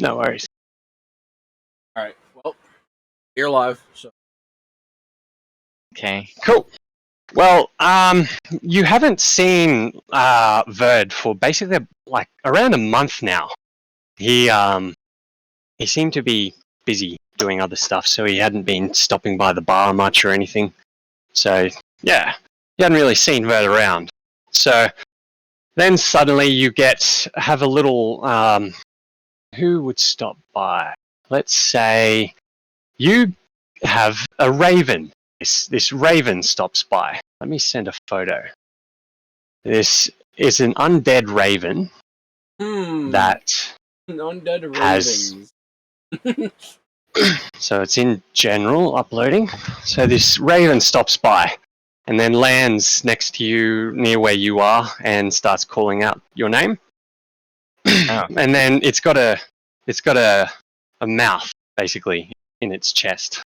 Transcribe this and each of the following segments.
No worries. Alright, well, you're live, so. Okay. Cool. Well, you haven't seen Verd for basically like around a month now. He seemed to be busy doing other stuff, so he hadn't been stopping by the bar much or anything. So yeah, you hadn't really seen Verd around. So then suddenly you have a little who would stop by? Let's say you have a raven. This raven stops by. Let me send a photo. This is an undead raven that Undead has. ravens. So it's in general uploading. So this raven stops by and then lands next to you near where you are and starts calling out your name. Oh. And then it's got a mouth basically in its chest.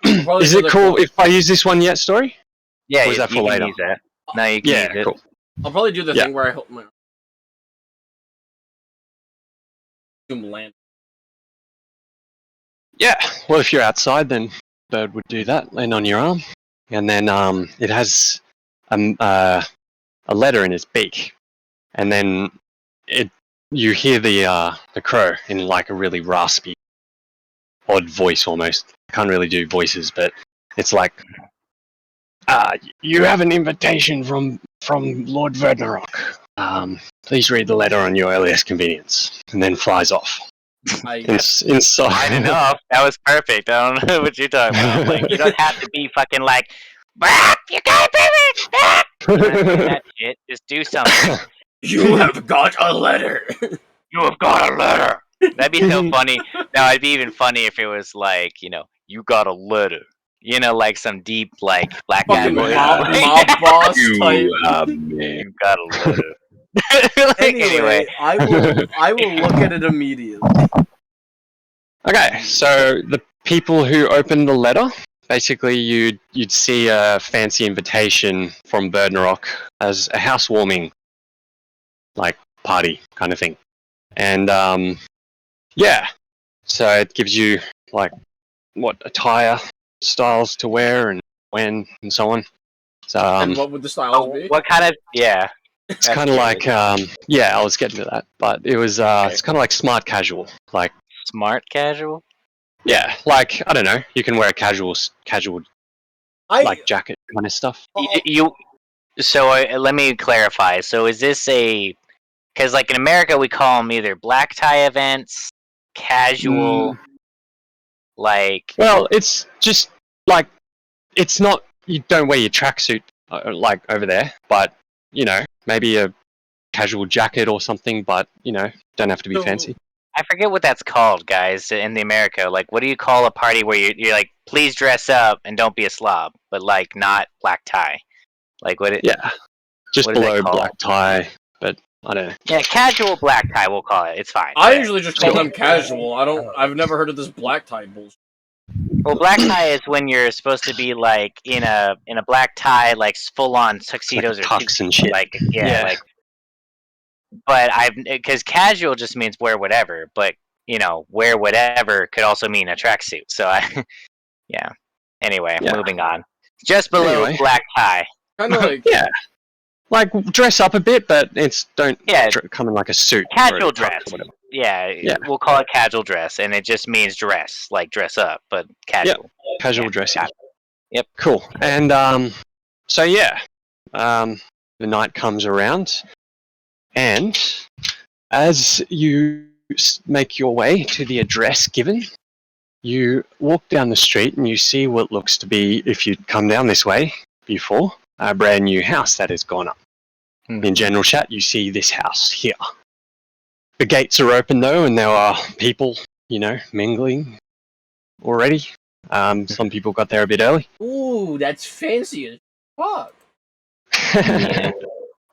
Is it cool if I use this one yet, Story? Yeah, or is that for later? Use that. No, you can use it. Cool. I'll probably do the thing where I help my land. Yeah, well, if you're outside, then Bird would do that, land on your arm, and then it has a letter in its beak, and then you hear the crow in like a really raspy, odd voice almost. I can't really do voices, but it's like, you have an invitation from Lord Verdnerok. Please read the letter on your earliest convenience, and then flies off. Inside. I don't know. That was perfect. I don't know what you're talking about. Like, you don't have to be fucking like, you gotta be it. You don't have to do that shit. Just do something. You have got a letter. You have got a letter. That'd be so funny. No, it'd be even funny if it was like, you got a letter. Like some deep, like, black guy voice. Mob boss type. You got a letter. Anyway, I will look at it immediately. Okay, so the people who opened the letter, basically you'd see a fancy invitation from Verdnerok as a housewarming, like, party kind of thing. And so it gives you like what attire styles to wear and when and so on. So and what would the styles be? What kind of It's kind of like I was getting to that, but it was it's kind of like smart casual, like smart casual. Yeah, like I don't know, you can wear a casual like jacket kind of stuff. So let me clarify. So is this because like in America we call them either black tie events, casual, like. Well, it's just like it's not. You don't wear your tracksuit like over there, but maybe a casual jacket or something. But don't have to be fancy. I forget what that's called, guys, in the America. Like, what do you call a party where you're like, please dress up and don't be a slob, but like not black tie? Like what? Just below black tie, but I don't know. Yeah, casual black tie. We'll call it. It's fine. I usually just call them casual. I've never heard of this black tie bullshit. Well, black tie is when you're supposed to be like in a black tie, like full on tuxedos like or tux and shit. Like like. But because casual just means wear whatever, but wear whatever could also mean a tracksuit. So Anyway, moving on. Just below black tie. Kind of like like dress up a bit, but don't come in like a suit. Casual dress. Yeah, we'll call it casual dress, and it just means dress, like dress up, but casual. Yep. Casual dressing. Yep. Cool. And the night comes around, and as you make your way to the address given, you walk down the street and you see what looks to be, if you'd come down this way before, a brand new house that has gone up. In general chat, you see this house here. The gates are open though, and there are people, mingling already. Some people got there a bit early. Ooh, that's fancy as fuck.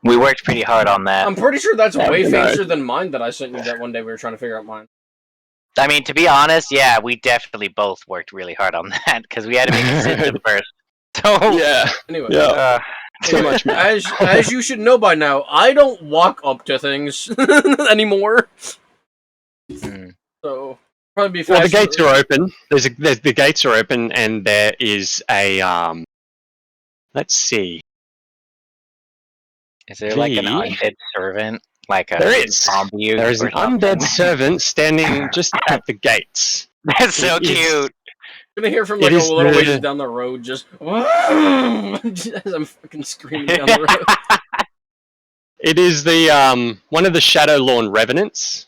We worked pretty hard on that. I'm pretty sure that's way fancier than mine that I sent you that one day we were trying to figure out mine. I mean, to be honest, we definitely both worked really hard on that because we had to make a system first. So anyway, so much. As you should know by now, I don't walk up to things anymore. So probably be Well, the faster. gates are open. The gates are open, and there is a Let's see. Is there like an The undead servant, like a There is. zombie There is an or something? undead servant standing just at the gates. That's so It is- cute. I'm gonna hear from It like a is little ways the- down the road, just as I'm fucking screaming down the road. It is the one of the Shadow Lawn Revenants.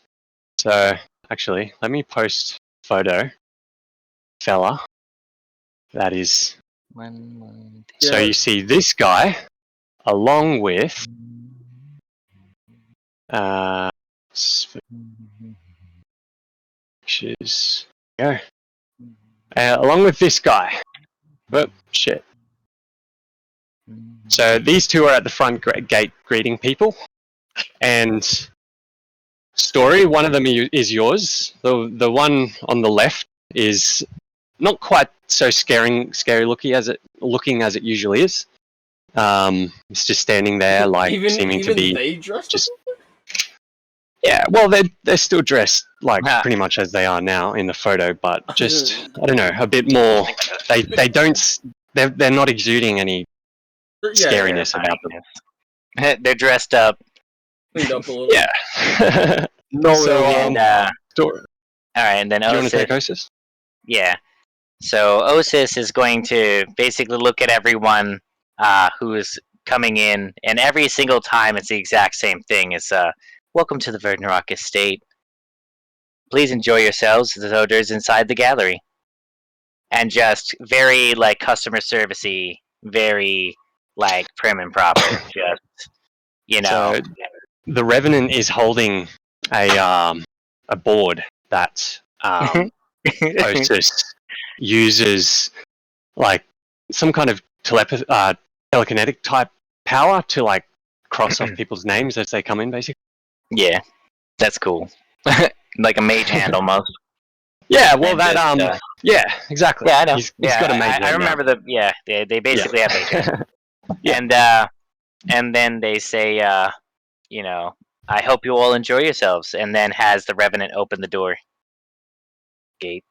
So actually, let me post photo, fella. That is. So Yeah. you see this guy, along with pictures. Go. Along with this guy. But shit. So these two are at the front gate greeting people, and Story. One of them is yours. The one on the left is not quite so scary looking as it usually is. It's just standing there, like seeming to be they dressed just. Yeah, well, they're still dressed like pretty much as they are now in the photo, but just I don't know, a bit more. They don't. They're not exuding any scariness about them. They're dressed up. Cleaned up a little. Yeah. No, so, all right, and then do you want to take Osis. Osis? Yeah. So Osis is going to basically look at everyone who is coming in, and every single time it's the exact same thing. It's welcome to the Verdnrock Estate. Please enjoy yourselves. The odors inside the gallery, and just very like customer servicey, very like prim and proper. Just So the Revenant is holding a board that Osis uses like some kind of telekinetic type power to like cross off people's names as they come in, basically. Yeah, that's cool. Like a mage hand almost. Yeah, well, And that just, yeah, exactly. Yeah, I know. He's got a mage hand. I remember they basically have mage hand. Yeah. And then they say, I hope you all enjoy yourselves, and then has the Revenant open the door gate.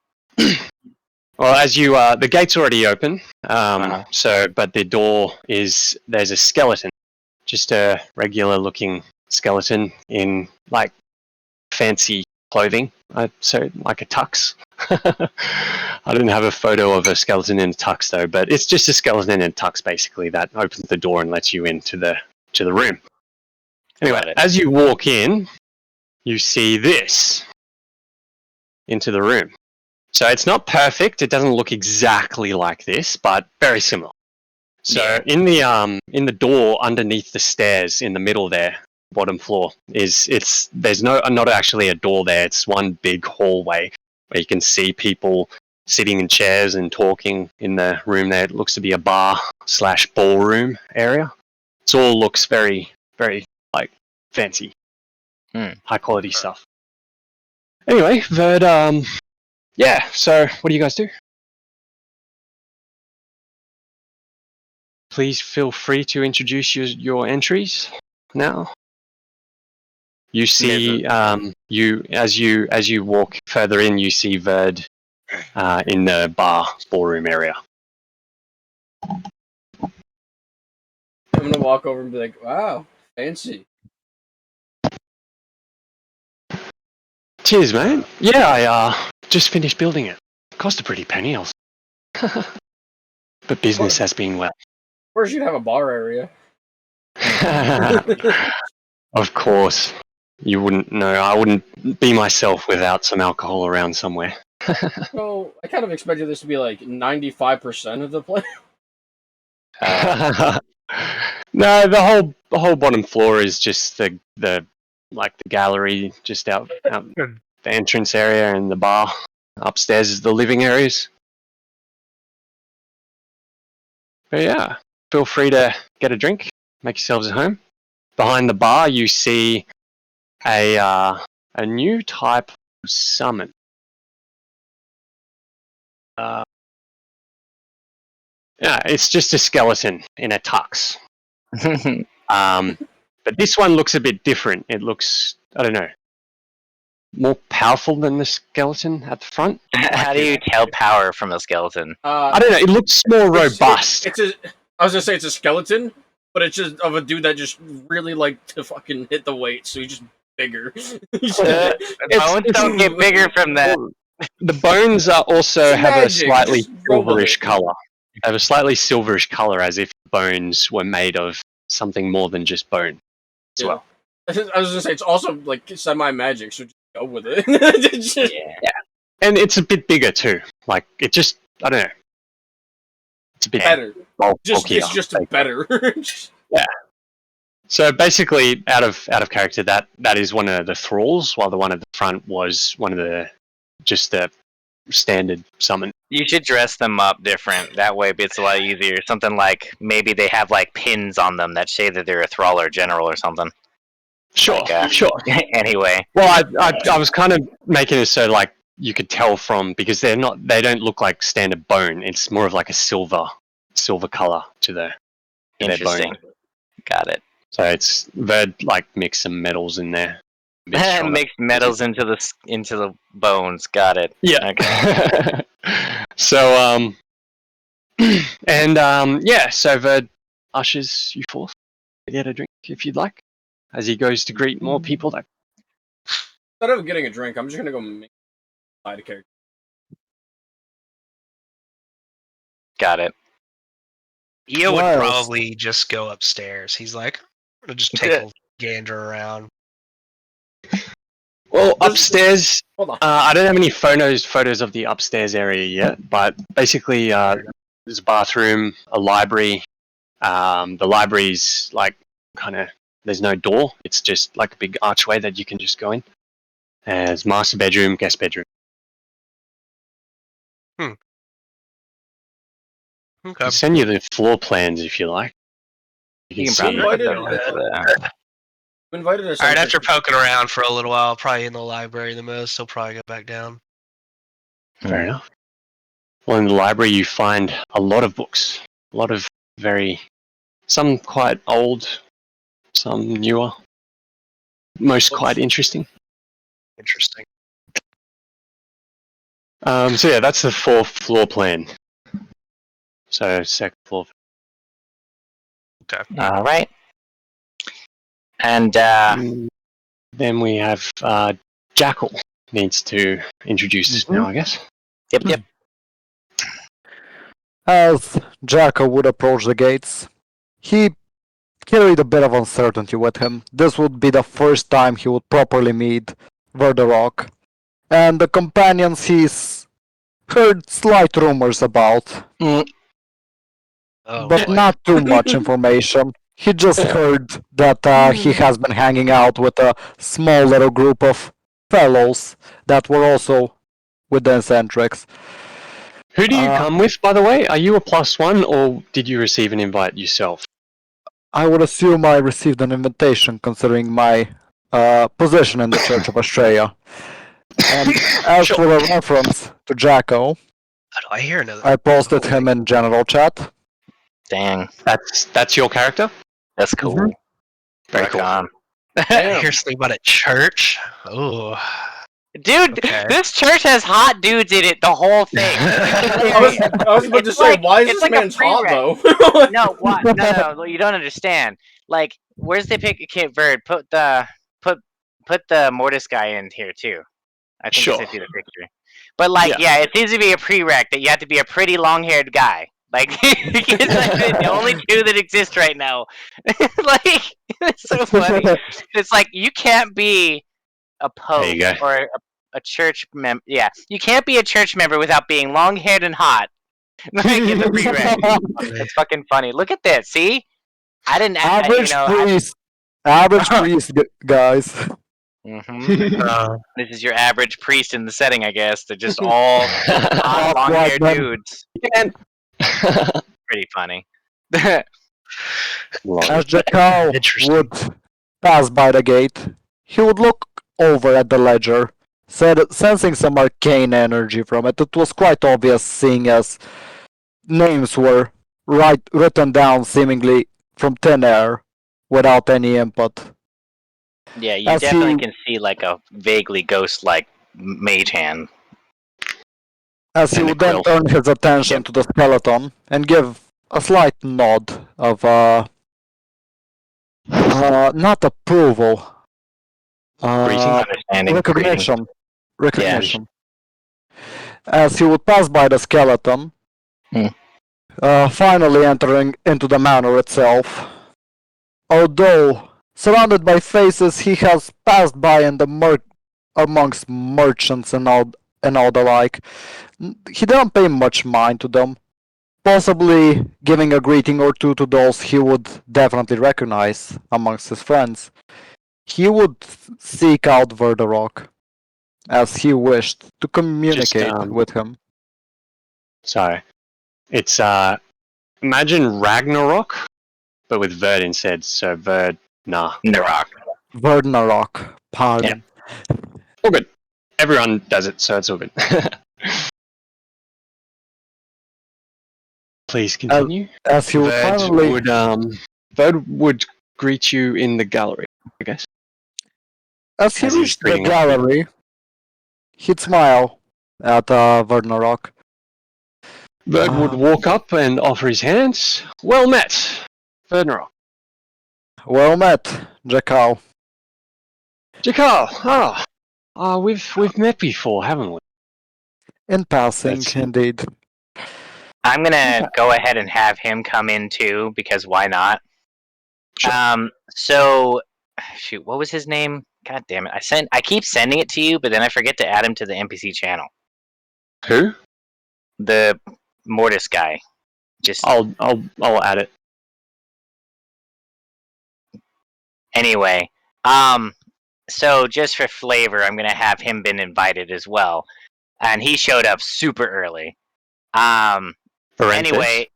Well, as you the gate's already open. Uh-huh. So, but the door there's a skeleton, just a regular looking skeleton in like fancy clothing. So like a tux. I didn't have a photo of a skeleton in a tux though, but it's just a skeleton in a tux basically that opens the door and lets you into the room. Anyway, as you walk in, you see this into the room. So it's not perfect. It doesn't look exactly like this, but very similar. So in the door underneath the stairs in the middle there, bottom floor, there's not actually a door there. It's one big hallway where you can see people sitting in chairs and talking in the room there. It looks to be a bar/ballroom area. It all looks very, very like fancy, high quality stuff. Anyway, but yeah. So what do you guys do? Please feel free to introduce your entries now. You see, as you walk further in, you see Verd in the ballroom area. I'm gonna walk over and be like, "Wow, fancy." Cheers, mate. Yeah, I just finished building it. Cost a pretty penny, but business has been well. Of course, you'd have a bar area. Of course. You wouldn't know. I wouldn't be myself without some alcohol around somewhere. So I kind of expected this to be like 95% of the play. No, the whole bottom floor is just the gallery just out the entrance area, and the bar upstairs is the living areas. But yeah, feel free to get a drink, make yourselves at home. Behind the bar, you see a new type of summon. Yeah, it's just a skeleton in a tux. But this one looks a bit different. It looks, I don't know. more powerful than the skeleton at the front. How do you tell power from a skeleton? I don't know. It looks more robust. I was gonna say it's a skeleton, but it's just of a dude that just really like to fucking hit the weight, so he's just bigger. Bones don't get bigger from that. The bones are also It's have magic, a slightly just roll with silverish it. color. They have a slightly silverish color, as if bones were made of something more than just bone. As well. I was gonna say it's also like semi-magic, so just go with it. Yeah. And it's a bit bigger too. Like it just, I don't know. It's a bit Better. bulkier. It's just better. So basically, out of character, that is one of the thralls, while the one at the front was one of the standard summon. You should dress them up different. That way it's a lot easier. Something like maybe they have like pins on them that say that they're a thrall or general or something. Sure, Like, sure. Anyway. Well, I was kind of making it so like you could tell from, because they don't look like standard bone. It's more of like a silver color to their Interesting. bone. Got it. So it's they'd like mix some metals in there. A bit stronger. Mix metals into the bones. Got it. Yeah. Okay. So yeah. So Verd ushers you forth to get a drink if you'd like, as he goes to greet more people. That Instead of getting a drink, I'm just gonna go make a character. Got it. Eo would Miles. probably just go upstairs. He's like, I'm gonna just take a gander around. well, upstairs. Hold on. I don't have any photos of the upstairs area yet, but basically, there's a bathroom, a library. The library's like kind of, there's no door. It's just like a big archway that you can just go in. There's master bedroom, guest bedroom. Okay. I'll send you the floor plans if you like. You can see probably it. put that Invited us. Alright, after poking around for a little while, probably in the library the most, he'll probably go back down. Fair enough. Well, in the library you find a lot of books. A lot of some quite old, some newer. Most quite interesting. Interesting. So yeah, that's the fourth floor plan. So second floor. Okay. All right. And Then we have Jackal needs to introduce us now, I guess. yep. As Jacko would approach the gates, he carried a bit of uncertainty with him. This would be the first time he would properly meet Verderok, and the companions he's heard slight rumors about, Oh, but boy. not too much information. He just heard that he has been hanging out with a small little group of fellows that were also with the Eccentrics. Who do you come with, by the way? Are you a +1 or did you receive an invite yourself? I would assume I received an invitation considering my position in the Church of Australia. And as for a reference to Jacko, How do I hear another? I posted him in general chat. Dang, That's your character? that's cool. Mhm. Very Rock cool. on. I hear something about a church. Oh. Dude, Okay. this church has hot dudes in it. The whole thing. I was about to It's say, like- why is it's this like a man's hot prereq. though? No, what? No, you don't understand. Like, where's the pick? Okay, Bird, put the Mortis guy in here too. I think Sure. I sent you the picture. But like, yeah, it seems to be a prereq that you have to be a pretty long-haired guy. Like, it's like the only two that exist right now. Like, it's so funny. It's like you can't be a There you pope go. or a church member. Yeah, you can't be a church member without being long-haired and hot. Like in the prereq. It's fucking funny. Look at this. See, I didn't. Average priest. Average priest, guys. This is your average priest in the setting, I guess. They're just all hot, long-haired White men. dudes. Pretty funny. As Jacko Interesting. would pass by the gate, he would look over at the ledger, sensing some arcane energy from it. It was quite obvious, seeing as names were written down seemingly from thin air, without any input. Yeah, you As definitely he- can see like a vaguely ghost-like mage hand. As he And a would then quill. turn his attention Yep. to the skeleton and give a slight nod of not approval, Greeting? Understanding. Greeting. recognition. Recognition. As he would pass by the skeleton, Hmm. finally entering into the manor itself. Although surrounded by faces he has passed by in the amongst merchants and all the like, he didn't pay much mind to them. Possibly giving a greeting or two to those he would definitely recognize amongst his friends. He would seek out Verderok as he wished to communicate with him. Sorry. It's imagine Ragnarok, but with Verd instead. So Verd, nah. Narok. Verdnarok, pardon. All good. Everyone does it, so it's all good. Please continue. As he would finally, Verd would greet you in the gallery, I guess. as he as he's reached the greeting us. gallery, he'd smile at Verdnarok. Verd would walk up and offer his hands. Well met, Verdnarok. Well met, Jackal. Jakal, we've met before, haven't we? In passing, That's- indeed. I'm gonna go ahead and have him come in too, because why not? Sure. So, shoot, what was his name? God damn it! I keep sending it to you, but then I forget to add him to the NPC channel. Who? The Mortis guy. Just I'll add it. anyway. So just for flavor, I'm gonna have him been invited as well, and he showed up super early. Ferentes? Anyway,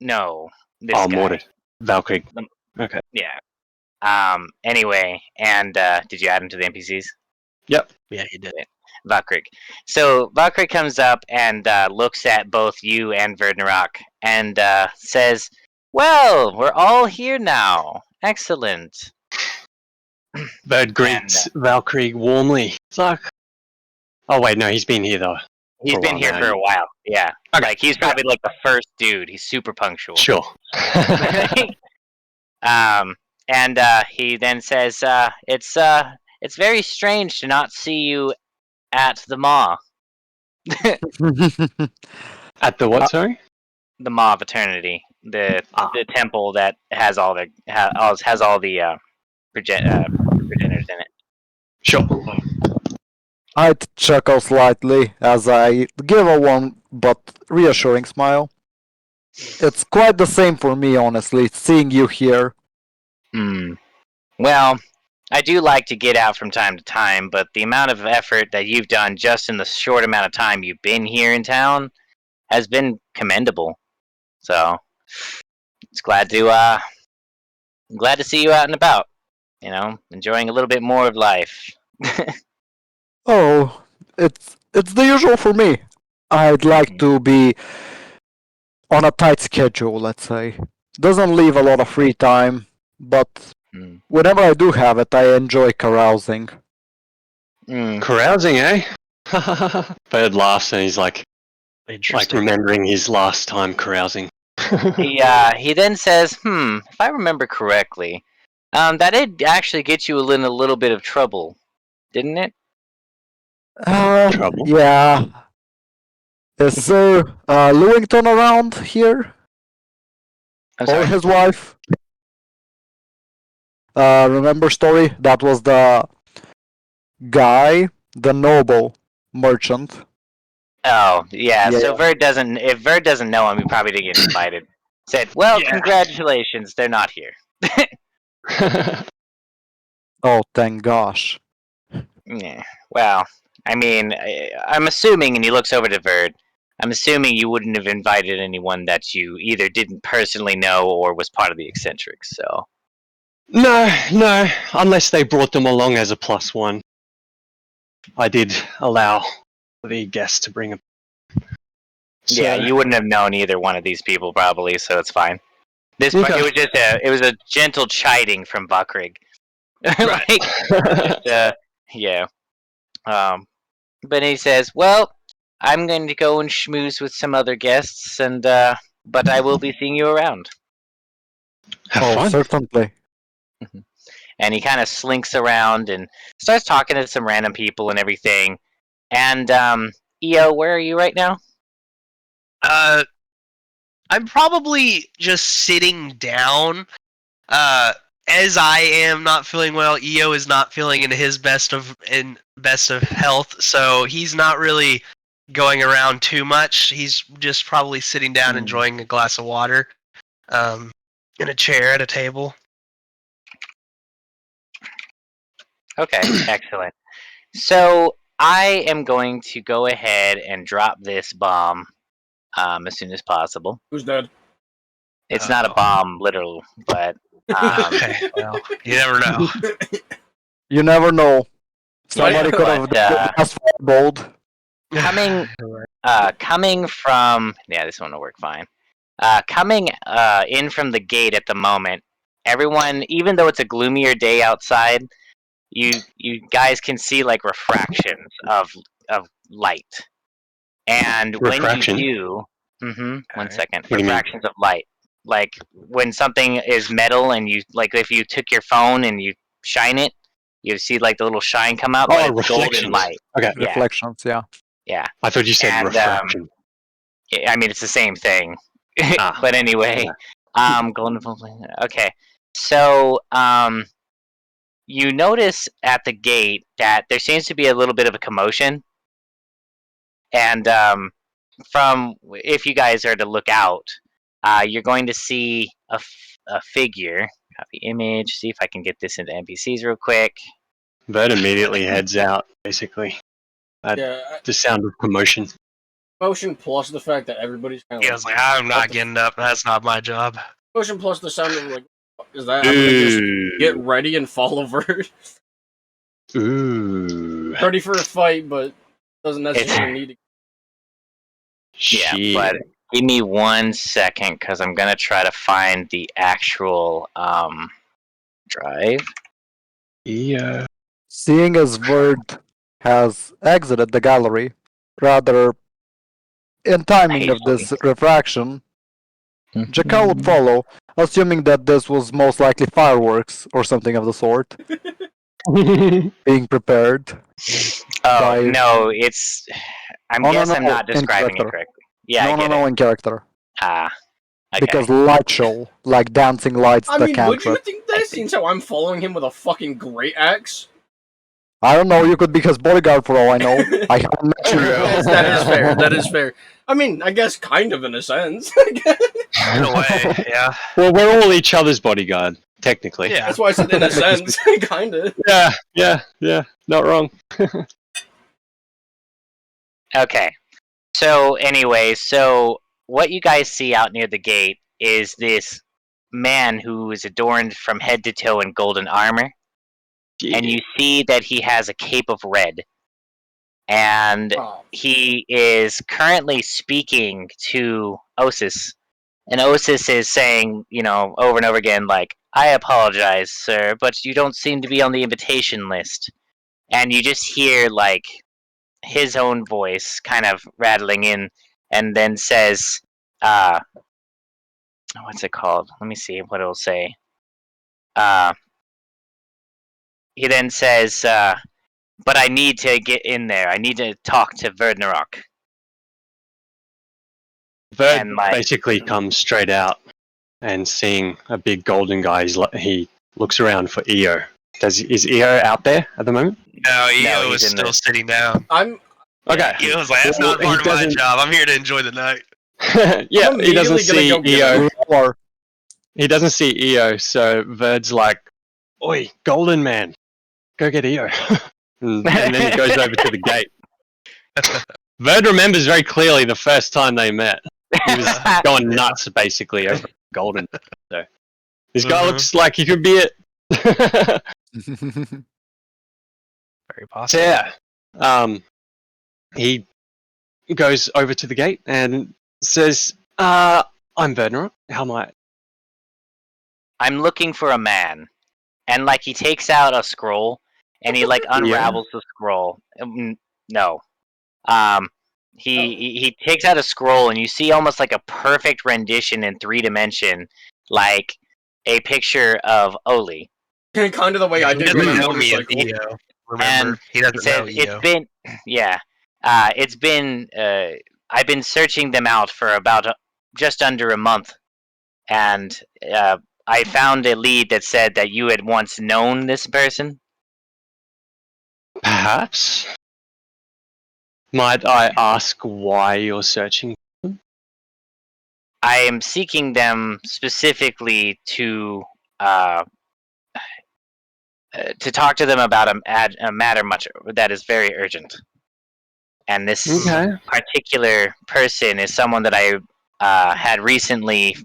no, this Oh, guy. Mortis. Valkyrie. Okay. Yeah. Anyway, and did you add him to the NPCs? Yep. Yeah, he did. Valkyrie. So Valkyrie comes up and looks at both you and Verdnarok and says, "Well, we're all here now. Excellent." Bird greets Valkyrie warmly. It's like, oh wait, no, he's been here though. He's been here for a while. Yeah, Okay. like he's probably like the first dude. He's super punctual. Sure. And he then says, it's very strange to not see you at the Maw, At the what? Sorry. the Maw of Eternity, the temple that has all the has all the progenitors in it. Sure. I'd chuckle slightly as I give a warm but reassuring smile. It's quite the same for me, honestly, seeing you here. Well, I do like to get out from time to time, but the amount of effort that you've done just in the short amount of time you've been here in town has been commendable. So, it's glad to see you out and about. You know, enjoying a little bit more of life. Oh, it's the usual for me. I'd like to be on a tight schedule, let's say. Doesn't leave a lot of free time, but whenever I do have it, I enjoy carousing. Carousing, eh? Bird laughs and he's like Interesting. remembering his last time carousing. He then says, if I remember correctly, that did actually get you in a little bit of trouble, didn't it? Trouble? Yeah. Is Sir Lewington around here? I'm Or sorry. his wife? Remember story? That was the guy, the noble merchant. Oh, yeah. Yeah, So yeah. if Verd doesn't know him, he probably didn't get invited. Said, well, congratulations, they're not here. Oh, thank gosh. Yeah. Well, I mean, I'm assuming, and he looks over to Verd, I'm assuming you wouldn't have invited anyone that you either didn't personally know or was part of the eccentrics, so. No, unless they brought them along as a +1. I did allow the guests to bring them. So, Yeah, you wouldn't have known either one of these people probably, so it's fine. Okay. It was a gentle chiding from Buckrig. Like, yeah. But he says, "Well, I'm going to go and schmooze with some other guests, and but I will be seeing you around." Have Oh, fun. certainly. And he kind of slinks around and starts talking to some random people and everything. And EO, where are you right now? I'm probably just sitting down. As I am not feeling well, EO is not feeling in his best of health, so he's not really going around too much. He's just probably sitting down, enjoying a glass of water, in a chair at a table. Okay, excellent. So I am going to go ahead and drop this bomb as soon as possible. Who's dead? It's not a bomb, literal, but Okay, well, you never know. You never know. Somebody But, could have but, asked for gold. coming from this one will work fine. Coming in from the gate at the moment, everyone, even though it's a gloomier day outside, you guys can see like refractions of light, and Refraction? when you do, one second, What do you mean? refractions of light, like when something is metal and you like if you took your phone and you shine it, you see like the little shine come out, but Oh, it's golden reflections. light. Okay. Yeah. Reflections, yeah. Yeah, I thought you said And, refraction. I mean it's the same thing. Ah, But anyway, golden. Okay, so you notice at the gate that there seems to be a little bit of a commotion, and from if you guys are to look out, you're going to see a figure. Copy image. See if I can get this into NPCs real quick. Bird immediately heads out, basically. yeah, The sound of commotion. motion plus the fact that everybody's kind of He was like, I'm not getting up. That's not my job. motion plus the sound of like, is that I'm gonna just get ready and follow Verd. Ooh. Ready for a fight, but doesn't necessarily need to. Yeah, Shit. but give me 1 second because I'm gonna try to find the actual drive. Yeah. Seeing as Verd has exited the gallery, rather in timing of this refraction, Jakal would follow, assuming that this was most likely fireworks or something of the sort, being prepared. Oh by- no, it's. I Oh, no, guess no, I'm not in describing it character. correctly. Yeah, I no, get no, it. in character. Okay. Because light show, like dancing lights, I the mean, would you cantrip. think that seems how I'm following him with a fucking great axe? I don't know, you could be his bodyguard for all I know. I haven't met you. That is fair. That is fair. I mean, I guess kind of in a sense. In a way, yeah. Well, we're all each other's bodyguard, technically. Yeah. That's why I said in a sense, kind of. Yeah. Not wrong. Okay. So anyway, so what you guys see out near the gate is this man who is adorned from head to toe in golden armor, and you see that he has a cape of red, and Oh, he is currently speaking to Osis, and Osis is saying, over and over again, like, "I apologize, sir, but you don't seem to be on the invitation list," and you just hear like his own voice kind of rattling in, and then says, what's it called? Let me see what it'll say. He then says, but I need to get in there. I need to talk to Verdnerok. Bird And, like- basically comes straight out and seeing a big golden guy, he looks around for EO. Is EO out there at the moment? No, EO he's is in still the- sitting down. I'm Okay. EO was like, that's Well, not part of he my doesn't- job. I'm here to enjoy the night. Yeah, I'm he doesn't immediately see gonna go get EO. him. Or He doesn't see EO, so Verd's like, "Oi, golden man, go get EO." and then he goes over to the gate. Verd remembers very clearly the first time they met. He was going nuts, basically, over golden. So this guy Mhm. looks like he could be it. Very So possible. yeah, he goes over to the gate and says, "I'm Verdner. How am I?" I'm looking for a man. and like he takes out a scroll, and he like unravels the scroll. No, he takes out a scroll, and you see almost like a perfect rendition in 3 dimension, like a picture of Oli. Kind of the way I He did with doesn't my know me as motorcycle. EO. Remember, And he doesn't He says know EO. it's been, yeah, it's been. I've been searching them out for about just under a month, and I found a lead that said that you had once known this person. Perhaps. Might I ask why you're searching? I am seeking them specifically to talk to them about a matter much that is very urgent. And this Okay. particular person is someone that I had recently,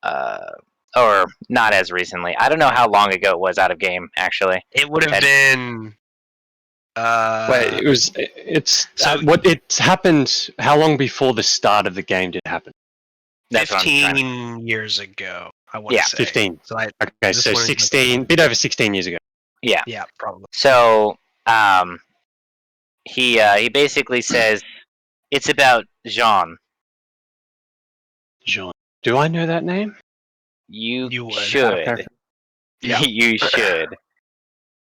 or not as recently. I don't know how long ago it was out of game, actually. It would have been. Wait, it's so- what it's happened. How long before the start of the game did it happen? That's what I'm trying to- 15 years ago, I want to Yeah, say. 15. So I, Okay, This so one is 16, bit over 16 years ago. Yeah. yeah, probably. So he basically says it's about Jean. Jean. Do I know that name? You would. should. Okay. Yeah. You should.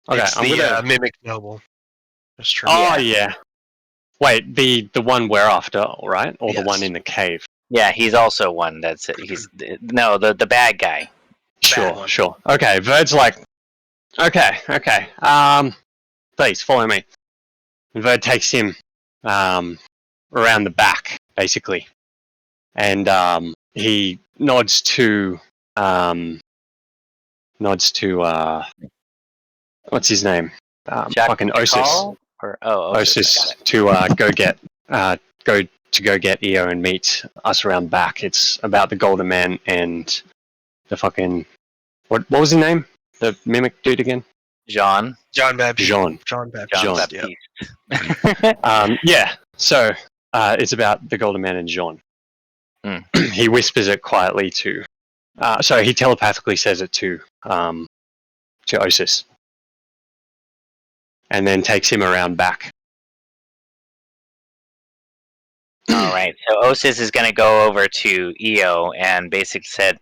Okay, It's I'm the gonna. Mimic Noble. That's true. Oh yeah. Wait, the one we're after, right? Or the Yes. one in the cave? Yeah, he's also one that's no the bad guy. Sure, one. sure. Okay, Verd's like, okay. Please follow me. And Verd takes him, around the back, basically, and he nods to, what's his name? Fucking Osis. Call? Or Osis to go get EO and meet us around back. It's about the Golden Man and the fucking what was his name? The mimic dude again? John Baptiste. Jean. John Baptiste. Jean. Yeah. Yeah. So it's about the Golden Man and Jean. Mm. He whispers it quietly to. So he telepathically says it to Osis, and then takes him around back. All right. So Osis is going to go over to EO and basically said,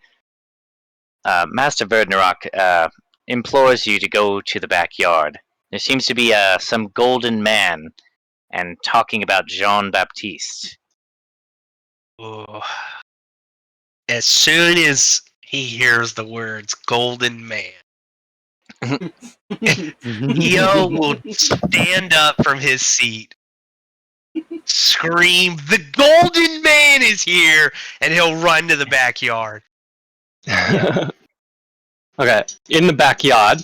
Master Verdnerok implores you to go to the backyard. There seems to be some golden man and talking about Jean Baptiste. Oh. As soon as he hears the words "Golden Man," EO will stand up from his seat, scream, "The Golden Man is here!" and he'll run to the backyard. Okay, in the backyard,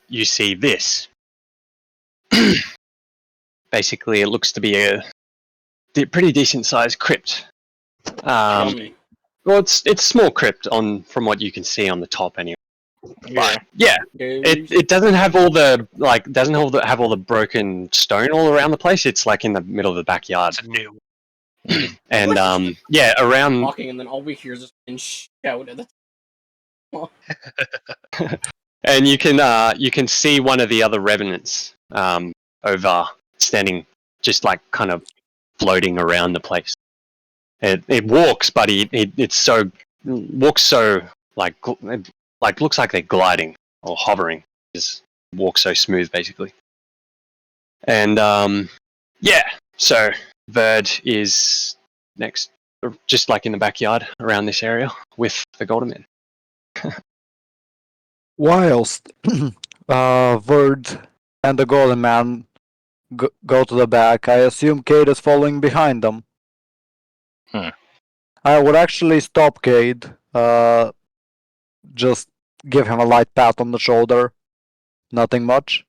you see this. Basically, it looks to be a pretty decent-sized crypt. Yummy. Well, it's a small crypt from what you can see on the top, anyway. Yeah. Yeah, Okay, it doesn't have all the have all the broken stone all around the place. It's like in the middle of the backyard, It's new. and yeah, around. walking, and then all we hear is just shout at the And you can see one of the other revenants over standing, just like kind of floating around the place. It walks, but it walks so like looks like they're gliding or hovering. Just walks so smooth, basically. And yeah, so Verd is next, just like in the backyard around this area with the Golden Man. Whilst Verd and the Golden Man go to the back, I assume Cade is following behind them. I would actually stop Cade, just give him a light pat on the shoulder. Nothing much.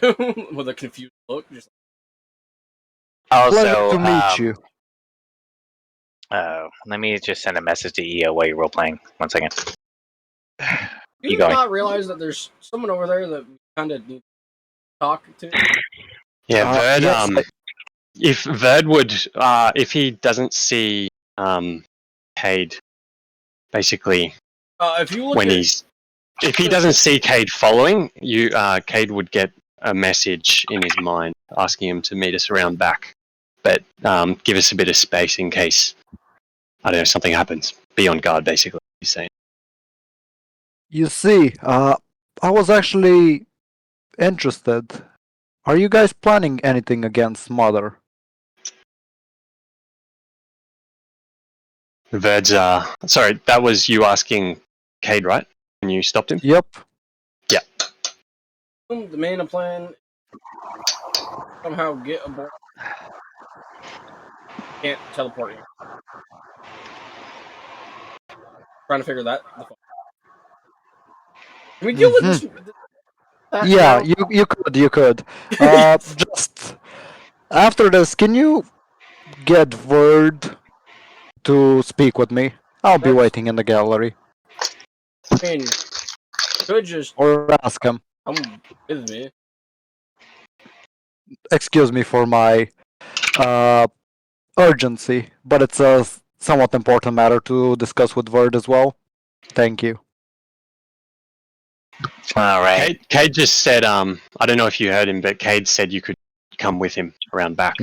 with a confused look. Just Pleasure Also, to meet you. let me just send a message to EO while you're role playing. 1 second. do You you going. not realize that there's someone over there that we kind of need to talk to? Yeah, Verd. Yes, If Verd would, if he doesn't see Cade, basically If you look when at he's if he doesn't see Cade following, Cade would get a message in his mind asking him to meet us around back. But give us a bit of space in case, I don't know, something happens. Be on guard, basically, he's saying. You see, I was actually interested. Are you guys planning anything against Mother? Verd's, sorry, that was you asking Cade, right? When you stopped him? Yep. Yeah. The mana plan somehow get aboard. Can't teleport yet. Trying to figure that. Can we deal with this? Yeah, now? you could. Just after this, can you get Word to speak with me? I'll be waiting in the gallery. I mean, could just Or ask him. come with me. Excuse me for my urgency, but it's a somewhat important matter to discuss with Word as well. Thank you. All right. Cade just said, I don't know if you heard him, but Cade said you could come with him around back.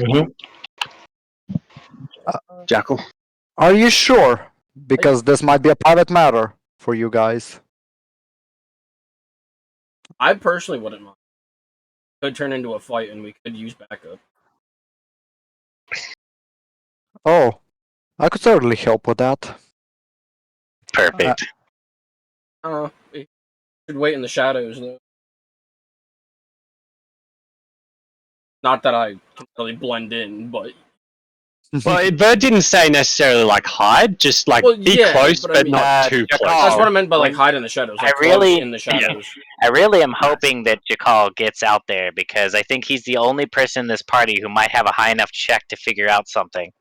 Jackal? Are you sure? Because this might be a private matter for you guys. I personally wouldn't mind. Could turn into a fight, and we could use backup. Oh, I could certainly help with that. Perfect. We should wait in the shadows, though. Not that I can really blend in, but Well, Bird didn't say necessarily like hide, just like Well, be yeah, close, but I but mean- not too Jackal. close. that's what I meant by like hide in the shadows. Like I really- close in the shadows. I really am hoping that Jakal gets out there because I think he's the only person in this party who might have a high enough check to figure out something.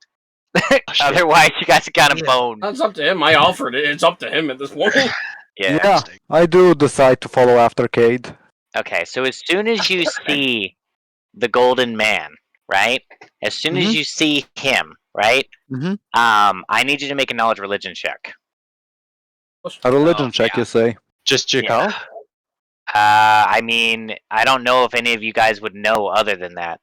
shit. Otherwise, you guys are kind of Yeah. boned. That's up to him. I offered it. It's up to him at this point. Yeah. Yeah, I do decide to follow after Cade. Okay, so as soon as you see the golden man, right? As soon as you see him, right? Mhm. I need you to make a knowledge religion check. A religion check, you say? Just Jackal? Yeah. I mean, I don't know if any of you guys would know other than that.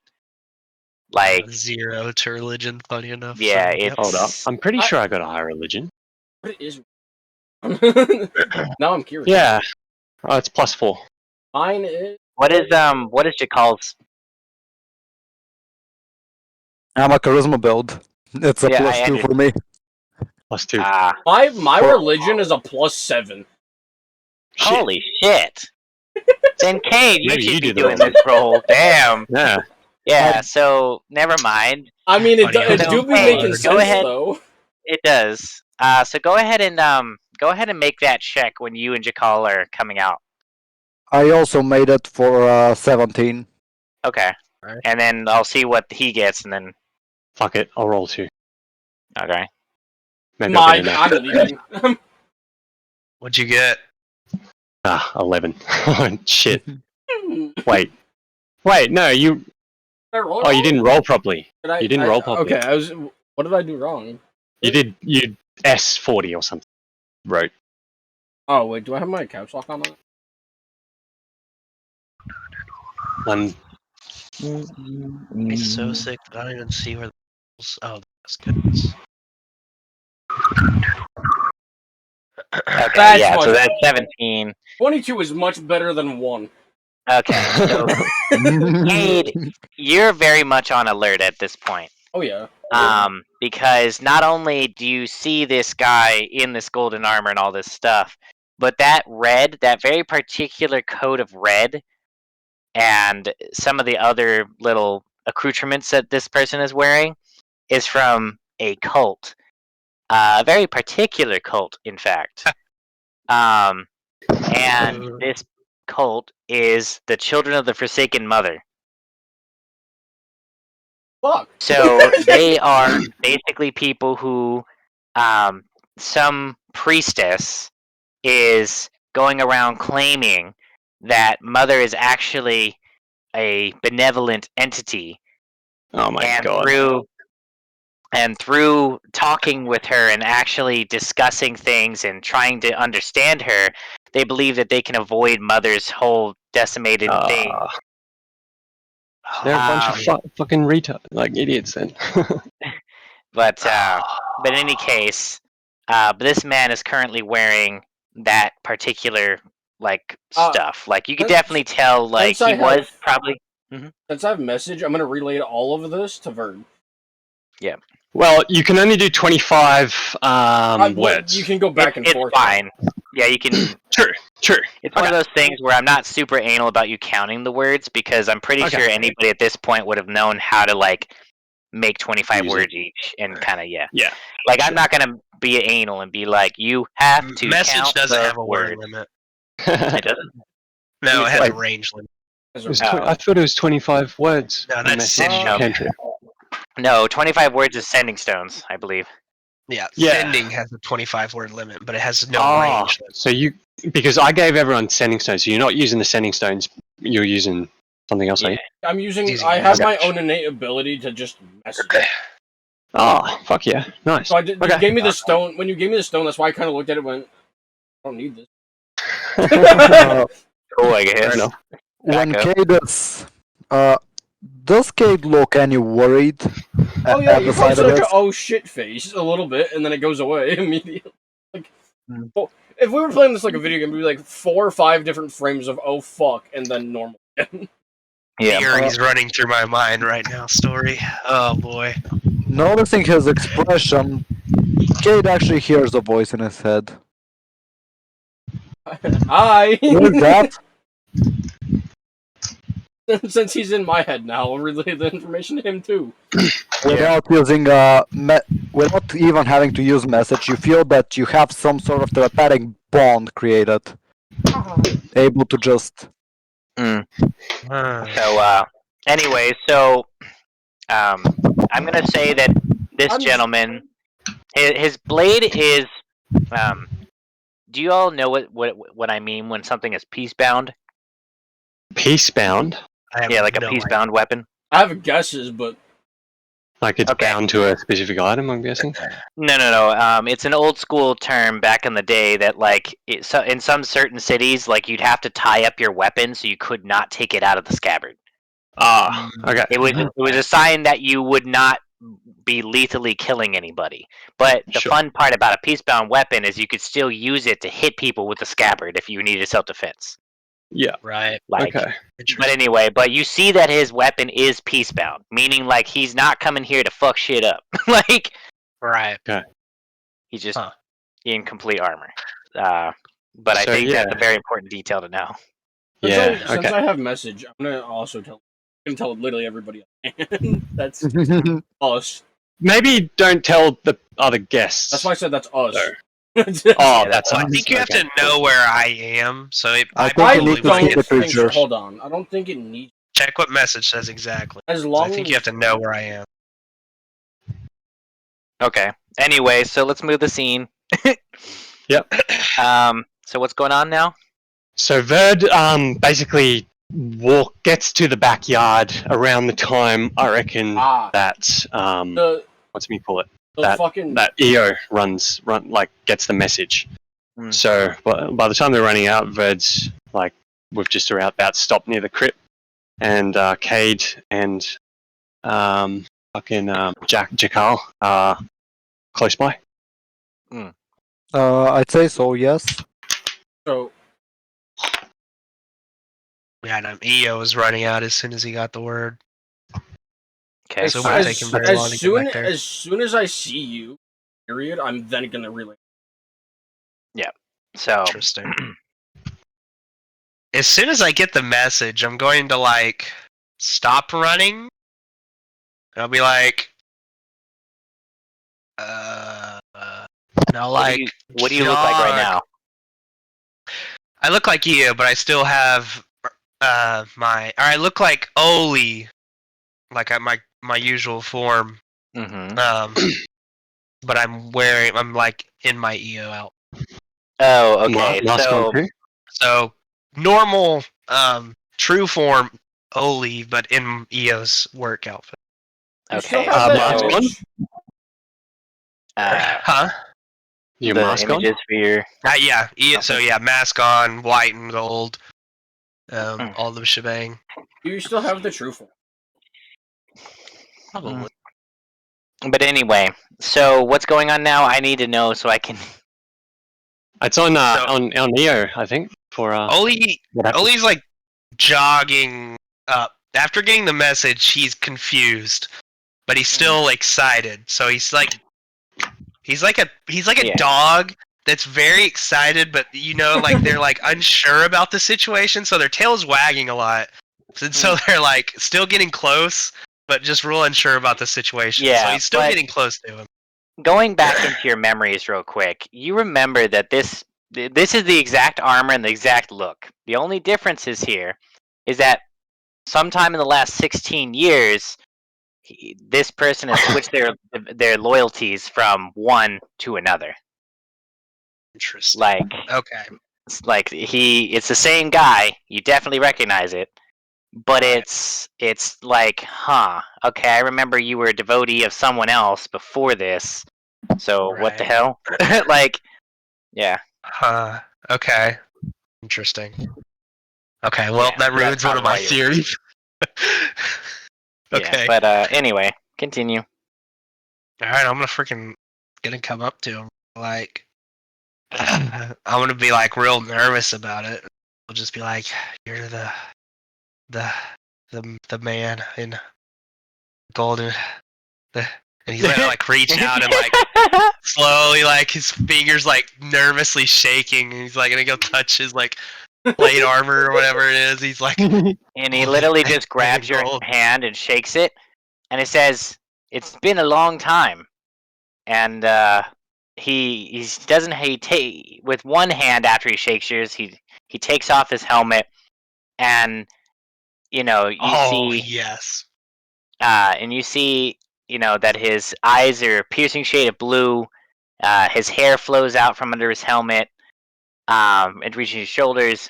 Like, 0 to religion, funny enough. yeah, so, yep. Hold up. it's I'm pretty sure I got a high religion. What is? Now I'm curious. Yeah. Oh, it's +4. Mine is. what is Jakal's? I'm a charisma build. It's a Yeah, I +2 ended- for me. +2. My religion is a +7. Holy shit! Then Cade, you Maybe you should be do the doing roll. this roll. Damn. Yeah. Yeah. So never mind. I mean, it Funny, do be hey, making go sense ahead. though. It does. So go ahead and make that check when you and Jakal are coming out. I also made it for 17. Okay. Alright. And then I'll see what he gets, and then Fuck it. I'll roll 2. okay. Maybe I'll Mike, get enough. I'm leaving. What'd you get? 11. Shit. Wait. No, you... Oh, you didn't roll properly. You didn't roll properly. Okay, what did I do wrong? You S40 or something. Wrote. Oh wait, do I have my couch lock on that? One. It's so sick that I don't even see where the. Oh, that's goodness. Okay. That's Yeah. much So that's better. 17. 22 is much better than 1. Okay. So Cade, you're very much on alert at this point. Oh yeah. Because not only do you see this guy in this golden armor and all this stuff, but that red, that very particular coat of red, and some of the other little accoutrements that this person is wearing is from a cult. A very particular cult, in fact. And this cult is the Children of the Forsaken Mother. Fuck. So they are basically people who some priestess is going around claiming that Mother is actually a benevolent entity, Oh my and god. And through talking with her and actually discussing things and trying to understand her, they believe that they can avoid Mother's whole decimated thing. They're a bunch Um, of fucking retard, like idiots. Then. but in any case, this man is currently wearing that particular like stuff. Like you could since- definitely tell, like since I he was have- probably. Since I have message, I'm gonna relay all of this to Vern. Well, you can only do 25 words. You can go back and It's forth. fine. Yeah, you can. True. It's one of those things where I'm not super anal about you counting the words because I'm pretty Okay. sure anybody at this point would have known how to like make 25 Use it. words each and kind of Yeah. Like I'm not gonna be anal and be like you have to. Message count doesn't the have a word words. limit. It doesn't. No, it has Wait. a range limit. I thought it was 25 words. No, a that's message sending. cantrip. No, 25 words is sending stones, I believe. Yeah, Yeah. sending has a 25-word limit, but it has no Oh, range. so because I gave everyone sending stones, so you're not using the sending stones, you're using something else, are you? I'm using. Using I have my message. own innate ability to just message. Oh, fuck yeah. Nice. So I did. Okay. You gave me the stone. When you gave me the stone, that's why I kind of looked at it and went, I don't need this. Cool, I Fair guess. enough. When Back up. Cade is, does Cade look any worried Oh yeah, at you the post sight of like this? a oh shit face a little bit, and then it goes away immediately. Like, well, if we were playing this like a video game, it'd be like 4 or 5 different frames of oh fuck, and then normal again. Yeah. Theory's running through my mind right now, story. Oh boy. Noticing his expression, Cade actually hears a voice in his head. Hi. What is that? Since he's in my head now, I'll relay the information to him too. Without using without even having to use message, you feel that you have some sort of telepathic bond created, able to just. So, anyway, so I'm gonna say that this gentleman, his blade is. Do you all know what I mean when something is peace-bound? Peace-bound? I have Yeah, like a no peace-bound weapon. I have guesses, but Like it's Okay. bound to a specific item, I'm guessing? No. It's an old school term back in the day that, like, so in some certain cities, like you'd have to tie up your weapon so you could not take it out of the scabbard. Ah, okay. It was a sign that you would not be lethally killing anybody. But the Sure. fun part about a peace-bound weapon is you could still use it to hit people with the scabbard if you needed self-defense. Yeah. Right. Like, Okay. but anyway, but you see that his weapon is peace-bound, meaning like he's not coming here to fuck shit up. Like, Right. he's just Huh. in complete armor. But I So, think yeah. that's a very important detail to know. Yeah. since Okay. I have message, I'm gonna also tell. I'm gonna tell literally everybody. That's us. Maybe don't tell the other guests. That's why I said that's us. So- I Oh, Yeah, that's I us. think you have Okay, to know where I am, so I I think you I need probably to don't see would the think so. creatures. Hold on. I don't think it needs. check what message says exactly. As 'Cause long I think as you have to know where I am. Okay. Anyway, so let's move the scene. Yep. So what's going on now? So Verd basically gets to the backyard around the time I reckon that the what's me call it? the fucking That EO gets the message. Mm. So by the time they're running out, Verd's like we've just about stopped near the crypt, and Cade and Jakal are close by. I'd say so. Yes. so Yeah, and EO was running out as soon as he got the word. Okay. So it wouldn't take him very long to get back there. as soon as I see you, period, I'm then gonna relay. So Interesting. As soon as I get the message, I'm going to like stop running. I'll be like, no, like, what do you look like right now? I look like you, but I still have I look like Oli, like at my usual form. Mm-hmm. But I'm like in my EO out. Oh, okay. Last So one through. So normal, true form Oli, but in EO's work outfit. You still okay. have that last image? Huh? Your the mask on? images for your. Yeah. So yeah, mask on, white and gold. Mm. All the shebang. Do you still have the true form? Probably. But anyway, so what's going on now? I need to know so I can. It's on Neo, I think. For Oli's like jogging up. After getting the message, he's confused, but he's still excited. So he's like a Yeah. dog that's very excited, but like they're like unsure about the situation, so their tail's wagging a lot. And so they're like still getting close, but just real unsure about the situation. Yeah, so he's still but- getting close to him. Going back into your memories real quick, you remember that this is the exact armor and the exact look. The only difference here is that sometime in the last 16 years, this person has switched their loyalties from one to another. Interesting. Like, Okay. it's the same guy. You definitely recognize it. But Right. it's like, okay, I remember you were a devotee of someone else before this. So what the Right. hell? Like, yeah. Okay. Interesting. Okay, well, Yeah, that so that's ruins one of probably my why you're- theories. Yeah, Okay. but anyway, continue. Alright, I'm gonna come up to him, like, I'm gonna be, like, real nervous about it. I'll just be like, you're the man in golden, and he's gonna, like, reach out and, like, slowly, like, his fingers, like, nervously shaking, and he's, like, gonna go touch his, like, plate armor or whatever it is. He's like, And he literally just grabs your gold. hand and shakes it, and it says, "It's been a long time." And he doesn't he with one hand after he shakes yours, he takes off his helmet, and you see Yes. and you see that his eyes are a piercing shade of blue. His hair flows out from under his helmet, and reaches his shoulders.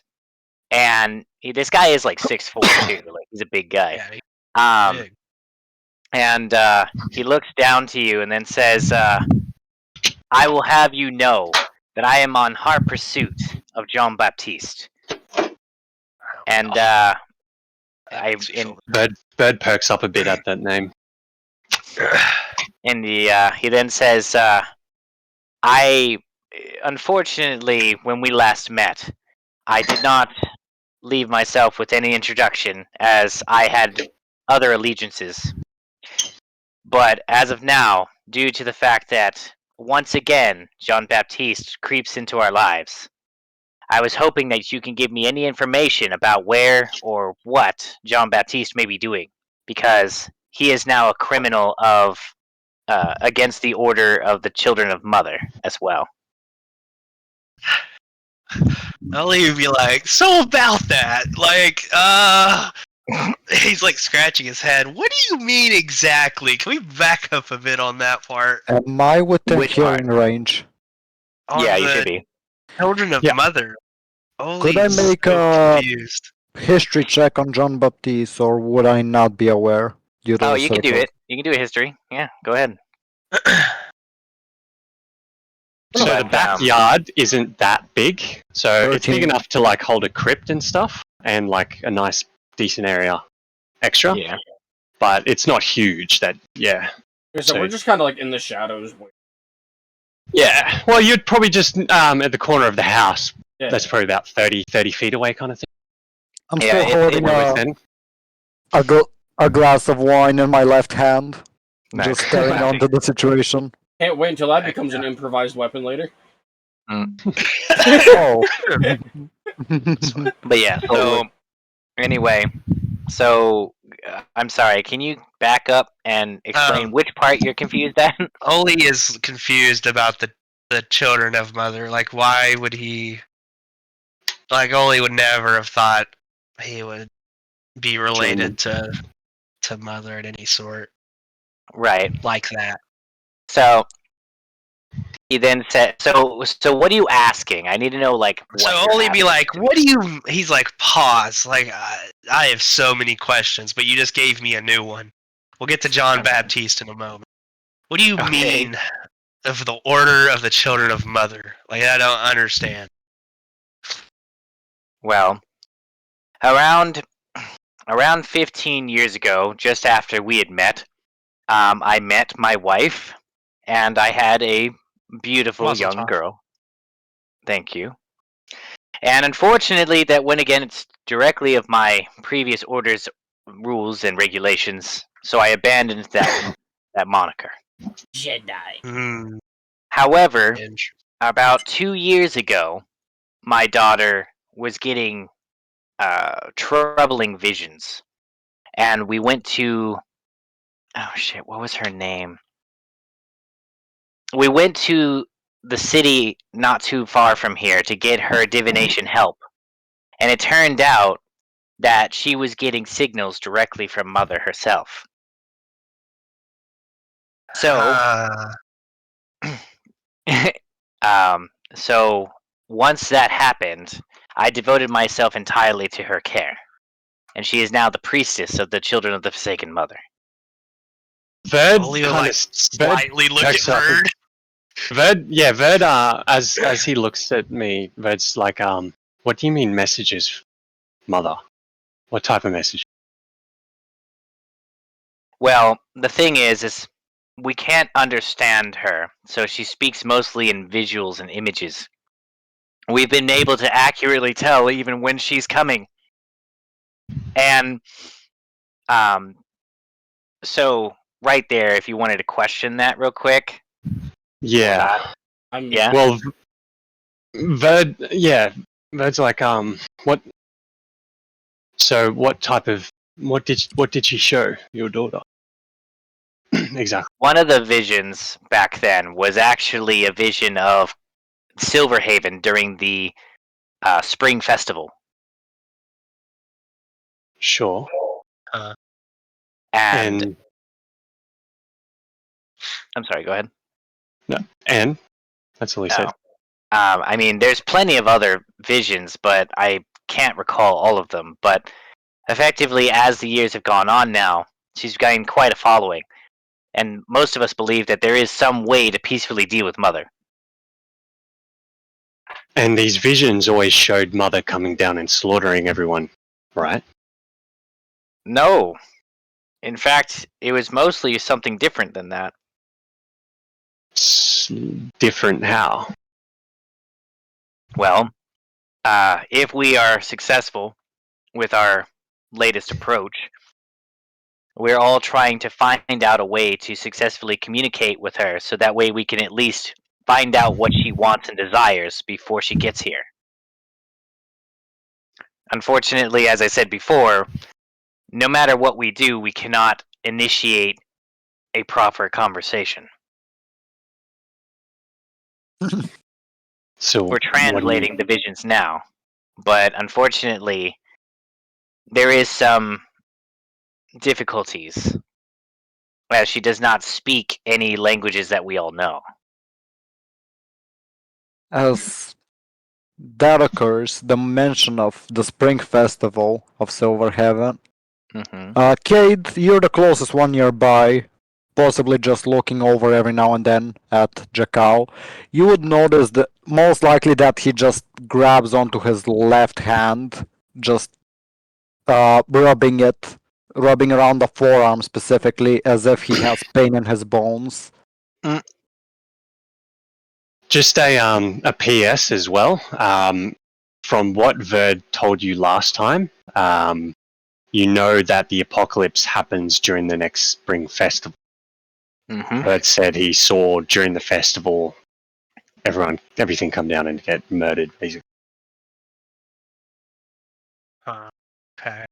And this guy is like 6'4" too. Like, he's a big guy. Yeah, he's Um, big. and he looks down to you and then says, "I will have you know that I am on hard pursuit of Jean Baptiste." And Bird perks up a bit at that name. and he then says, unfortunately, when we last met, I did not leave myself with any introduction, as I had other allegiances. But as of now, due to the fact that once again Jean Baptiste creeps into our lives, I was hoping that you can give me any information about where or what Jean Baptiste may be doing, because he is now a criminal of against the order of the Children of Mother as well. I'll even be like, so about that, like, he's like scratching his head. What do you mean exactly? Can we back up a bit on that part? Am I within Which hearing range? On Yeah, you the should be. Children of Yeah. Mother. Holy, Could I make so a confused. history check on John Baptiste, or would I not be aware? Due to Oh, the you can do circle? it. You can do a history. Yeah, go ahead. So the But, backyard isn't that big, so it's big 13. enough to like hold a crypt and stuff, and like a nice, decent area extra. Yeah. But it's not huge. So we're just kind of like in the shadows. Yeah. Well, you'd probably just at the corner of the house. Yeah. That's probably about 30 feet away, kind of thing. I'm Yeah, still holding Within. a glass of wine in my left hand, Nice. just staring onto the situation. Can't wait until that becomes an improvised weapon later. Oh. But yeah, so anyway, so I'm sorry, can you back up and explain which part you're confused at? Oli is confused about the Children of Mother. Like, why would he? Like, Oli would never have thought he would be related to Mother at any sort Right. like that. So he then said, "So what are you asking? I need to know, like, what So you're Oli be asking." like, "What do you?" He's like, "Pause. Like, I have so many questions, but you just gave me a new one. We'll get to John Baptiste in a moment. What do you Okay. mean of the Order of the Children of Mother. Like, I don't understand. Well, around 15 years ago, just after we had met, I met my wife, and I had a beautiful Mazel young tov. girl. Thank you. And unfortunately, that went against directly of my previous order's rules and regulations, so I abandoned that moniker. Jedi. Hmm. However, Binge. about 2 years ago, my daughter was getting troubling visions, and we went to oh shit, what was her name? We went to the city not too far from here to get her divination help, and it turned out that she was getting signals directly from Mother herself. So, so once that happened, I devoted myself entirely to her care, and she is now the priestess of the children of the Forsaken Mother. Verd Leo, kind like, of slightly look at Verd. Verd, as he looks at me, Verd's like, what do you mean messages, mother? What type of message? Well, the thing is we can't understand her, so she speaks mostly in visuals and images. We've been able to accurately tell even when she's coming. And so right there, if you wanted to question that real quick. Yeah. Yeah. Well, Verd, yeah, Verd's like, what? So, what type of what did she show your daughter? Exactly. One of the visions back then was actually a vision of Silverhaven during the spring festival. Sure. And I'm sorry, go ahead. No, and that's all he said. I mean, there's plenty of other visions, but I can't recall all of them. But effectively, as the years have gone on now, she's gained quite a following. And most of us believe that there is some way to peacefully deal with Mother. And these visions always showed Mother coming down and slaughtering everyone, right? No. In fact, it was mostly something different than that. Different how? Well, if we are successful with our latest approach, we're all trying to find out a way to successfully communicate with her so that way we can at least find out what she wants and desires before she gets here. Unfortunately, as I said before, no matter what we do, we cannot initiate a proper conversation. So we're translating the visions now, but unfortunately, there is some difficulties as she does not speak any languages that we all know. As that occurs, the mention of the Spring Festival of Silver Heaven. Cade, you're the closest one nearby, possibly just looking over every now and then at Jakao. You would notice that most likely that he just grabs onto his left hand, just rubbing around the forearm specifically, as if he has pain in his bones. Just a PS as well. From what Verd told you last time, you know that the apocalypse happens during the next spring festival. Verd said he saw during the festival everything come down and get murdered, basically. Okay.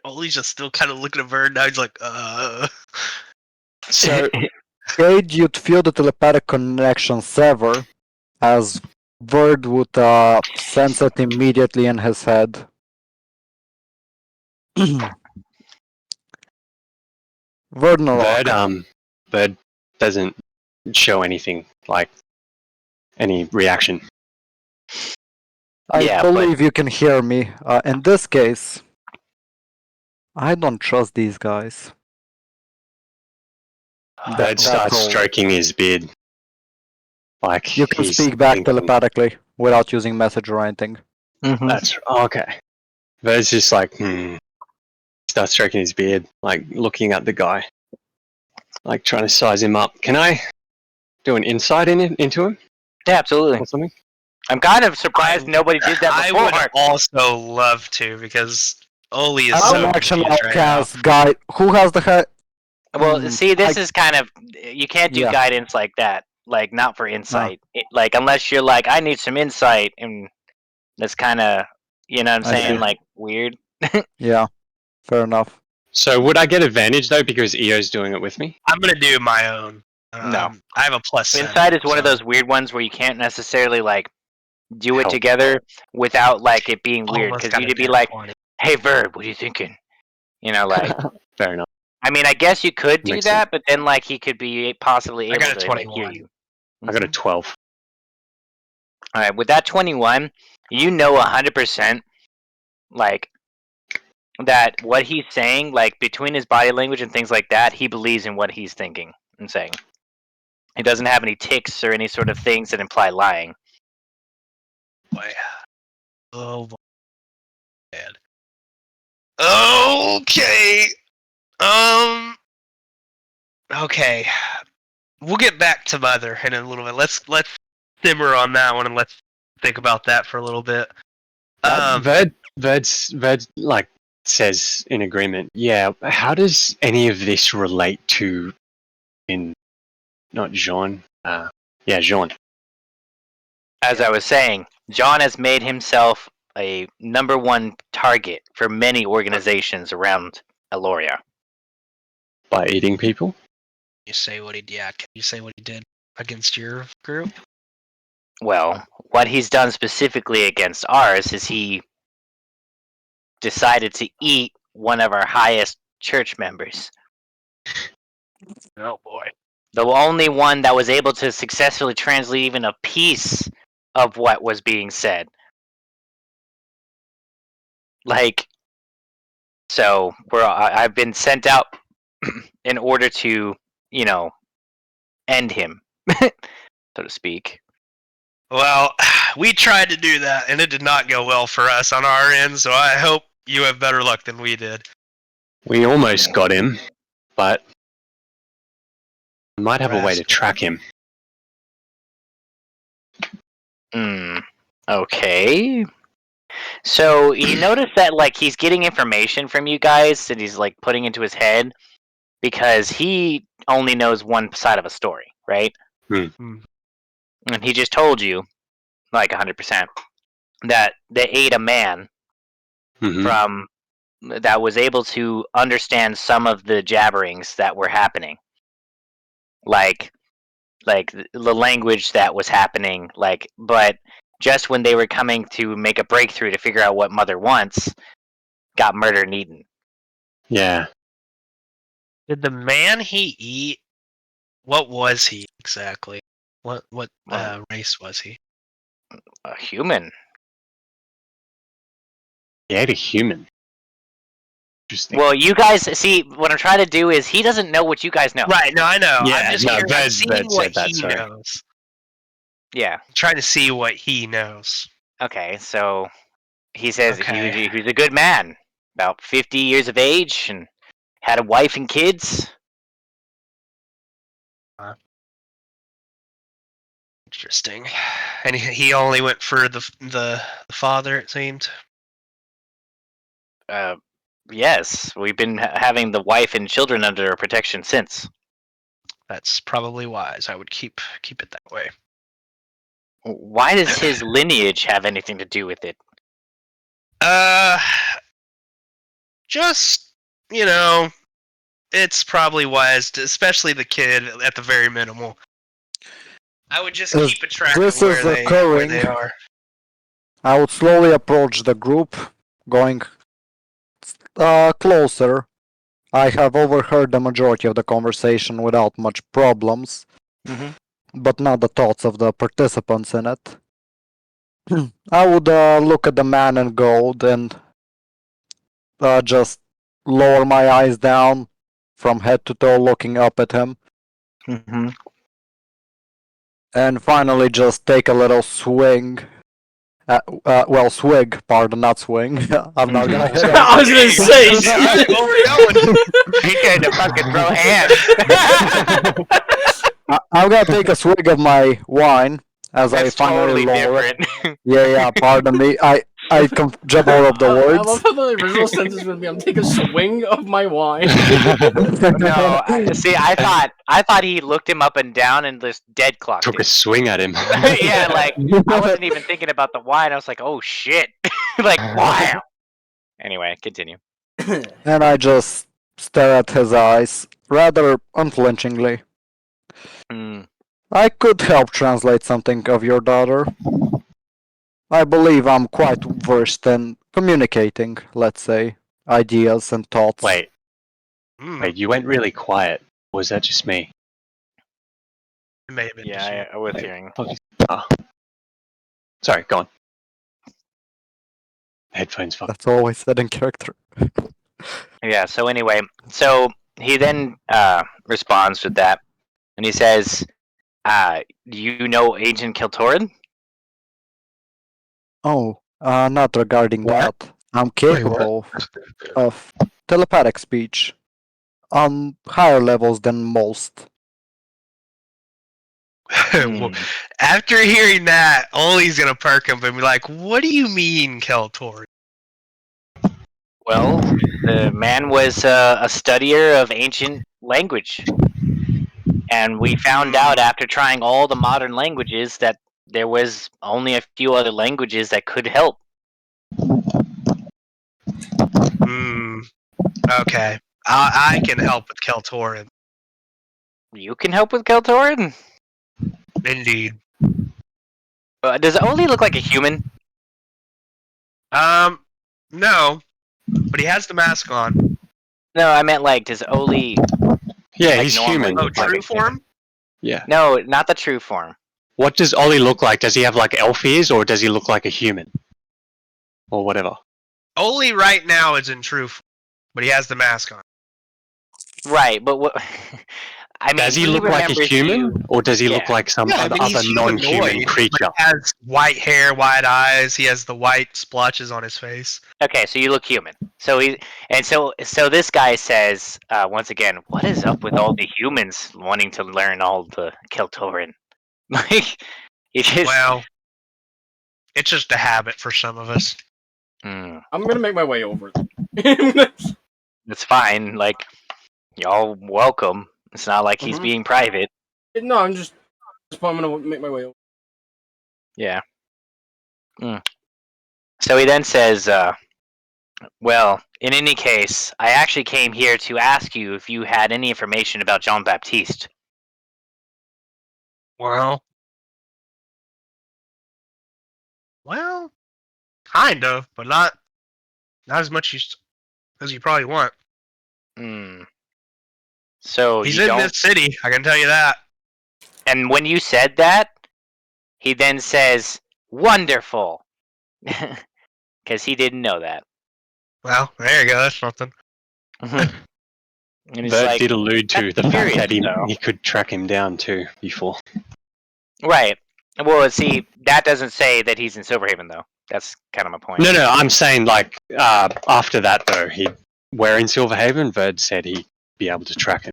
Ollie's just still kind of looking at Verd now. He's like, So, Cade, you'd feel the telepathic connection sever, as Verd would sense it immediately in his head. Verd doesn't show anything, like any reaction. I believe you can hear me. In this case, I don't trust these guys. Bird starts all. stroking his beard. Like You can he's speak back thinking, telepathically without using message or anything. Mm-hmm. That's okay. Bird's just like, starts stroking his beard, like looking at the guy, like trying to size him up. Can I do an insight into him Yeah, absolutely. or something? I'm kind of surprised nobody did that I before. would also love to because Oli is As so an action, confused I'll right now. cast guide. Who has the head? Well, see, this is kind of you can't do Yeah. guidance like that. Like not for insight. Like unless you're like, I need some insight, and that's kind of, you know what I'm I saying, see. like weird. Yeah, fair enough. So would I get advantage though because Eo's doing it with me? I'm gonna do my own. No. I have a +7. Insight is one of so- those weird ones where you can't necessarily like do it Help. together without like it being weird. almost Because got a you'd be nat like, 20. "Hey, Verb, what are you thinking?" You know, like. Fair enough. I mean, I guess you could do Makes that, but then like he could be possibly I able got a to like, hear 21. you. I got a 12. All right, with that 21, you know 100%, like that what he's saying, like between his body language and things like that, he believes in what he's thinking and saying. He doesn't have any tics or any sort of things that imply lying. Boy. Oh boy. Man. Okay. Okay. We'll get back to Mother in a little bit. Let's simmer on that one and let's think about that for a little bit. Verd like says in agreement. Yeah. How does any of this relate to not Jean? Yeah, Jean. As I was saying, John has made himself a #1 target for many organizations around Eloria. By eating people? You say what he yeah, can you say what he did against your group? Well, what he's done specifically against ours is he decided to eat one of our highest church members. Oh boy. The only one that was able to successfully translate even a piece of what was being said. Like, so I've been sent out in order to, you know, end him, so to speak. Well, we tried to do that and it did not go well for us on our end, so I hope you have better luck than we did. We almost got him, but we might have a way to Rascal. track him. Okay. So you notice that like he's getting information from you guys that he's like putting into his head because he only knows one side of a story, right? Hmm. And he just told you, like 100%, that they ate a man Mhm. from that was able to understand some of the jabberings that were happening, like the language that was happening, like, but just when they were coming to make a breakthrough to figure out what Mother wants, got murdered and eaten. Yeah. Did the man he eat what was he exactly? What race was he? A human. He ate a human. Interesting. Well, you guys see what I'm trying to do is he doesn't know what you guys know. Right, no, I know. Yeah, I'm just no, curious. I'm Ved seeing said what that, he sorry. knows. Yeah. I'm trying to see what he knows. Okay, so he says Okay. he was a good man, about 50 years of age, and had a wife and kids. Interesting. And he only went for the father, it seemed. Yes, we've been having the wife and children under our protection since. That's probably wise. I would keep it that way. Why does his lineage have anything to do with it? Just, it's probably wise, especially the kid at the very minimal. I would just As keep a track this of where is they occurring, are. I would slowly approach the group, going closer. I have overheard the majority of the conversation without much problems, but not the thoughts of the participants in it. I would look at the man in gold and just lower my eyes down from head to toe, looking up at him, Mm-hmm. and finally just take a little swing. Well, swig, pardon, not swing. I'm not gonna hit him. I was gonna say, Alright, well, we're going. He tried to fucking throw hands. I'm gonna take a swig of my wine as I That's finally totally lower it. different. Yeah, pardon me. I jump all of the I words. love how the original sentence would be, "I'm taking a swing of my wine." No, see, I thought he looked him up and down and just dead clocked Took a him. swing at him. Yeah, like I wasn't even thinking about the wine. I was like, oh shit, like wow. Anyway, continue. And I just stare at his eyes, rather unflinchingly. Hmm. I could help translate something of your daughter. I believe I'm quite versed in communicating, let's say, ideas and thoughts. Wait, Hmm, you went really quiet. Or was that just me? it may have been just you. Yeah, I was Wait. hearing. Oh. Sorry, go on. Headphones fuck. That's always said in character. Yeah. So anyway, so he then responds with that, and he says, "Do you know Agent Kiltorin?" Oh, not regarding What? that. I'm Wait, what? capable of telepathic speech on higher levels than most. Hmm. After hearing that, Ollie's gonna perk up and be like, "What do you mean, Keltor?" Well, the man was a studier of ancient language, and we found out after trying all the modern languages that there was only a few other languages that could help. Hmm. Okay. I can help with Keltorin. You can help with Keltorin? Indeed. Does Oli look like a human? No, but he has the mask on. No, I meant like, does Oli? Yeah, Like he's normally. human. Oh, Like true a form? Yeah. No, not the true form. What does Ollie look like? Does he have like elf ears, or does he look like a human? Or whatever. Oli right now is in true form, but he has the mask on. Right, but what? I mean, Does he look like a remembers human, you- or does he look Yeah. like some Yeah, I other, mean, he's other non-human humanoid, creature? But he has white hair, white eyes. He has the white splotches on his face. Okay, so you look human. So so this guy says once again, what is up with all the humans wanting to learn all the Keltoran? Like, it just. Well, it's just a habit for some of us. Hmm, I'm gonna make my way over. it's fine. Like, y'all welcome. It's not like he's Mhm. being private. No, I'm gonna make my way over. Yeah. So he then says, well, in any case, I actually came here to ask you if you had any information about Jean Baptiste. Well, kind of, but not as much as you probably want. Hmm. So He's you in don't. this city, I can tell you that. And when you said that, he then says, "Wonderful," because he didn't know that. Well, there you go. That's something. And he's Bert like, did allude to "That's the fact curious, that though." he could track him down too before. Right. Well, see, that doesn't say that he's in Silverhaven, though. That's kind of my point. No, I'm saying like after that though, we're in Silverhaven. Bert said he'd be able to track him.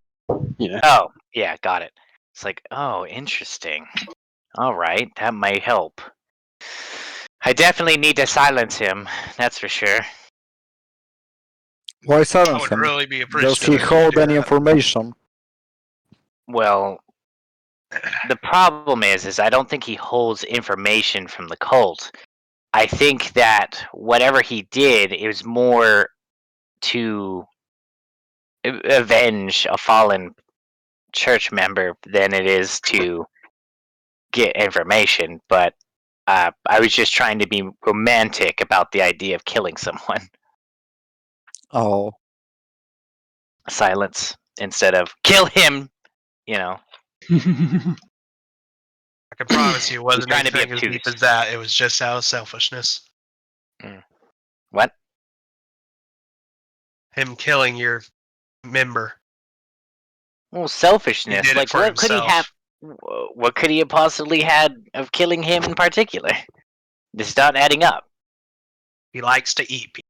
You know. Oh, yeah, got it. It's like, oh, interesting. All right, that may help. I definitely need to silence him. That's for sure. Why I silence would him? really be Does appreciative he if you hold do any that. information? Well, the problem is I don't think he holds information from the cult. I think that whatever he did, it was more to avenge a fallen church member than it is to get information. But I was just trying to be romantic about the idea of killing someone. Oh, Silence instead of kill him. You know, I can promise you it wasn't trying to be anything as deep obtuse. as that. It was just out of selfishness. What? Him killing your member. Well, selfishness. He did it Like, for what could he have? himself. What could he have possibly had of killing him in particular? This is not adding up. He likes to eat people.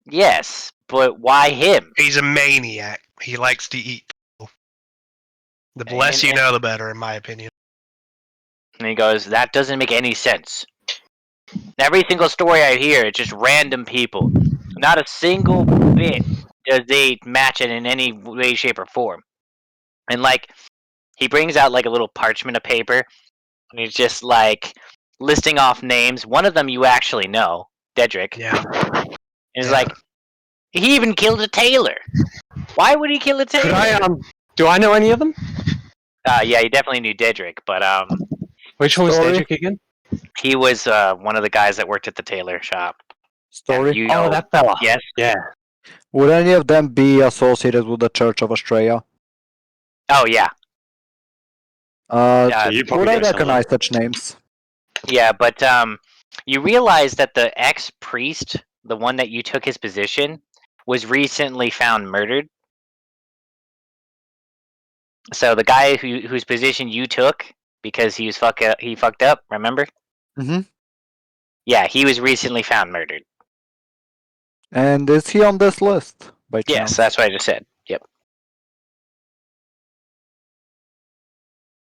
Yes, but why him? He's a maniac. He likes to eat people. The less you know, the better, in my opinion. And he goes, that doesn't make any sense. Every single story I hear, it's just random people. Not a single bit does they match it in any way, shape, or form. And like, he brings out like a little parchment of paper, and he's just like listing off names. One of them you actually know, Dedrick. Yeah. And he's Yeah. like, he even killed a tailor. Why would he kill a tailor? Could I do I know any of them? Yeah, you definitely knew Dedrick, but Which one was Story? Dedrick again? he was one of the guys that worked at the tailor shop. Story. You Oh, know, that fella. yes. Yeah. Would any of them be associated with the Church of Australia? Oh yeah. So you probably Would I know some of them. recognize such names? Yeah, but you realize that the ex-priest, the one that you took his position, was recently found murdered. So the guy whose position you took because he fucked up, remember? Mm-hmm. Yeah, he was recently found murdered. And is he on this list by Yes, chance? that's what I just said. Yep.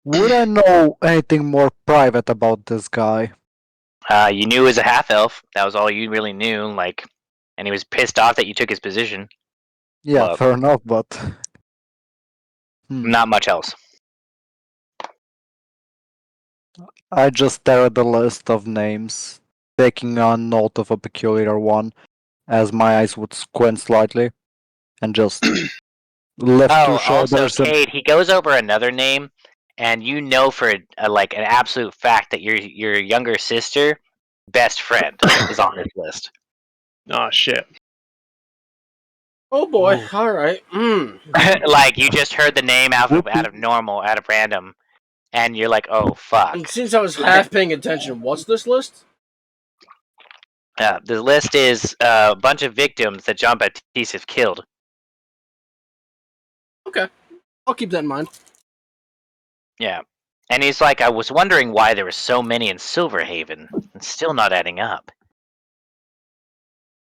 Would I know anything more private about this guy? You knew he was a half-elf. That was all you really knew. Like, and he was pissed off that you took his position. Yeah, Well- fair enough, but Not much else. I just stare at the list of names, taking on note of a peculiar one, as my eyes would squint slightly, and just lift Oh, two also, shoulders and Cade, he goes over another name, and you know for like an absolute fact that your younger sister, best friend, is on this list. Oh shit. Oh boy! Ooh. All right. Like you just heard the name out of random, and you're like, oh fuck. And since I was half paying attention, what's this list? The list is a bunch of victims that John Baptiste have killed. Okay, I'll keep that in mind. Yeah. And he's like, I was wondering why there were so many in Silverhaven. It's still not adding up.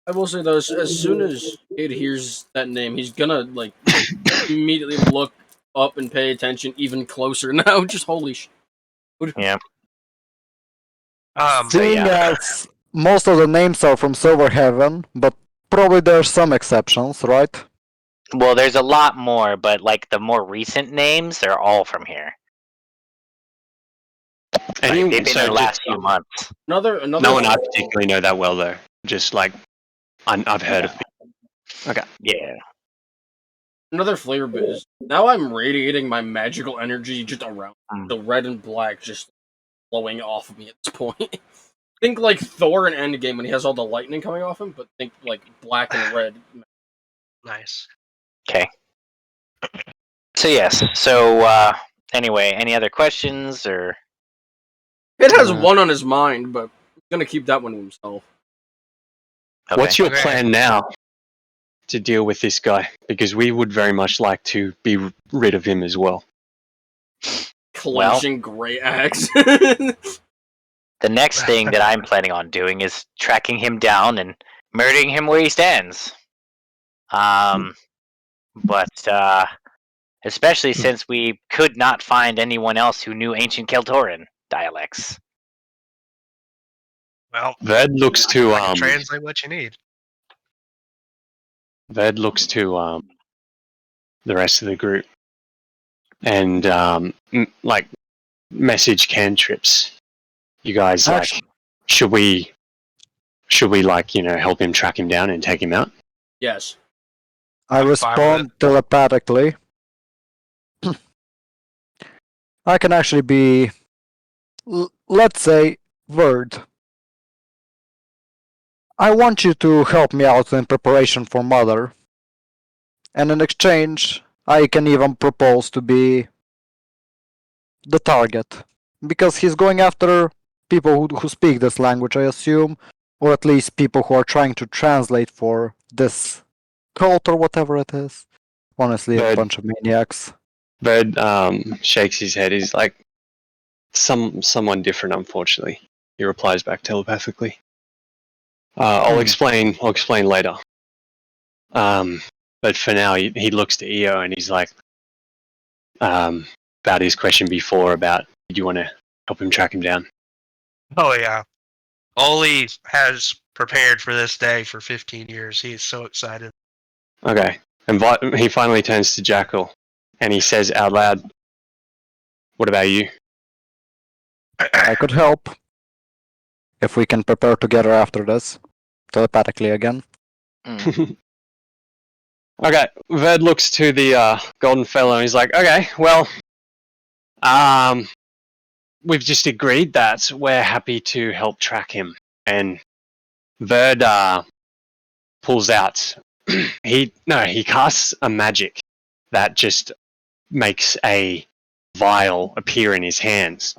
I will say though, as soon as Cade hears that name, he's gonna like immediately look up and pay attention even closer now. Just holy sh! Yeah. So seeing yeah. as most of the names are from Silverhaven, but probably there are some exceptions, right? Well, there's a lot more, but like the more recent names, they're all from here. And Like, you, they've been so in the last just, few months. Another. no one I particularly know that well though. Just like I've heard of people. Okay. Yeah. Another flavor bit is now I'm radiating my magical energy just around the red and black just flowing off of me at this point. Think like Thor in Endgame when he has all the lightning coming off him, but think like black and red. nice. Okay. So yes. So anyway, any other questions or? It has one on his mind, but he's gonna keep that one to himself. Okay. What's your Okay. plan now to deal with this guy? Because we would very much like to be rid of him as well. Clenching great axe. The next thing that I'm planning on doing is tracking him down and murdering him where he stands. But especially since we could not find anyone else who knew ancient Keltoran dialects. Well, Ved looks to I can translate what you need. the rest of the group and like message cantrips. You guys like should we like, you know, help him track him down and take him out? Yes. I I'm fine with respond telepathically. I can actually be, let's say, word. I want you to help me out in preparation for Mother. And in exchange, I can even propose to be the target. Because he's going after people who speak this language, I assume. Or at least people who are trying to translate for this cult or whatever it is. Honestly, a But- bunch of maniacs. Bird shakes his head. He's like, someone different, unfortunately. He replies back telepathically. I'll explain later. But for now, he looks to Io and he's like, about his question before about, do you want to help him track him down? Oh yeah. Oli has prepared for this day for 15 years. He is so excited. Okay. And he finally turns to Jackal and he says out loud, what about you? I could help. If we can prepare together after this. Telepathically again. Mm. Okay. Verd looks to the golden fellow and he's like, okay, well, we've just agreed that we're happy to help track him. And Verd pulls out. He casts a magic that just makes a vial appear in his hands,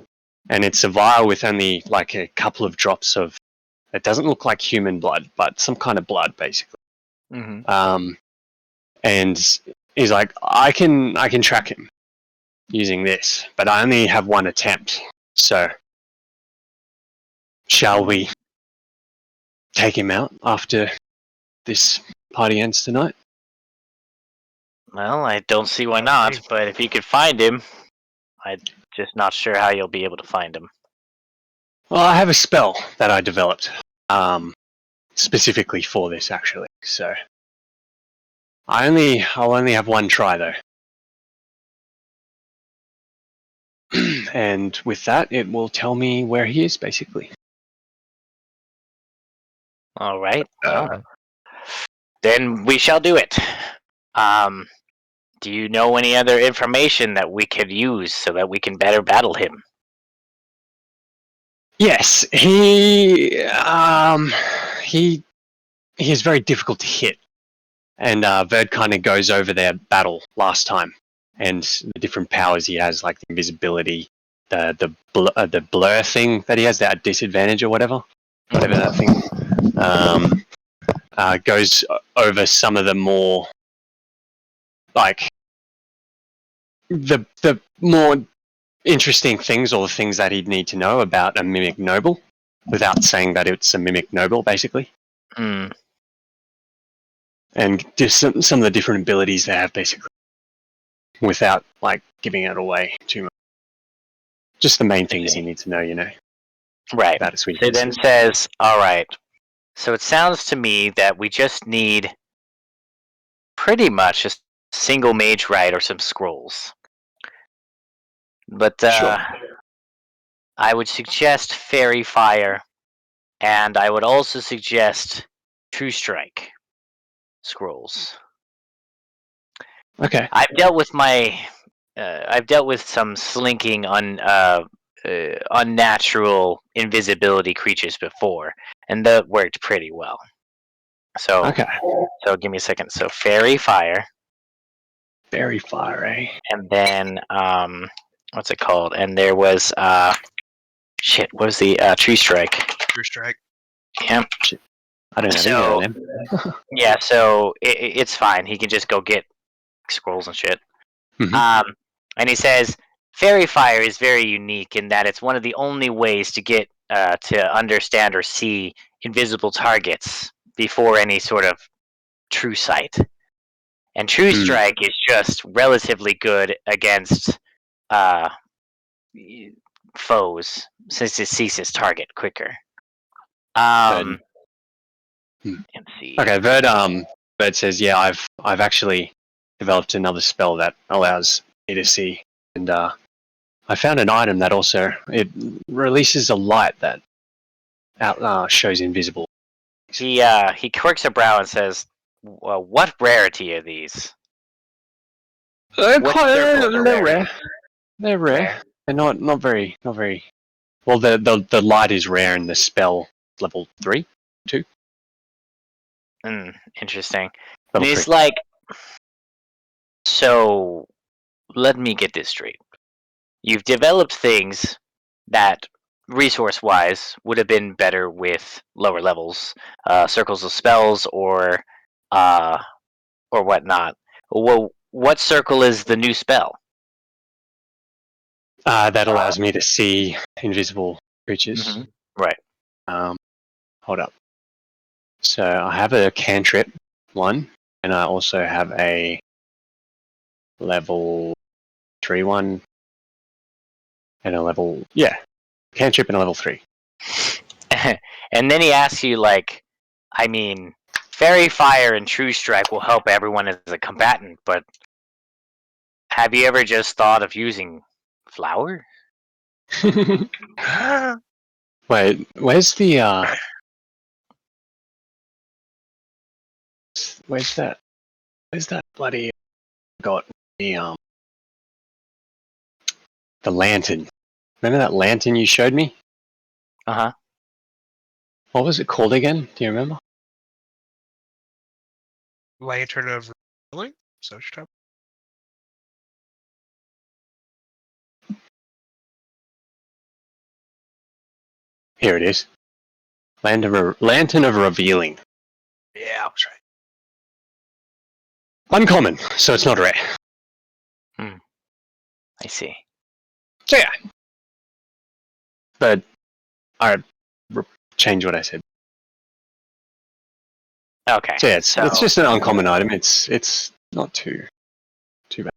and it's a vial with only like a couple of drops of. It doesn't look like human blood, but some kind of blood, basically. Mm-hmm. And he's like, I can track him using this, but I only have one attempt. So, shall we take him out after this party ends tonight? Well, I don't see why not, but if you could find him, I'm just not sure how you'll be able to find him. Well, I have a spell that I developed specifically for this, actually. So I'll only have one try though, and with that, it will tell me where he is, basically. All right. Well, then we shall do it. Do you know any other information that we could use so that we can better battle him? Yes, he is very difficult to hit, and Verd kind of goes over their battle last time and the different powers he has, like the invisibility, the blur thing that he has, that disadvantage or whatever that thing. Goes over some of the more like the more interesting things, or the things that he'd need to know about a mimic noble without saying that it's a mimic noble, basically. Mm. And just some of the different abilities they have, basically, without like giving it away too much. Just the main things you need to know, Right. about its So weaknesses. then says, all right. So it sounds to me that we just need pretty much a single mage rite or some scrolls. But Sure. I would suggest Fairy Fire, and I would also suggest True Strike scrolls. Okay. I've dealt with some slinking unnatural invisibility creatures before, and that worked pretty well. So, Okay. so give me a second. So Fairy Fire, Very fire, eh? and then what's it called? And there was what was the Tree Strike? True strike. Yeah. I don't know So- either of them. Yeah. So it's fine. He can just go get scrolls and shit. Mhm. And he says Fairy Fire is very unique in that it's one of the only ways to get to understand or see invisible targets before any sort of true sight. And True Hmm. Strike is just relatively good against foes, since it sees its target quicker. Hmm. Let's see. Okay, Verd says, yeah, I've actually developed another spell that allows me to see, and I found an item that also it releases a light that shows invisible. He quirks a brow and says, well, "What rarity are these?" They're What quite circle of they're rarity? rare. They're rare. They're not very. Well, the light is rare in the spell level 3, 2. Interesting. Level And he's 3. like, so let me get this straight. You've developed things that, resource-wise, would have been better with lower levels, circles of spells or whatnot. Well, what circle is the new spell? That allows me to see invisible creatures. Mhm. Right. Hold up. So I have a cantrip one, and I also have a level 3 one, and a level cantrip and a level 3. And then he asks you, like, I mean, Fairy Fire and True Strike will help everyone as a combatant, but have you ever just thought of using Flower? Wait, where's the where's that bloody got the lantern? Remember that lantern you showed me? Uh-huh. What was it called again? Do you remember? Lantern of Revealing? So what you're talking Here it is. Lantern of Revealing. about? Yeah, I was right. Uncommon, so it's not rare. I see. So yeah. But I change what I said. Okay. So yeah, it's just an uncommon item. It's not too bad.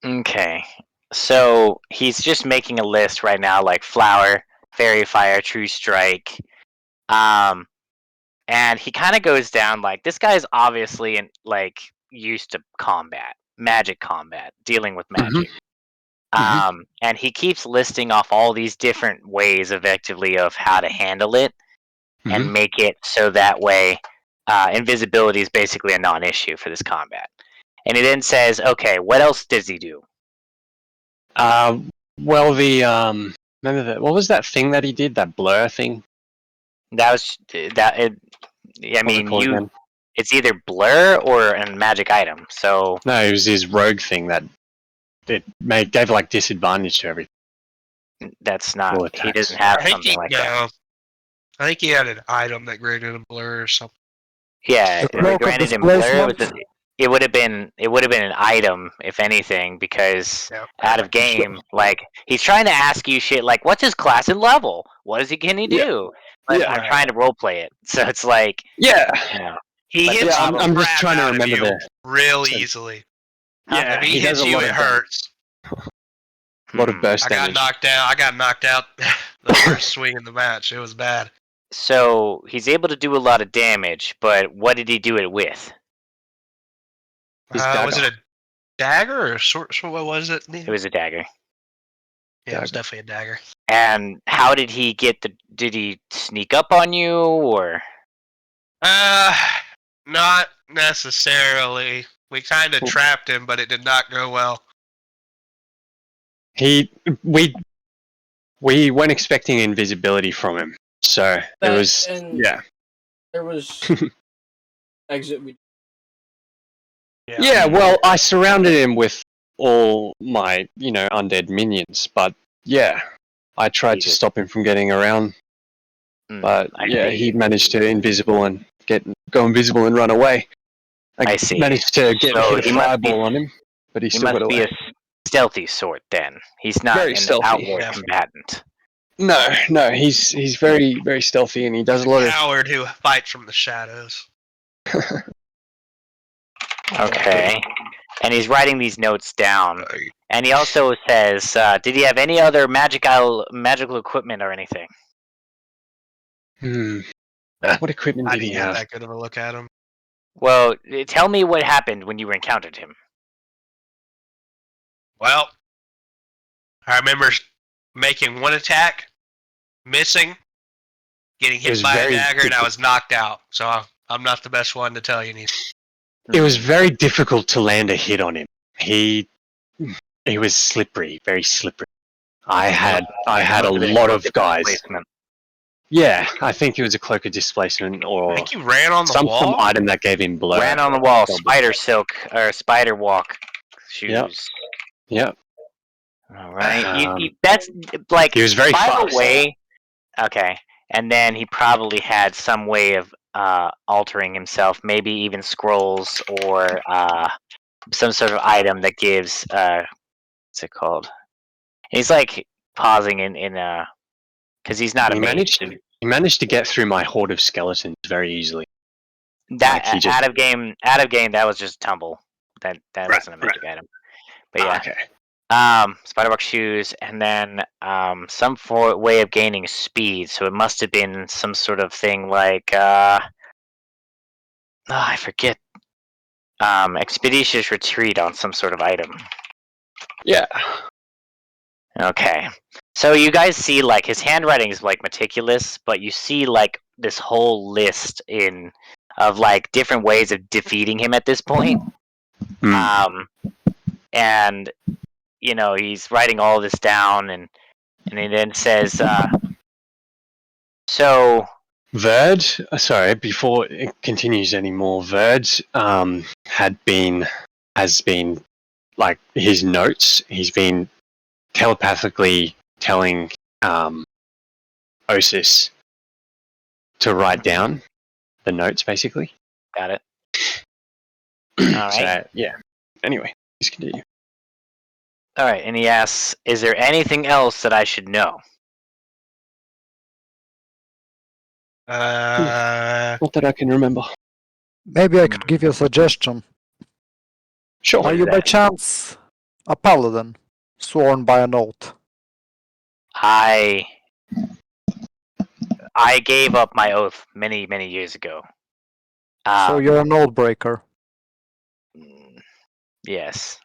Okay. So he's just making a list right now, like Flower, Fairy Fire, True Strike. And he kind of goes down like this guy's obviously used to magic combat, dealing with magic. And he keeps listing off all these different ways effectively of how to handle it and make it so that way invisibility is basically a non-issue for this combat. And he then says, okay, what else does he do? Well, remember that? What was that thing that he did? That blur thing? That was that. I What was it mean, called again? it's either blur or a magic item. So No, it was his rogue thing that gave like disadvantage to everything. that's All not. He attacks. doesn't have something like that. I think he had an item that granted him blur or something. Yeah, The if it cloak of granted him blur, displacement? it would have been an item if anything, because Yeah. out of game, like he's trying to ask you shit like, what's his class and level? Can he do? But Yeah. I'm trying to roleplay it, so it's like, Yeah. you know, He But hits yeah, the I'm just crap trying to out of remember you real so- easily. Yeah, If he does hits a you, lot it of hurts. A lot of burst I got damage. knocked out. I got knocked out the first swing in the match. It was bad. So he's able to do a lot of damage, but what did he do it with? His Was dagger. it a dagger or what was it? It was a dagger. Yeah, it was dagger. definitely a dagger. And how did he get did he sneak up on you, or? Not necessarily. We kind of Cool. trapped him, but it did not go well. We weren't expecting invisibility from him, so That- it was and- yeah. There was exit. Yeah, well, I surrounded him with all my, undead minions, but yeah, I tried to stop him from getting around, but yeah, he managed to go invisible and run away. I see. Managed to hit a he must fireball on him, but he He still must got be away. a stealthy sort. Then he's not Very an stealthy. outward Yeah. combatant. No, he's very, very stealthy, and he does a lot of. Coward who fights from the shadows. Okay, and he's writing these notes down. And he also says, did he have any other magical equipment or anything? What equipment I did he didn't get have? that good of a look at him. Well, tell me what happened when you encountered him. Well, I remember making one attack, missing, getting It hit was by a very dagger, and I difficult. was knocked out. So I'm not the best one to tell you anything. It was very difficult to land a hit on him. He was slippery, very slippery. I had a lot of guys. Displacement. Yeah, I think it was a cloak of displacement I or think you ran on the some wall. item that gave him blur. Ran on the wall, spider silk or spider walk shoes. Yep. All right, Um, that's like he was very by fast. the way. Okay, and then he probably had some way of altering himself, maybe even scrolls or some sort of item that gives what's it called? And he's like pausing in because he's not a He mage. managed to get through my horde of skeletons very easily. That Like, he just- out of game, that was just tumble. That Right, wasn't a magic item. But yeah, okay. Spiderwalk shoes, and then some way of gaining speed. So it must have been some sort of thing like I forget. Expeditious retreat on some sort of item. Yeah. Okay. So you guys see like his handwriting is like meticulous, but you see like this whole list of like different ways of defeating him at this point. And you know, he's writing all this down and he then says so Verd, sorry, before it continues anymore, Verd has been, like, his notes, he's been telepathically telling Osis to write down the notes, basically. got it. All right. So, yeah. Anyway, please continue. All right, and he asks, "Is there anything else that I should know?" Not that I can remember. Maybe I could give you a suggestion. Sure. What Are is you by that? chance a paladin, sworn by an oath? I gave up my oath many years ago. So you're an oath breaker. Yes.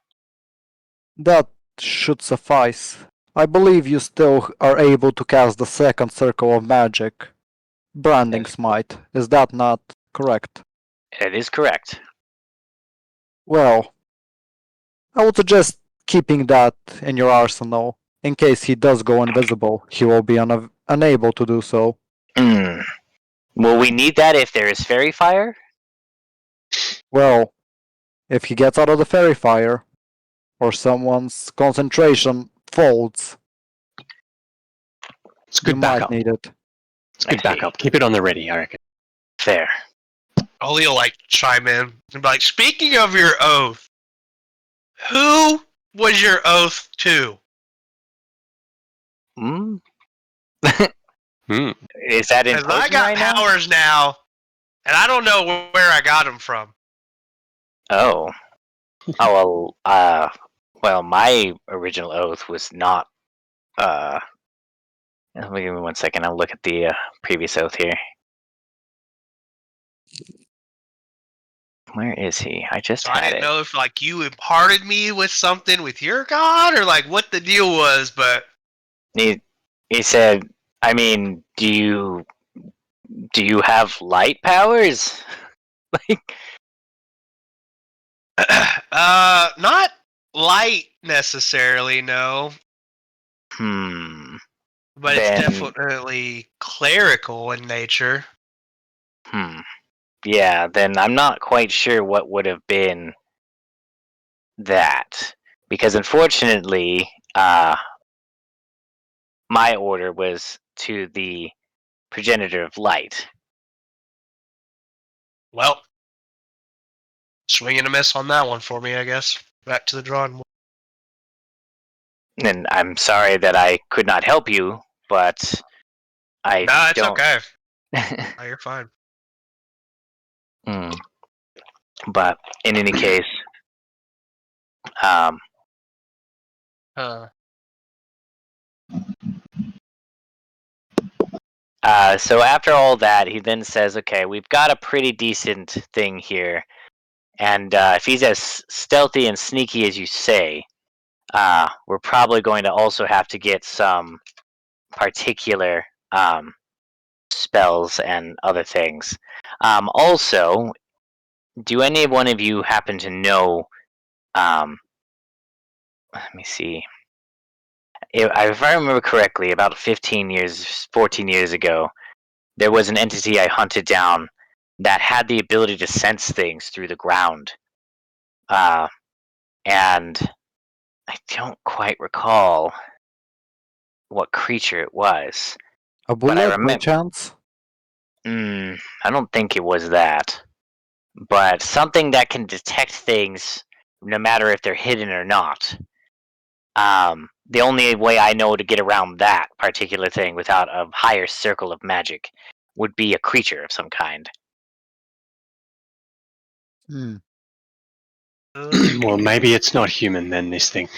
That should suffice. I believe you still are able to cast the second circle of magic. Branding Yes. Smite. Is that not correct? It is correct. Well, I would suggest keeping that in your arsenal. In case he does go invisible, he will be unable to do so. Will we need that if there is fairy fire? Well, if he gets out of the fairy fire, or someone's concentration folds, It's you good might backup. need it. It's good backup. Keep it on the ready, I reckon. Fair. Ollie will like chime in and be like, "Speaking of your oath, who was your oath to?" Hmm. Is that Because important I got right now? powers now, and I don't know where I got them from. Oh. Well, my original oath was not. Give me 1 second. I'll look at the previous oath here. Where is he? I just So I had didn't it. know if like you imparted me with something with your god, or like what the deal was, but He said, "I mean, do you have light powers?" Like, not light necessarily, no. But it's Then- definitely clerical in nature. Yeah, then I'm not quite sure what would have been that. Because unfortunately, my order was to the progenitor of light. Well, swing and a miss on that one for me, I guess. Back to the drawing board. And I'm sorry that I could not help you, but I Nah, it's don't. okay. No, you're fine. But in any case, so after all that, he then says, "Okay, we've got a pretty decent thing here, and if he's as stealthy and sneaky as you say, we're probably going to also have to get some particular spells and other things. Also, do any one of you happen to know? Let me see. If I remember correctly, about 14 years ago, there was an entity I hunted down that had the ability to sense things through the ground. And I don't quite recall what creature it was. A But I bullet by remember. chance? I don't think it was that. But something that can detect things no matter if they're hidden or not. The only way I know to get around that particular thing without a higher circle of magic would be a creature of some kind. Hmm. Well, maybe it's not human then, this thing.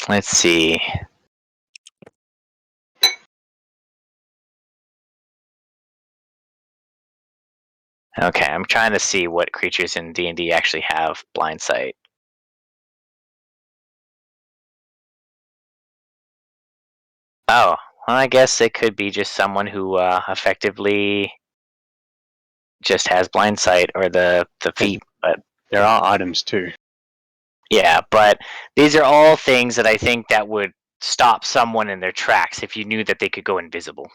Let's see. Okay, I'm trying to see what creatures in D&D actually have blind sight. Oh, well, I guess it could be just someone who effectively just has blind sight or the feet. But There are items too. yeah, but these are all things that I think that would stop someone in their tracks if you knew that they could go invisible.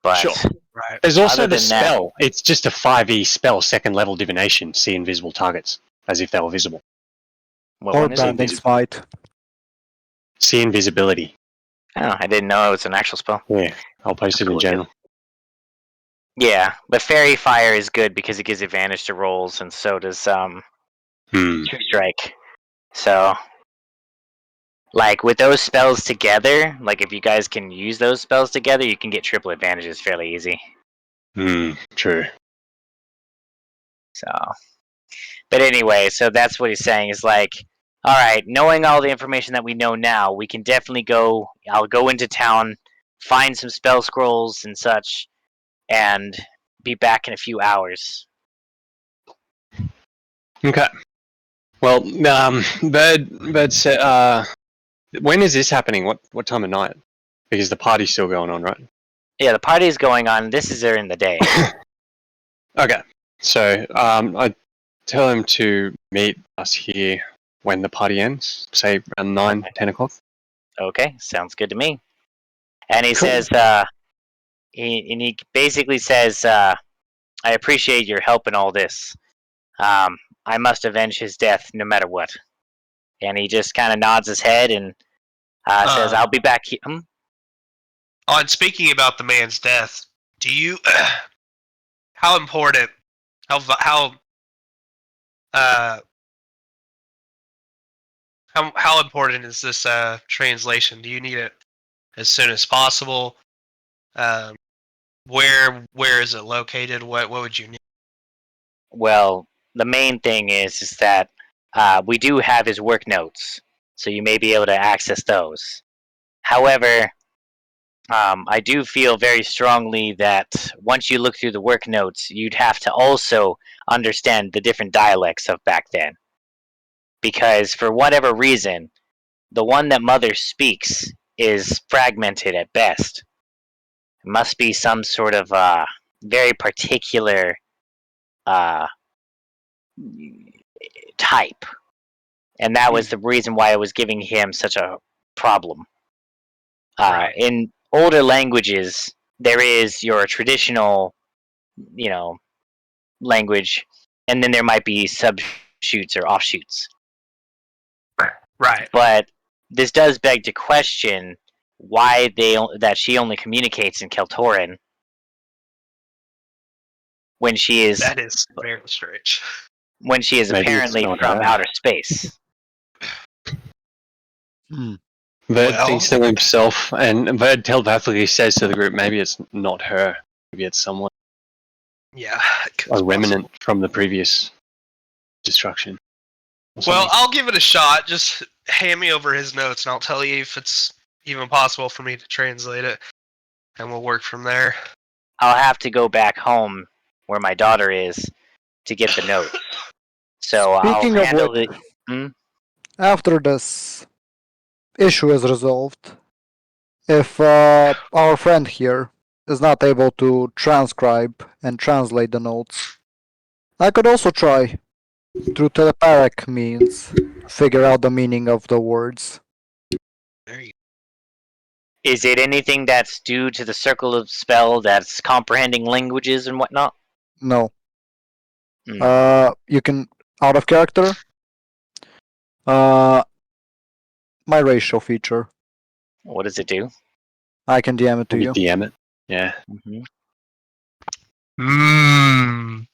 But Sure. Right. There's also Other the than that- spell. It's just a 5e spell, second level divination. See invisible targets as if they were visible. what Or one is it? bending smite. See invisibility. Oh, I didn't know it was an actual spell. Yeah, I'll post it in Cool, general. Yeah, but Fairy Fire is good because it gives advantage to rolls, and so does Hmm. True Strike. So, like with those spells together, like if you guys can use those spells together, you can get triple advantages fairly easy. Hmm. True. So, but anyway, so that's what he's saying is like, all right, knowing all the information that we know now, we can definitely go. I'll go into town, find some spell scrolls and such, and be back in a few hours. Okay. Well, Bird said, when is this happening? What time of night? Because the party's still going on, right? Yeah, the party's going on. This is during the day. Okay. So, I tell him to meet us here when the party ends, say around 9, 10 o'clock. Okay, sounds good to me. And he Cool. says, he basically says, I appreciate your help in all this. I must avenge his death no matter what. And he just kind of nods his head and says, I'll be back here. On speaking about the man's death, do you how important uh how important is this translation? Do you need it as soon as possible? Um, where is it located? What would you need? Well, the main thing is that we do have his work notes, so you may be able to access those. However, I do feel very strongly that once you look through the work notes, you'd have to also understand the different dialects of back then. Because for whatever reason, the one that Mother speaks is fragmented at best. It must be some sort of very particular uh, type. And that was the reason why I was giving him such a problem. Right. In older languages, there is your traditional, language, and then there might be subshoots or offshoots. Right. But this does beg to question why that she only communicates in Keltoran when she is That is very strange. Maybe it's apparently not from her. outer space. Hmm. Bird Well- thinks to himself, and Bird telepathically says to the group, maybe it's not her. Maybe it's someone, Yeah. a remnant from the previous destruction. or Well, something. I'll give it a shot. Just hand me over his notes, and I'll tell you if it's even possible for me to translate it, and we'll work from there. I'll have to go back home where my daughter is to get the notes. So Speaking I'll of handle which, the. after this issue is resolved, if our friend here is not able to transcribe and translate the notes, I could also try through telepathic means figure out the meaning of the words. There you Is it anything that's due to the circle of spell that's comprehending languages and whatnot? No. Hmm. You can out of character. My ratio feature. What does it do? I can DM it to Maybe you. DM it. Yeah. Mm-hmm. Mmm.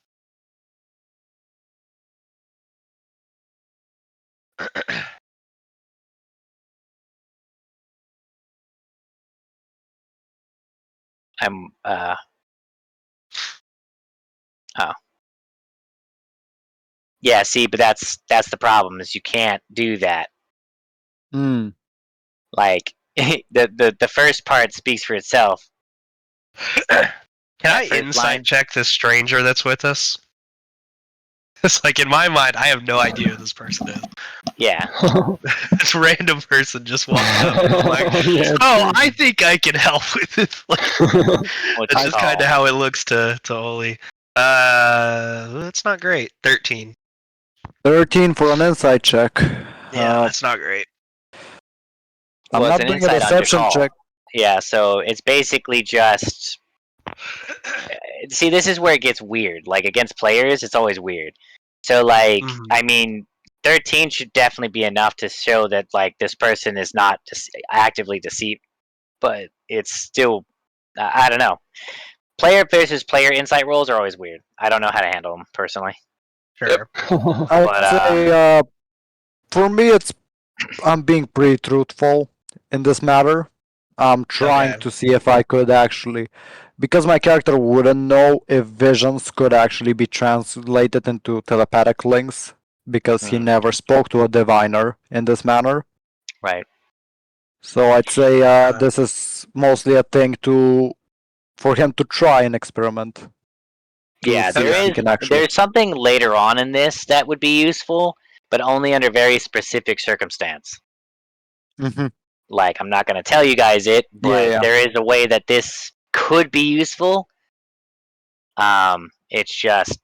I'm oh. Yeah, see, but that's the problem is you can't do that. Hmm. Like the first part speaks for itself. Can That I first insight line? check this stranger that's with us? It's like in my mind, I have no idea who this person is. Yeah. This random person just walked up and is like, Yeah, "Oh, true. I think I can help with this." Like, What's that's it just kind called? of how it looks to Oli. That's not great. 13. 13 for an insight check. Yeah, that's not great. I'm Well, it's not an doing a insight on deception Jakal. check. Yeah, so it's basically just. See, this is where it gets weird. Like against players, it's always weird. So, like, Mhm. I mean, 13 should definitely be enough to show that like this person is not actively deceived, but it's still, I don't know. Player versus player insight rolls are always weird. I don't know how to handle them personally. Sure. I'd But say, for me, I'm being pretty truthful in this matter. I'm trying Okay. to see if I could actually, because my character wouldn't know if visions could actually be translated into telepathic links, because he never spoke to a diviner in this manner. right. So I'd say this is mostly a thing for him to try an experiment. To Yeah, see if he can actually. there's something later on in this that would be useful, but only under very specific circumstance. Mhm. Like I'm not going to tell you guys it, but Yeah. there is a way that this could be useful. It's just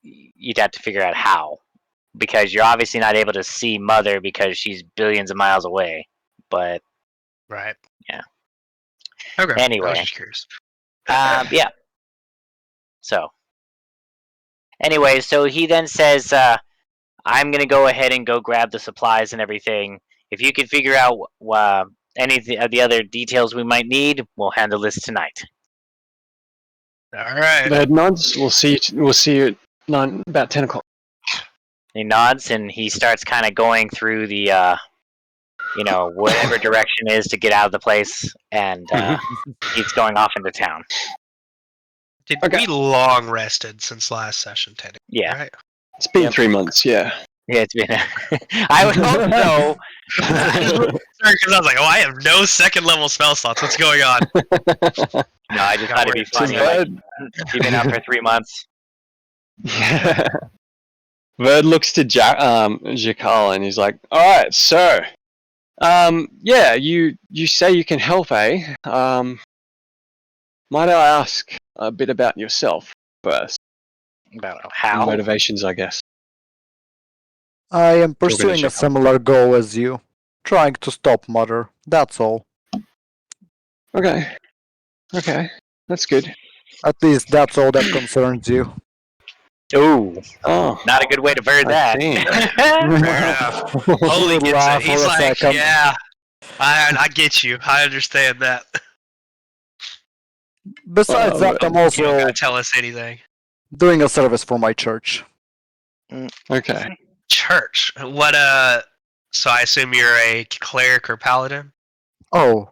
you'd have to figure out how, because you're obviously not able to see Mother because she's billions of miles away. But Right. yeah. Okay. I was Anyway, just curious. yeah. So anyway, so he then says, "I'm gonna go ahead and go grab the supplies and everything. If you can figure out any of the other details we might need, we'll handle this tonight." All right. The head nods. We'll see. We'll see you at about 10 o'clock. He nods and he starts kind of going through the, whatever direction is to get out of the place, and he's going off into town. Did Okay. we long rested since last session, Teddy? Yeah, Right. It's been Yep. 3 months. Yeah. yeah, it's been. I would hope so. Sorry, because I was like, "Oh, I have no second level spell slots. What's going on?" No, I just Got thought it'd be worried. funny. Like, you've been out for 3 months. Yeah. Verd looks to Jakal and he's like, "All right, so, yeah, you say you can help, eh? Might I ask a bit about yourself first? About how? Motivations, I guess." I am Talking to pursuing a Jakal. similar goal as you, trying to stop Mother. That's all. Okay. Okay. That's good. At least that's all that concerns you. Ooh, Oh, not a good way to bird I that. see. Fair enough. Holy Would gets laugh it. He's for a like, second. "Yeah, I get you. I understand that." Besides that, I'm You don't also gotta tell us anything. doing a service for my church. Okay. Church. What? So I assume you're a cleric or paladin. Oh,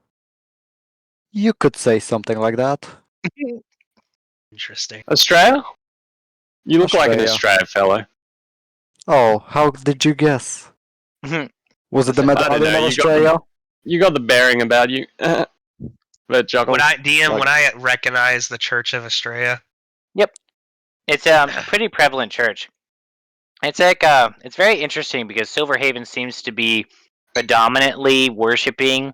you could say something like that. Interesting. Australia? You look like an Australia. Australia fellow. Oh, how did you guess? Was it the Listen, I don't medallion know. of You got Australia? You got the bearing about you. But Chuckles. Would I DM? Like- Would I recognize the Church of Estrella? Yep, it's a pretty prevalent church. It's like it's very interesting because Silverhaven seems to be predominantly worshiping.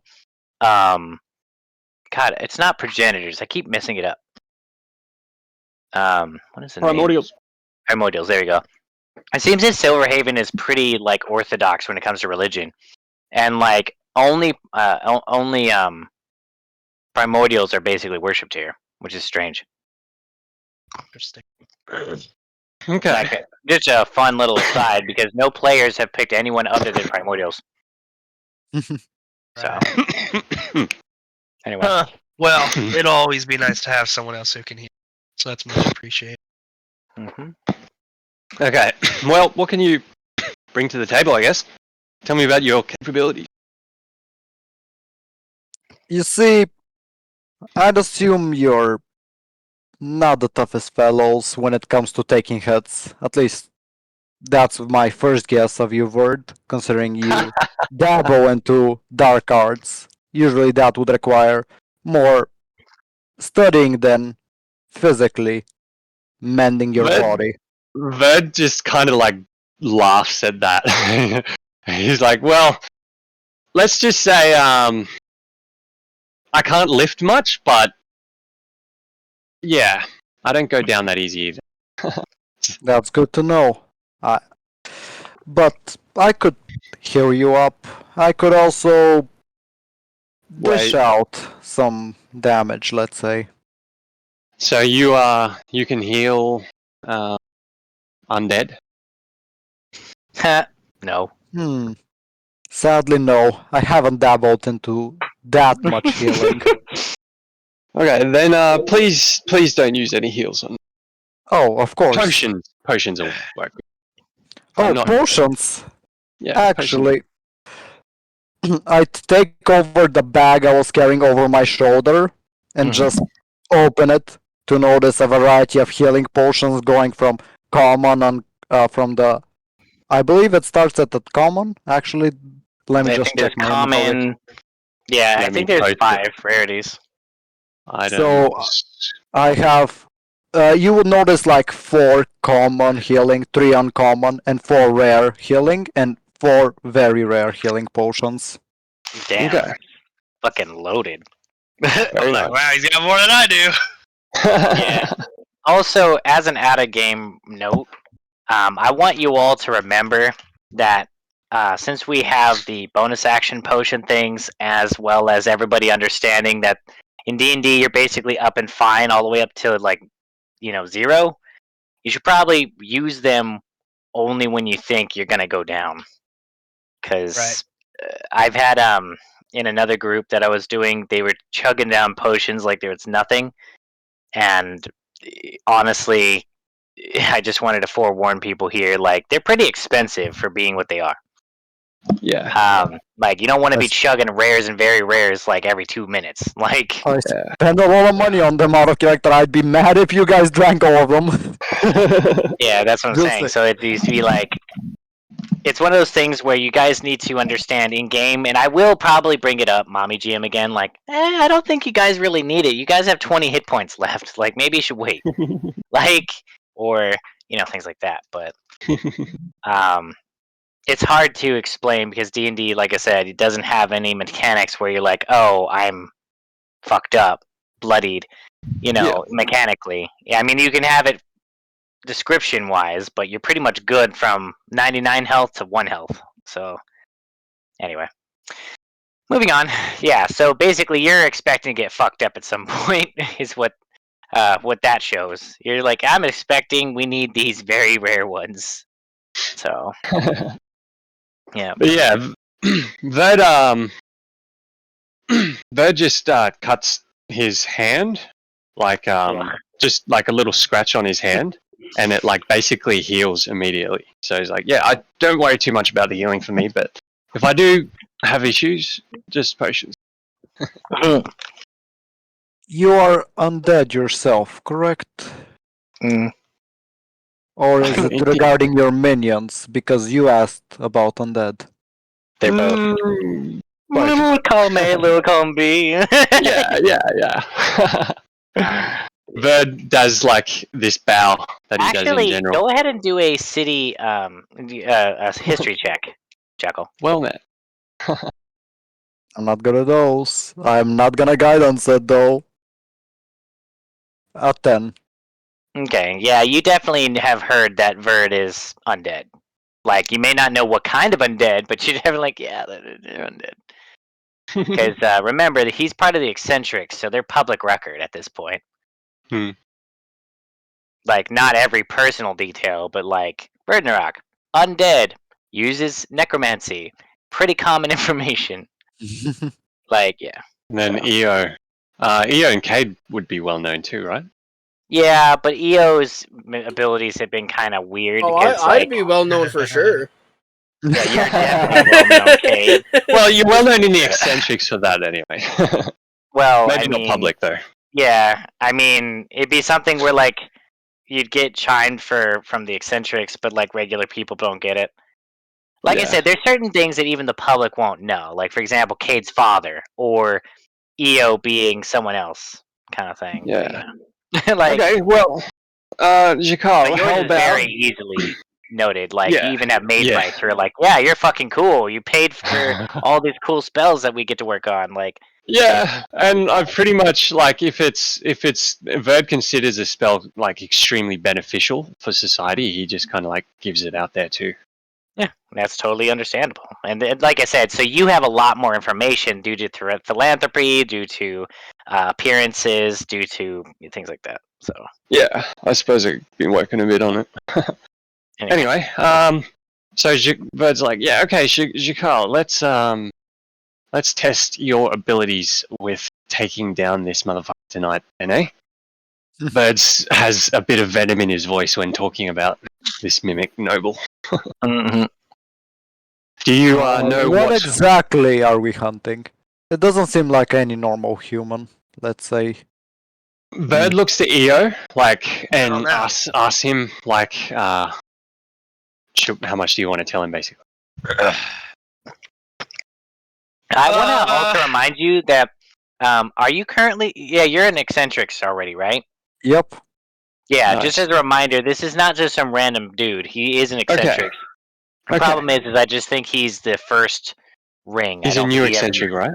God, it's not progenitors. I keep messing it up. What is the name? Primordials. Primordials. There you go. It seems that Silverhaven is pretty like orthodox when it comes to religion, and like only primordials are basically worshipped here, which is strange. Interesting. Okay. Like, just a fun little aside because no players have picked anyone other than primordials. So anyway, Huh. Well, it'll always be nice to have someone else who can hear. So that's much appreciated. Okay. Well, what can you bring to the table, I guess? Tell me about your capabilities. You see, I'd assume you're not the toughest fellows when it comes to taking hits. At least that's my first guess of your word, considering you dabble into dark arts. Usually that would require more studying than physically mending your But body. Verd just kind of like laughs at that. He's like, well, let's just say I can't lift much, but yeah, I don't go down that easy either. That's good to know. I, but I could heal you up. I could also dish Wait, out some damage, let's say. so you can heal undead? No. Sadly, no. I haven't dabbled into that much healing. Okay, then please don't use any heals on Oh, of course. potions. Potions will work. Oh, Not potions. yeah. Actually, I take over the bag I was carrying over my shoulder and just open it to notice a variety of healing potions going from common and from the. I believe it starts at the common. Actually, let me I just think there's check my inventory. common. Yeah, I Let me think there's post it. 5 rarities. So I have. You would notice like 4 common healing, 3 uncommon, and 4 rare healing, and 4 very rare healing potions. Damn. Okay. Fucking loaded. Very nice. Wow, he's got more than I do. Yeah. Also, as an out of game note, I want you all to remember that since we have the bonus action potion things, as well as everybody understanding that in D&D you're basically up and fine all the way up to like 0, you should probably use them only when you think you're gonna go down. Because Right. I've had in another group that I was doing, they were chugging down potions like there was nothing, and honestly, I just wanted to forewarn people here, like they're pretty expensive for being what they are. Yeah. Like you don't want to be Yes. chugging rares and very rares like every 2 minutes. Like I spend a lot of money on them out of character. I'd be mad if you guys drank all of them. yeah, that's what I'm Just saying. say- So it needs to be like it's one of those things where you guys need to understand in game, and I will probably bring it up, Mommy GM again. Like, I don't think you guys really need it. You guys have 20 hit points left. Like, maybe you should wait. Like, or things like that. But it's hard to explain because D&D, like I said, it doesn't have any mechanics where you're like, oh, I'm fucked up, bloodied, mechanically. Yeah, I mean, you can have it description wise, but you're pretty much good from 99 health to 1 health. So anyway, moving on. Yeah, so basically you're expecting to get fucked up at some point is what that shows. You're like, I'm expecting we need these very rare ones. So yeah. But yeah, Verd just cuts his hand, like just like a little scratch on his hand, and it like basically heals immediately. So he's like, yeah, I don't worry too much about the healing for me, but if I do have issues, just potions. You are undead yourself, correct? Mm. Or is it regarding your minions? Because you asked about undead. They're both. Little column A, little column B. yeah. Verd does like this bow that he does in Actually, general. go ahead and do a city a history check, Jekyll. Well met. I'm not good at those. I'm not gonna guidance it though. A 10. Okay, yeah, you definitely have heard that Verd is undead. Like, you may not know what kind of undead, but you're definitely like, yeah, they're undead. Because remember, that he's part of the eccentrics, so they're public record at this point. Like, not every personal detail, but like, Ragnarok, undead, uses necromancy. Pretty common information. Like, yeah. And then EO. EO and Cade would be well known too, right? Yeah, but EO's abilities have been kind of weird. Oh, because, I'd be well known for sure. Yeah, you're definitely well known, Cade. Well, you're well known in the eccentrics for that anyway. Well, Maybe I not mean, public though. yeah, I mean, it'd be something where like you'd get chimed from the eccentrics, but like regular people don't get it. Like I Yeah. said, there's certain things that even the public won't know. Like for example, Cade's father or EO being someone else, kind of thing. But Yeah. yeah, like. Okay. Well, But Jakar, yours how is very about? easily noted. Like you Yeah. even have maiden Yeah. rights who are like, yeah, you're fucking cool. You paid for all these cool spells that we get to work on. Like, Yeah, and I've pretty much like if it's Verd considers a spell like extremely beneficial for society, he just kind of like gives it out there too. yeah, that's totally understandable. And like I said, so you have a lot more information due to philanthropy, due to appearances, due to things like that. So Yeah, I suppose I've been working a bit on it. anyway, So Verd's like, yeah, okay, Jakar, let's test your abilities with taking down this motherfucker tonight, eh? Birds has a bit of venom in his voice when talking about this mimic noble. Mhm. Do you know what what? exactly are we hunting? It doesn't seem like any normal human, let's say. Bird looks to EO like I don't and know. asks him like, how much do you want to tell him, basically? I want to also remind you that are you currently? Yeah, you're an eccentrics already, right? Yep. Yeah, Nice. just as a reminder, this is not just some random dude. He is an Okay. eccentric. The Okay. problem is I just think he's the first ring. He's I a don't new see eccentric, right?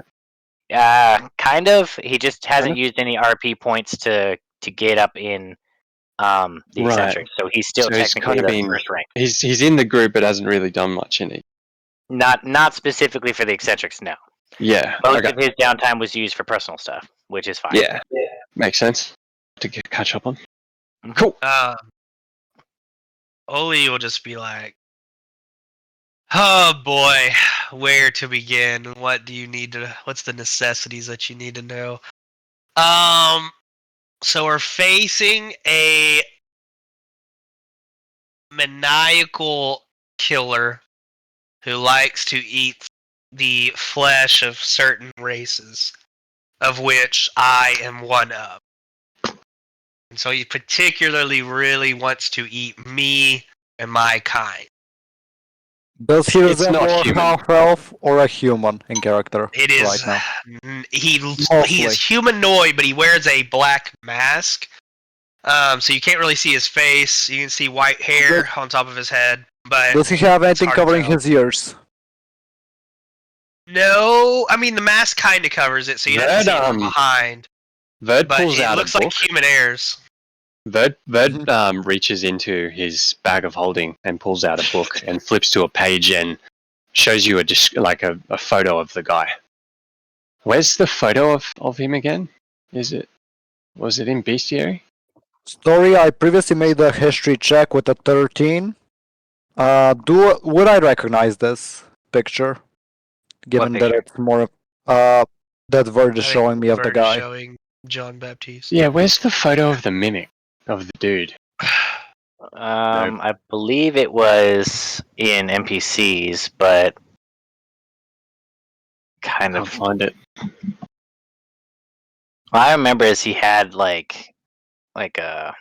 kind of. He just hasn't Kinda? used any RP points to get up in the Right. eccentric, so he's still So he's technically kind of the been first rank. he's in the group but hasn't really done much in it. Not specifically for the eccentrics. No, Yeah. most Okay. of his downtime was used for personal stuff, which is fine. Yeah. Makes sense to catch up on. Mhm. Cool. Oli will just be like, oh boy, where to begin? What do you need to? What's the necessities that you need to know? So we're facing a maniacal killer who likes to eat the flesh of certain races, of which I am one of. And so he particularly really wants to eat me and my kind. Does he It's not resemble a human. half-elf or a human in character It is right now? he Mostly. is humanoid, but he wears a black mask. So you can't really see his face. You can see white hair on top of his head, but Does he have anything hard to covering tell. his ears? No, I mean the mask kind of covers it, so you have to see it from behind. Verd But pulls it out looks a book. like human ears. Verd reaches into his bag of holding and pulls out a book and flips to a page and shows you a photo of the guy. Where's the photo of him again? Was it in bestiary? Story, I previously made a history check with a 13. Would I recognize this picture? Given that picture? it's more that Verd is I think showing me of the Verd is guy. showing John Baptiste. Yeah, where's the photo of the mimic of the dude? I believe it was in NPCs, but kind I'll of. find it. What I remember is he had like a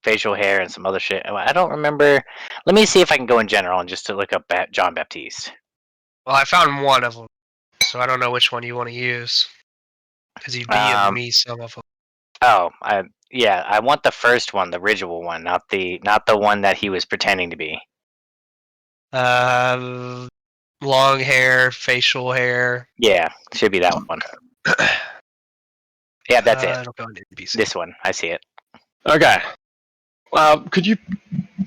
facial hair and some other shit. I don't remember. Let me see if I can go in general and just to look up John Baptiste. Well, I found one of them, so I don't know which one you want to use, because he'd be in me some of them. Oh, I want the first one, the ritual one, not the one that he was pretending to be. Long hair, facial hair. Yeah, should be that one. Yeah, that's it. It'll go into NPC. This one, I see it. Okay. Could you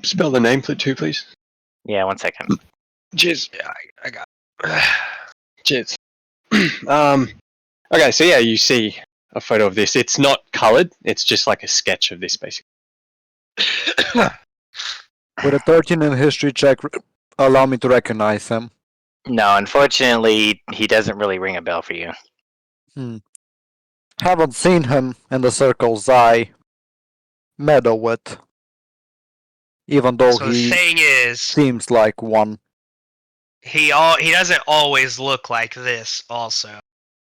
spell the name for too, please? Yeah, 1 second. Cheers. Yeah, I got it. Cheers. Okay, so yeah, you see a photo of this. It's not colored. It's just like a sketch of this, basically. With a 13 in history check, allow me to recognize him. No, unfortunately, he doesn't really ring a bell for you. Haven't seen him in the circles I meddle with. Even though So the he thing is, seems like one. he doesn't always look like this. Also,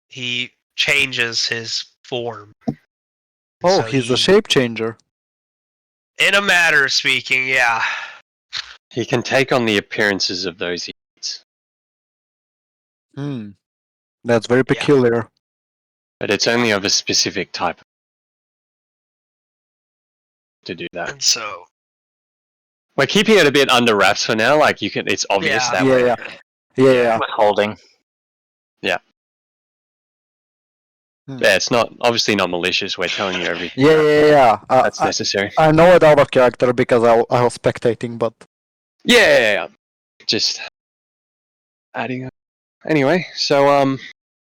he changes his form. Oh, So he's a he- shape changer. In a matter of speaking, yeah. He can take on the appearances of those he eats, Hmm. That's very peculiar. but it's only of a specific type to do that. And so, We're keeping it a bit under wraps for now. Like it's obvious Yeah. that Yeah, way. yeah. Yeah. Withholding. Yeah, it's not obviously not malicious. We're telling you everything Yeah. that's necessary. I know it out of character because I was spectating, but Yeah. Just adding up. Anyway, so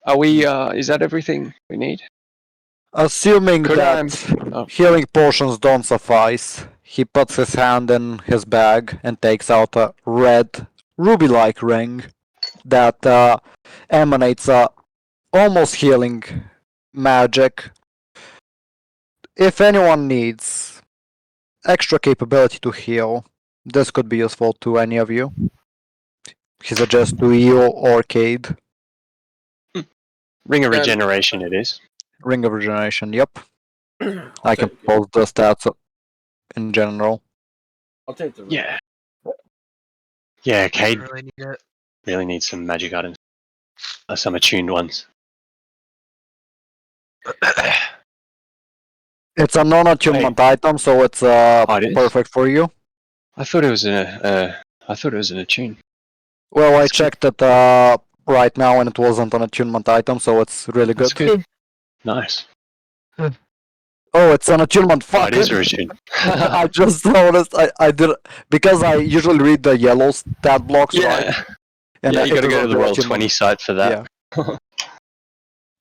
are we? Is that everything we need? assuming Could that healing potions don't suffice, he puts his hand in his bag and takes out a red ruby-like ring that emanates a almost healing magic. If anyone needs extra capability to heal, this could be useful to any of you. He suggests to Eo or Cade. Ring of Yeah, Regeneration. It is. Ring of Regeneration, yep. I can take it. post the stats in general. I'll take the Yeah. Yeah, I Cade really need it. really needs some magic items. Some attuned ones. It's a non-attunement item, so it's it is? perfect for you. I thought it was an attune. Well, I That's good. checked it right now and it wasn't an attunement item, so it's really good. That's good. Nice. Oh, it's an attunement. Oh, Fuck it is it. a attune. I just noticed. I did because I usually read the yellow stat blocks, right? Yeah. And Yeah, you it got to was go to the the roll attunement. 20 site for that. Put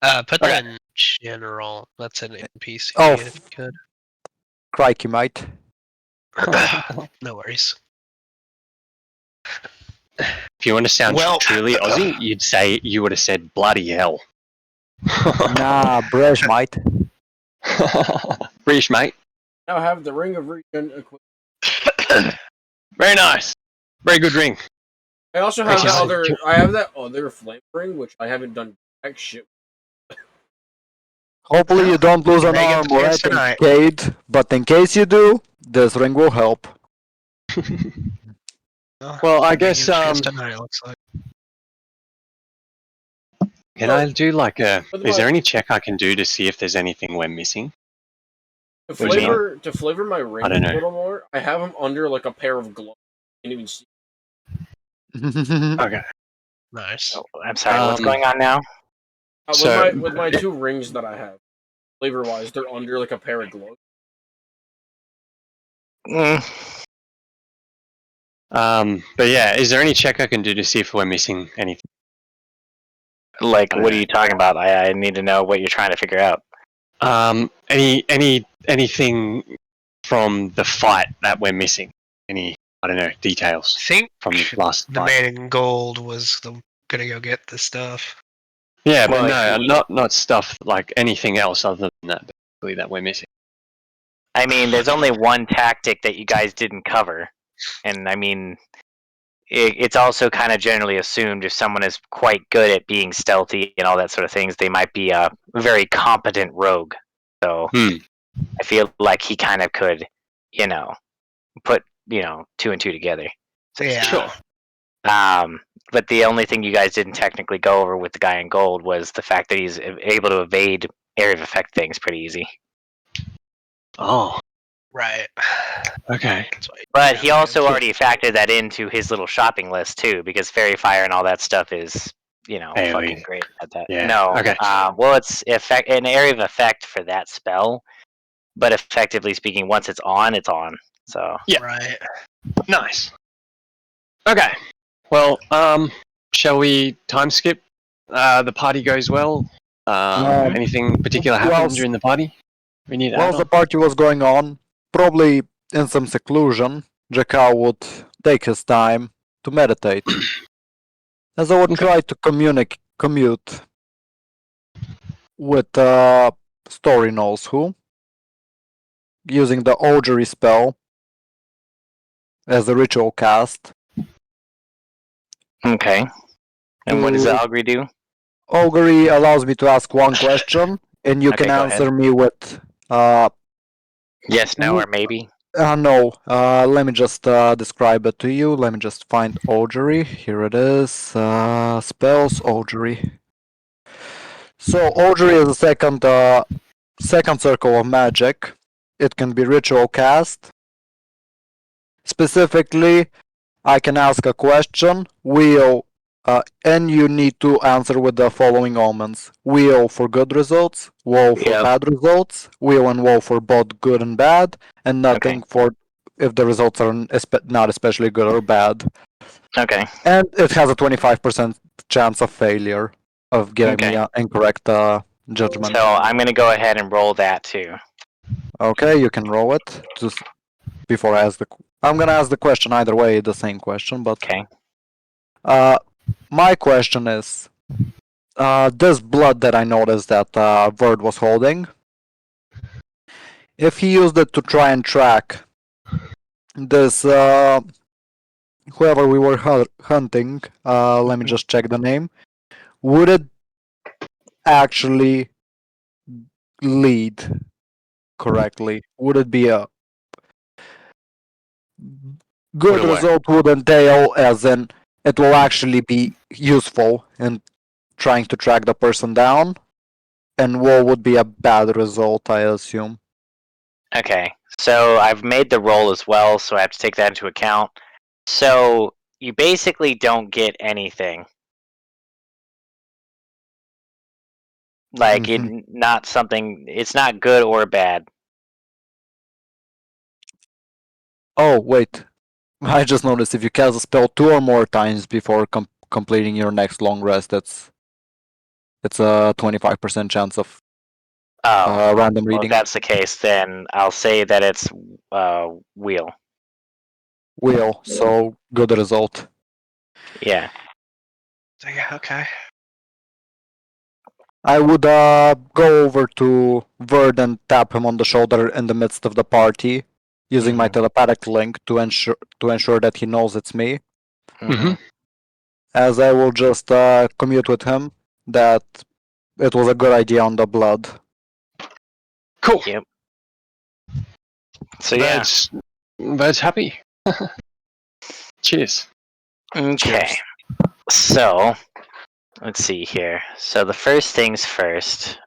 Okay. that in general. That's an NPC Oh. if you could. Crikey, mate. No worries. If you want to sound Well- truly Aussie, you would have said bloody hell. Nah, Bresh, mate. British, mate. Now have the ring of regen equipped. Very nice. Very good ring. I also have Nice. that other flame ring, which I haven't done jack shit. Hopefully you don't lose an May get arm the or chance anything, tonight. Cade. But in case you do, this ring will help. Well, I May guess, get a chance tonight, it looks like. Can I do like a... With Is my- there any check I can do to see if there's anything we're missing? To What do you flavor my ring I don't a know. little more, I have them under like a pair of gloves. You can't even see. Okay. Nice. Oh, I'm sorry, what's Um, going on now? So- With my two rings that I have, flavor wise, they're under like a pair of gloves. Mm, But yeah, is there any check I can do to see if we're missing anything? like, I don't what are know. you talking about? I need to know what you're trying to figure out. Anything from the fight that we're missing? Any, I don't know, I details think from the last the fight? man in gold was gonna go get the stuff. Yeah, but Well, no, not stuff like anything else other than that, basically, that we're missing. I mean, there's only one tactic that you guys didn't cover, and I mean, it's also kind of generally assumed if someone is quite good at being stealthy and all that sort of things, they might be a very competent rogue. So Hmm. I feel like he kind of could, put 2 and 2 together. So yeah. Sure. But the only thing you guys didn't technically go over with the guy in gold was the fact that he's able to evade area of effect things pretty easy. Oh, Right. okay. That's why But he also Sure. already factored that into his little shopping list too, because fairy fire and all that stuff is, AoE. fucking great at that. Yeah, No, okay. well, it's an area of effect for that spell, but effectively speaking, once it's on, it's on. So Yeah. Right. Nice. Okay. Well, shall we time skip? The party goes well. Anything particular happen whilst- during the party? We need to add Whilst the on? party was going on, probably in some seclusion, Jakal would take his time to meditate. As I would Okay. try to commute with Story knows who, using the augury spell as a ritual cast. okay. And what does the To- augury do? Augury allows me to ask one question, and you Okay, can go answer ahead. me with Yes, no, or maybe. no. Let me just describe it to you. Let me just find augury. Here it is. Spells augury. So augury is the second circle of magic. It can be ritual cast. Specifically, I can ask a question. And you need to answer with the following omens: wheel for good results, woe for Yep. bad results, wheel and woe for both good and bad, and nothing Okay. for if the results are not especially good or bad. Okay. And it has a 25% chance of failure of getting me Okay. an incorrect judgment. So I'm gonna go ahead and roll that too. Okay, you can roll it just before I ask the. I'm gonna ask the question either way, the same question, but Okay. my question is, this blood that I noticed that Verd was holding, if he used it to try and track this whoever we were hunting, let me just check the name, would it actually lead correctly? Would it be a good What do I? result? Would entail as in it will actually be useful in trying to track the person down, and what would be a bad result, I assume. Okay. So I've made the roll as well, so I have to take that into account. So you basically don't get anything. Like Mhm. not something. It's not good or bad. Oh, wait. I just noticed if you cast a spell 2 or more times before completing your next long rest, it's a 25% chance of Oh, random well, if reading. that's the case, then I'll say that it's wheel. Wheel, so good result. Yeah. Okay. I would go over to Verd and tap him on the shoulder in the midst of the party, using my Mhm. telepathic link to ensure that he knows it's me. Mhm. As I will just commute with him that it was a good idea on the blood. Cool. Yep. So yeah. Bird's happy. Cheers. Okay. Cheers. So let's see here. So the first things first.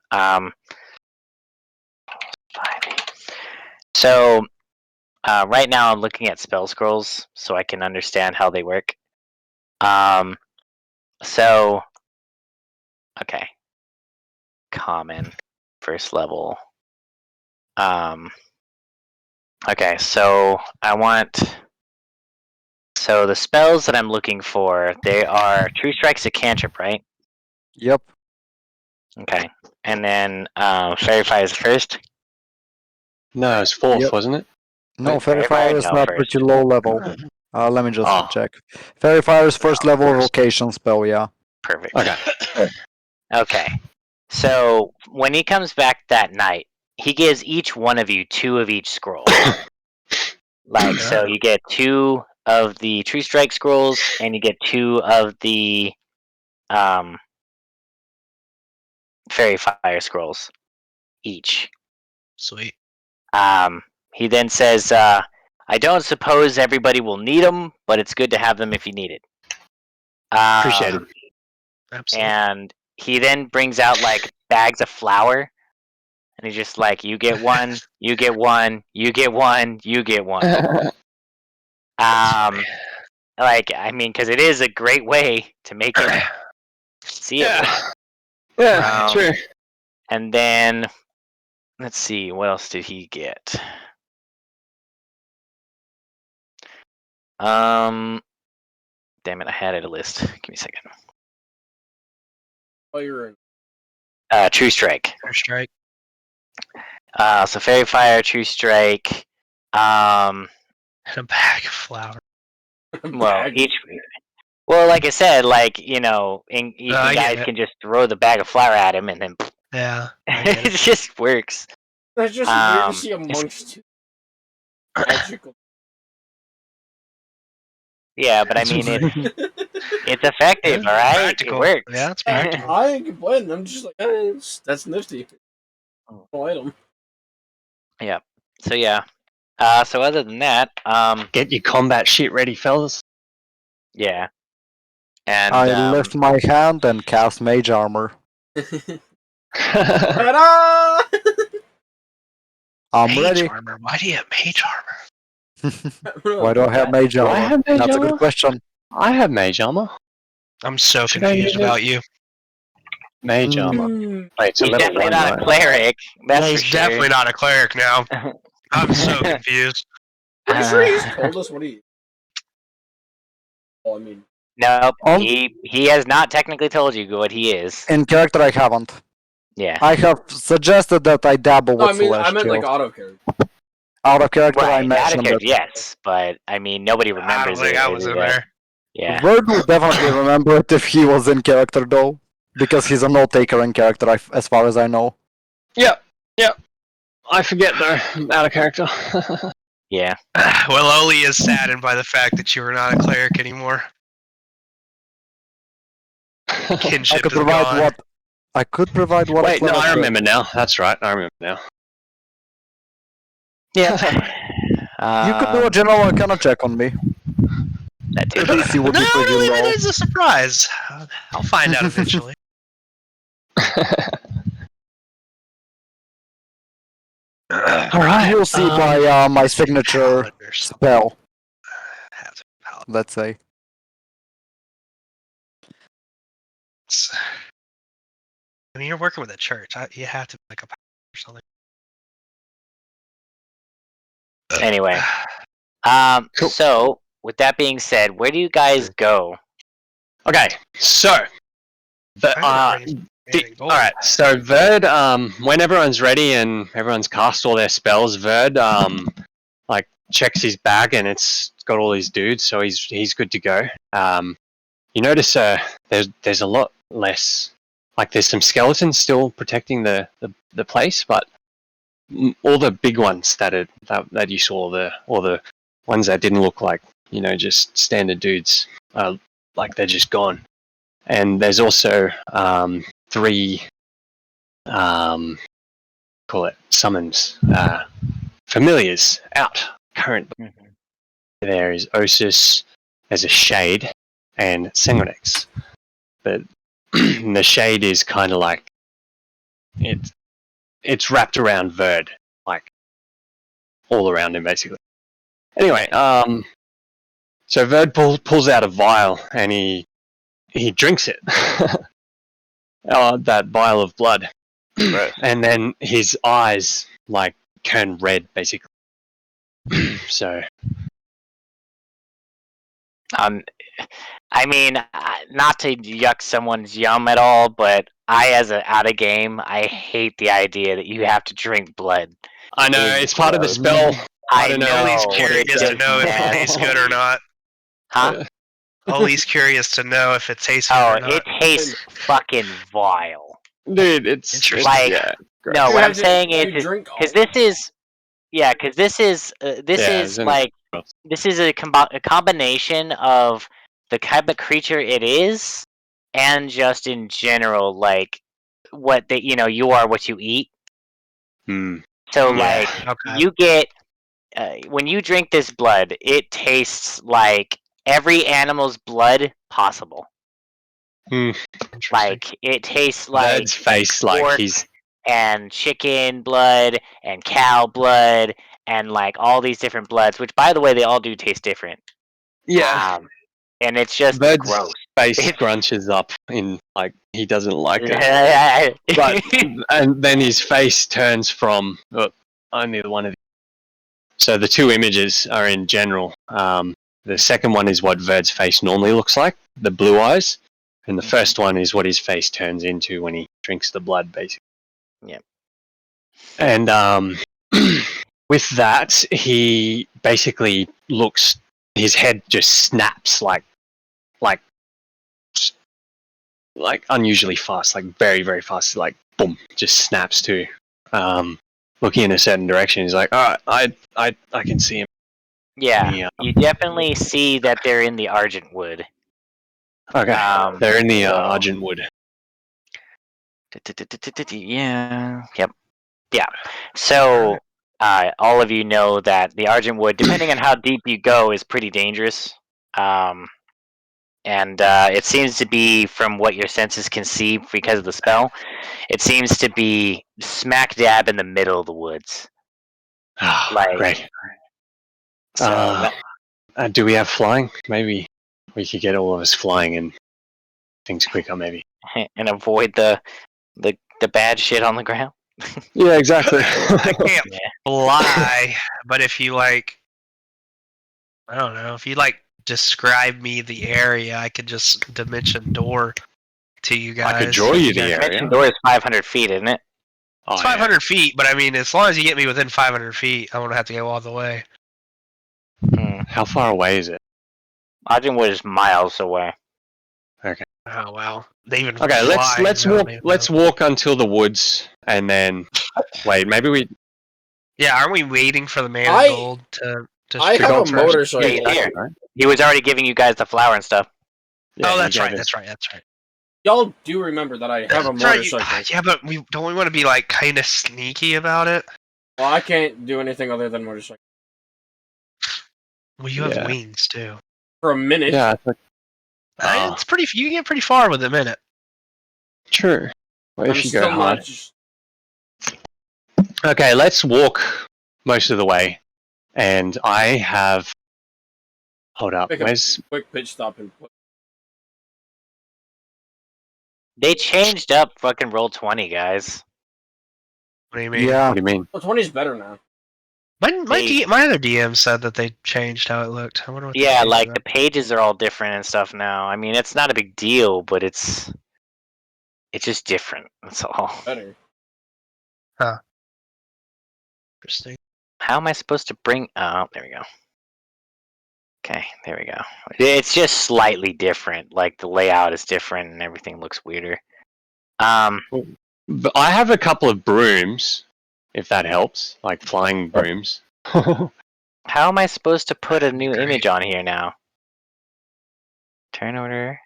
So right now I'm looking at spell scrolls so I can understand how they work. So okay, common, first level. Okay, so I want. So the spells that I'm looking for, they are True Strike's a cantrip, right? Yep. Okay, and then Fairy Fire is first. No, it's fourth, Yep. wasn't it? No, Fairy Fairy Fire, Fire is no not first. pretty low level. Let me just Oh, check. Fairy Fire is first level first. vocation spell, yeah. Perfect. Okay. Okay. So when he comes back that night, he gives each one of you 2 of each scroll. Like, so you get 2 of the True Strike scrolls, and you get 2 of the um, Fairy Fire scrolls each. Sweet. He then says, I don't suppose everybody will need them, but it's good to have them if you need it. Appreciate it. Absolutely. And he then brings out like bags of flour, and he's just like, you get one, you get one, you get one, you get one. Like, I mean, because it is a great way to make it seeable. Yeah, Um, true. And then, let's see, what else did he get? Damn it, I had it a list. Give me a second. Fire and True Strike. First strike. So Fairy Fire, True Strike. And a bag of flour. Well, bag. each. Well, like I said, like you know, you I get guys it. can just throw the bag of flour at him, and then Yeah, I get it it. just works. That's just weird to Um, see it's- amongst two magical. yeah, but I mean, It's effective, Yeah. all right. Practical. It works. Yeah, it's practical. I ain't complaining. I'm just like, that's nifty. Cool item. Yeah. So yeah. So other than that, Get your combat shit ready, fellas. yeah. And I lift my hand and cast Mage Armor. Ta-da! I'm Mage ready. armor. Why do you have mage armor? Why do I have Mage Do Armor? I have Mage That's a Armor? good question. I have mage armor. I'm so Should I confused use it? about you. Mage armor. Hmm. Wait, it's a he's level definitely 1, not right? a cleric. That's Yeah, for he's sure. definitely not a cleric now. I'm so confused. Pretty sure he's told us what he. Oh, I mean, Nope. On- He has not technically told you what he is. In character, I haven't. Yeah. I have suggested that I dabble no, with I meant like Celestial. auto character. Out of character, I Right. Out of mentioned character, that. yes, but I mean nobody I don't remembers think it. I or was in that. there. Yeah. Verd would definitely remember it if he was in character, though. Because he's a note taker in character, as far as I know. Yep. I forget though. I'm out of character. Yeah. Well, Oli is saddened by the fact that you are not a cleric anymore. I Kinship could is provide gone. what. I could provide what. Wait, a no, cleric I could. remember now. That's right, I remember now. Yeah. You could do a general arcana check on me. That too. The DC would No, be pretty no, leave low. it as a surprise. I'll find out eventually. Alright. You'll see by my signature Calendar stuff. spell, Have to- let's say. I mean, you're working with a church. You have to be like a pastor or something. Anyway. Cool. So with that being said, where do you guys go? Okay, so the alright, so Verd, when everyone's ready and everyone's cast all their spells, Verd like checks his bag and it's got all these dudes, so he's good to go. You notice there's a lot less, like there's some skeletons still protecting the place, but all the big ones that you saw, all the ones that didn't look like, just standard dudes, like they're just gone. And there's also 3 call it summons, familiars out currently. There is Osis, there's a Shade, and Sangonex. But the Shade is kind of like it's wrapped around Verd, like all around him basically. Anyway, so Verd pulls out a vial and he drinks it. That vial of blood. And then his eyes like turn red basically. So I mean, not to yuck someone's yum at all, but out of game, I hate the idea that you have to drink blood. I know it's part of the spell. I don't know. know. Ollie's curious it's to just know if it nasty. tastes good or not. Huh? Ollie's curious to know if it tastes good Oh, or not. it tastes fucking vile. Dude, it's Interesting. Like, yeah, great. no, You what have I'm to- saying you is, drink because all- this is, yeah, because this is isn't like, it? this is a combination of the type of creature it is, and just in general, like, what that you are what you eat. Hmm. So, Yeah. like, Okay. you get, when you drink this blood, it tastes like every animal's blood possible. Interesting. Like, it tastes like Verd's face, like pork he's and chicken blood and cow blood and like all these different bloods, which by the way they all do taste different. And it's just Verd's gross. face It's- scrunches up in like he doesn't like it. But and then his face turns from only the one of the. So the 2 images are in general. The second one is what Verd's face normally looks like, the blue eyes, and the first one is what his face turns into when he drinks the blood, basically. Yep. And with that, he basically looks. His head just snaps like unusually fast, like very very fast, like boom, just snaps to. Looking in a certain direction, he's like, "All right, I can see him." Yeah, Yeah. you definitely see that they're in the Argent Wood. Okay. They're in the so- Argent Wood. Yeah. Yep. Yeah. So all of you know that the Argent Wood, depending on how deep you go, is pretty dangerous. And it seems to be, from what your senses can see because of the spell, it seems to be smack dab in the middle of the woods. Like, Great. So Do we have flying? Maybe we could get all of us flying and things quicker, maybe. and avoid the bad shit on the ground. Yeah, exactly. I can't Yeah. fly, but if you like, I don't know, if you like describe me the area, I could just dimension door to you guys. I could draw you the The area. dimension door is 500 feet, isn't it? Oh, It's yeah. 500 feet, but I mean, as long as you get me within 500 feet, I won't have to go all the way. How far away is it? Argentwood is miles away. Oh wow, they even Okay, fly, let's I don't walk. even Let's know. walk until the woods, and then wait. Maybe we. Yeah, aren't we waiting for the man I- of gold to? I to have go a first. motorcycle. Yeah, here. He was already giving you guys the flower and stuff. Yeah, Oh, you that's gave right. us- That's right. That's right. Y'all do remember that I have a That's right, you- motorcycle. yeah, but we want to be like kind of sneaky about it. Well, I can't do anything other than motorcycle Well, you have Yeah. wings too. for a minute. Yeah, I thought- Oh. It's pretty. You can get pretty far with a minute. true. What I'm if you go still hard? not. Just, Okay, let's walk most of the way, and I have. Hold up. Make a Where's? quick pitch stop and put. They changed up fucking roll 20, guys. What do you mean? Yeah. What do you mean? Well, 20 is better now. My other DM said that they changed how it looked. I wonder what. they Yeah, changed like about. the pages are all different and stuff now. I mean, it's not a big deal, but it's just different. That's all. Better. Interesting. How am I supposed to bring? Oh, there we go. Okay, there we go. It's just slightly different. Like the layout is different and everything looks weirder. But I have a couple of brooms, if that helps, like flying brooms. How am I supposed to put a That'd be new great. image on here now? Turn order.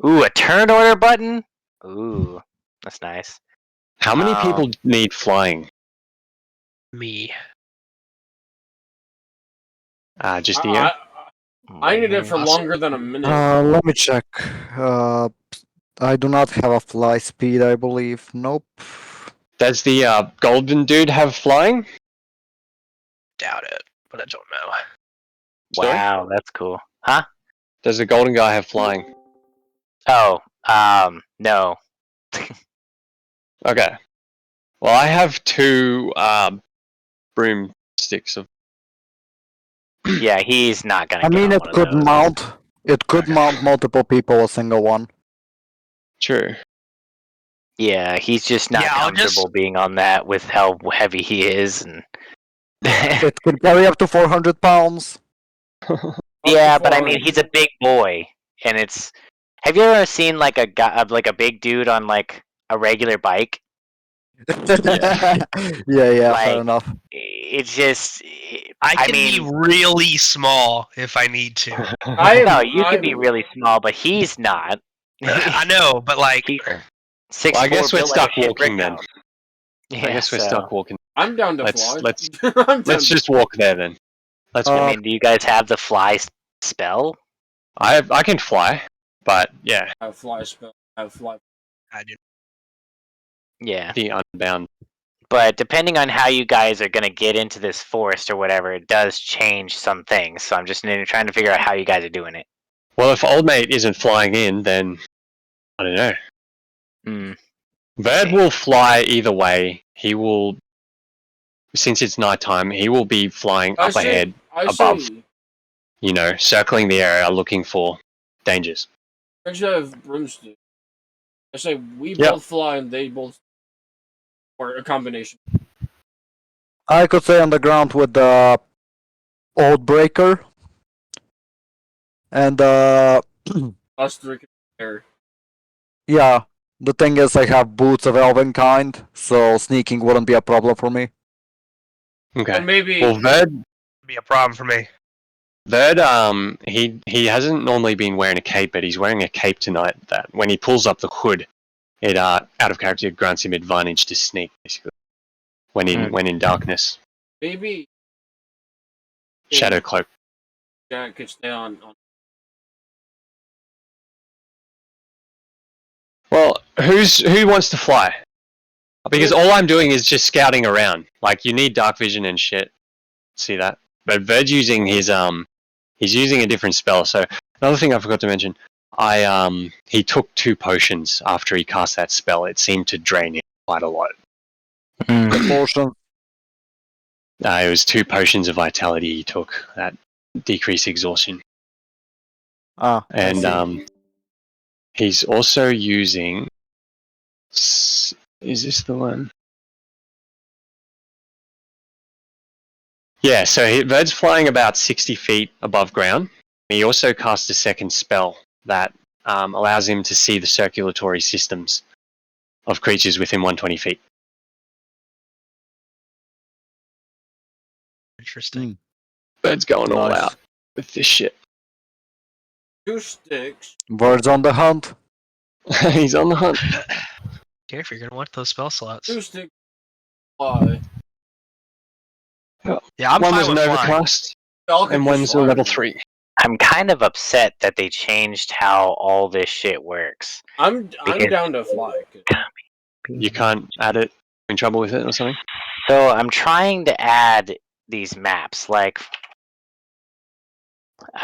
Ooh, a turn order button. Ooh, that's nice. How many people need flying? Me. Just Ian. I need it for Awesome. longer than a minute. Let me check. I do not have a fly speed, I believe. Nope. Does the golden dude have flying? Doubt it, but I don't know. Sorry? Wow, that's cool. Huh? Does the golden guy have flying? Oh, no. Okay. Well, I have two broomsticks of. Yeah, he's not gonna. I get mean, on it one of could those. mount. It could Okay. mount multiple people, a single one. True. Yeah, he's just not Yeah, I'll comfortable just- being on that with how heavy he is, and It can carry up to 400 pounds. yeah, but I mean, he's a big boy, and it's. Have you ever seen like a guy, like a big dude on like a regular bike? Yeah, fair Like- enough. It's just. I can mean, be really small if I need to. no, you can be really small, but he's not. I know, but like, He's Well, 6'4", I guess we're built like a stuck shit walking brick then. house. I Yeah, guess we're so- stuck walking. I'm down to Let's- fly. let's- I'm down Let's to just walk there then. Let's Uh, walk. I mean, do you guys have the fly spell? I can fly, but yeah, have fly spell. Have fly. I do. Yeah. the unbound. But depending on how you guys are going to get into this forest or whatever, it does change some things. So I'm just trying to figure out how you guys are doing it. Well, if old mate isn't flying in, then I don't know. Hmm. Bird will fly either way. He will, since it's nighttime, he will be flying up ahead, above. you know, circling the area looking for dangers. I should have broomstick. I say we Yep. both fly and they both, or a combination. I could stay on the ground with the old breaker. And Us three can share. yeah, the thing is I have boots of elven kind, so sneaking wouldn't be a problem for me. Okay. Or maybe Well, Bird, Be a problem for me. Verd, he hasn't normally been wearing a cape, but he's wearing a cape tonight. That when he pulls up the hood, it out of character grants him advantage to sneak, basically. When in darkness, Maybe shadow cloak. Jack could stay on. Well, who wants to fly? Because all I'm doing is just scouting around. Like you need dark vision and shit. See that? But Verd's using his he's using a different spell. So another thing I forgot to mention, he took 2 potions after he cast that spell. It seemed to drain him quite a lot. Potion. It was 2 potions of vitality he took that decrease exhaustion. Ah, And he's also using. Is this the one? Yeah, so Verd's flying about 60 feet above ground. He also casts a second spell that allows him to see the circulatory systems of creatures within 120 feet. Interesting. Verd's going all Nice. out with this shit. 2 sticks. Birds on the hunt. He's on the hunt. Okay, if you're gonna want those spell slots. 2 sticks. Fly. Yeah, I'm one fine was an with flying. overcast, Y'all could and just one's a fly. level 3. I'm kind of upset that they changed how all this shit works. I'm Because- down to fly. You can't add it. In trouble with it or something? So I'm trying to add these maps, like,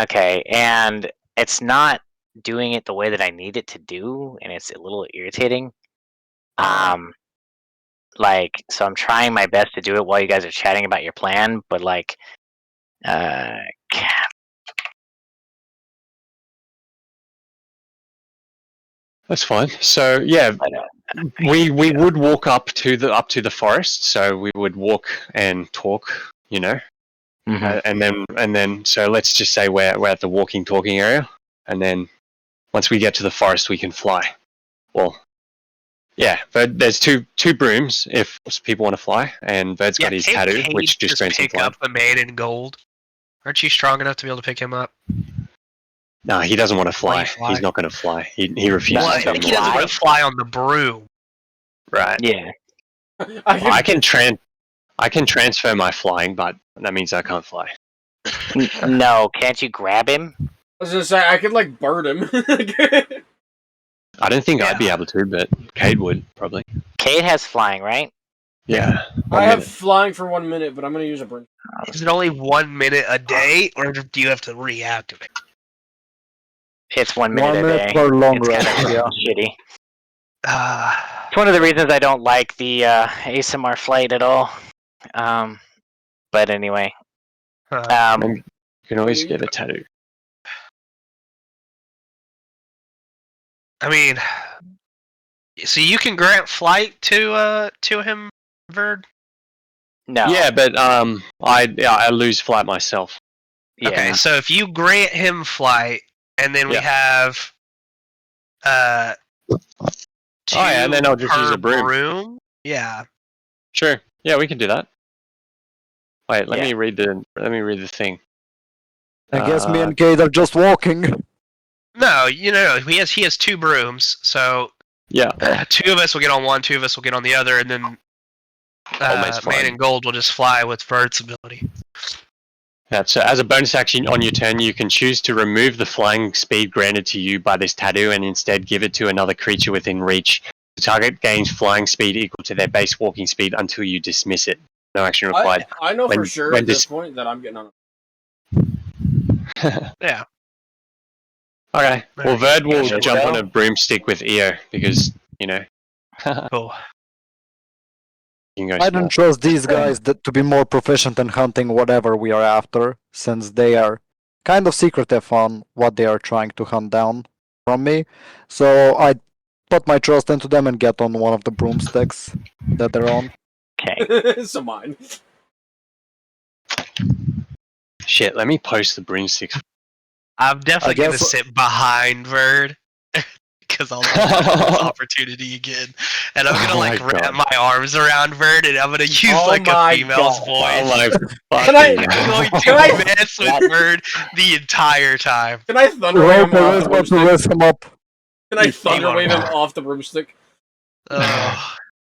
okay, and it's not doing it the way that I need it to do, and it's a little irritating. Like, so I'm trying my best to do it while you guys are chatting about your plan, but like, That's fine. So yeah, we would walk up to the forest. So we would walk and talk, you know, and then so let's just say we're at the walking talking area, and then once we get to the forest, we can fly. Well, yeah, but there's two brooms if people want to fly, and Verd's got his can't tattoo, Cade which just grants him pick flying. up the man in gold. Aren't you strong enough to be able to pick him up? No, he doesn't want to Why fly. you fly? He's not going to fly. He refuses Well, I to. think he doesn't want to fly on the broom. Right. yeah. I can transfer my flying, but that means I can't fly. No, can't you grab him? I was gonna say I could like bird him. I don't think Yeah. I'd be able to, but Cade would probably. Cade has flying, right? Yeah. I have flying for 1 minute, but I'm gonna use a bird. Is it only 1 minute a day, or do you have to reactivate? It's 1 minute 1 a minute day. per long It's rest, kind of yeah. shitty. It's one of the reasons I don't like the ASMR flight at all. But anyway, You can always get a tattoo. I mean, so you can grant flight to him, Verd? no. Yeah, but I lose flight myself. Yeah. Okay, so if you grant him flight, and then we Yeah. have two yeah, and then I'll just use per a broom. Yeah. Sure. Yeah, we can do that. Wait, let Yeah. me read the thing. I guess me and Cade are just walking. No, he has 2 brooms, so Yeah. 2 of us will get on one, 2 of us will get on the other, and then Almost Man fine. in Gold will just fly with Verd's ability. Yeah, so as a bonus action on your turn, you can choose to remove the flying speed granted to you by this tattoo and instead give it to another creature within reach. The target gains flying speed equal to their base walking speed until you dismiss it. No action required. I know for When- sure when at this dis- point that I'm getting on. Yeah. Okay. Well, Verd will Gotcha. jump on a broomstick with Eo because, you know, Cool. you can go I small. don't trust these guys to be more proficient in hunting whatever we are after, since they are kind of secretive on what they are trying to hunt down from me. So I put my trust into them and get on one of the broomsticks that they're on. Okay. So mine. Shit, let me post the broomsticks. I'm definitely I going to guess- sit behind Verd. because I'll never have this opportunity again. And I'm gonna Oh like my wrap God. my arms around Verd, and I'm gonna use Oh like a my female's God. voice. Oh Can I- my I'm going God. Can I- to mess with Verd the entire time. Can I thunder wave him Roper off is the about to broomstick? raise him up. Can I You thunder wave him wanna- off the broomstick?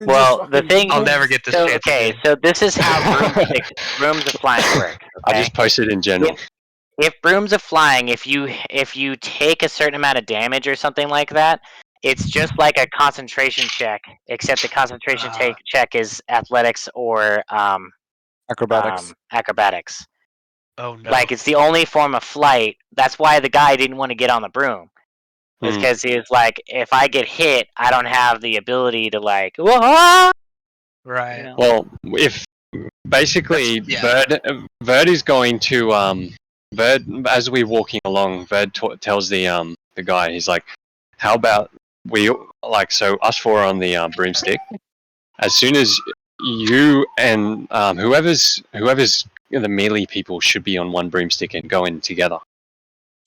Well, Just the fucking- thing- I'll never get this So, chance okay, again. so this is how brooms of flying work. I Okay? just posted in general. If brooms of flying, if you take a certain amount of damage or something like that, it's just like a concentration check, except the concentration check is athletics or Acrobatics. acrobatics. Oh no! Like it's the only form of flight. That's why the guy didn't want to get on the broom. It's Hmm. because he was like, if I get hit, I don't have the ability to like, whoa, Right. you know? Well, if basically Verd is going to Verd, as we're walking along, Verd tells the guy, he's like, how about we like, so us four are on the broomstick. As soon as you and whoever's the melee people should be on one broomstick and go in together.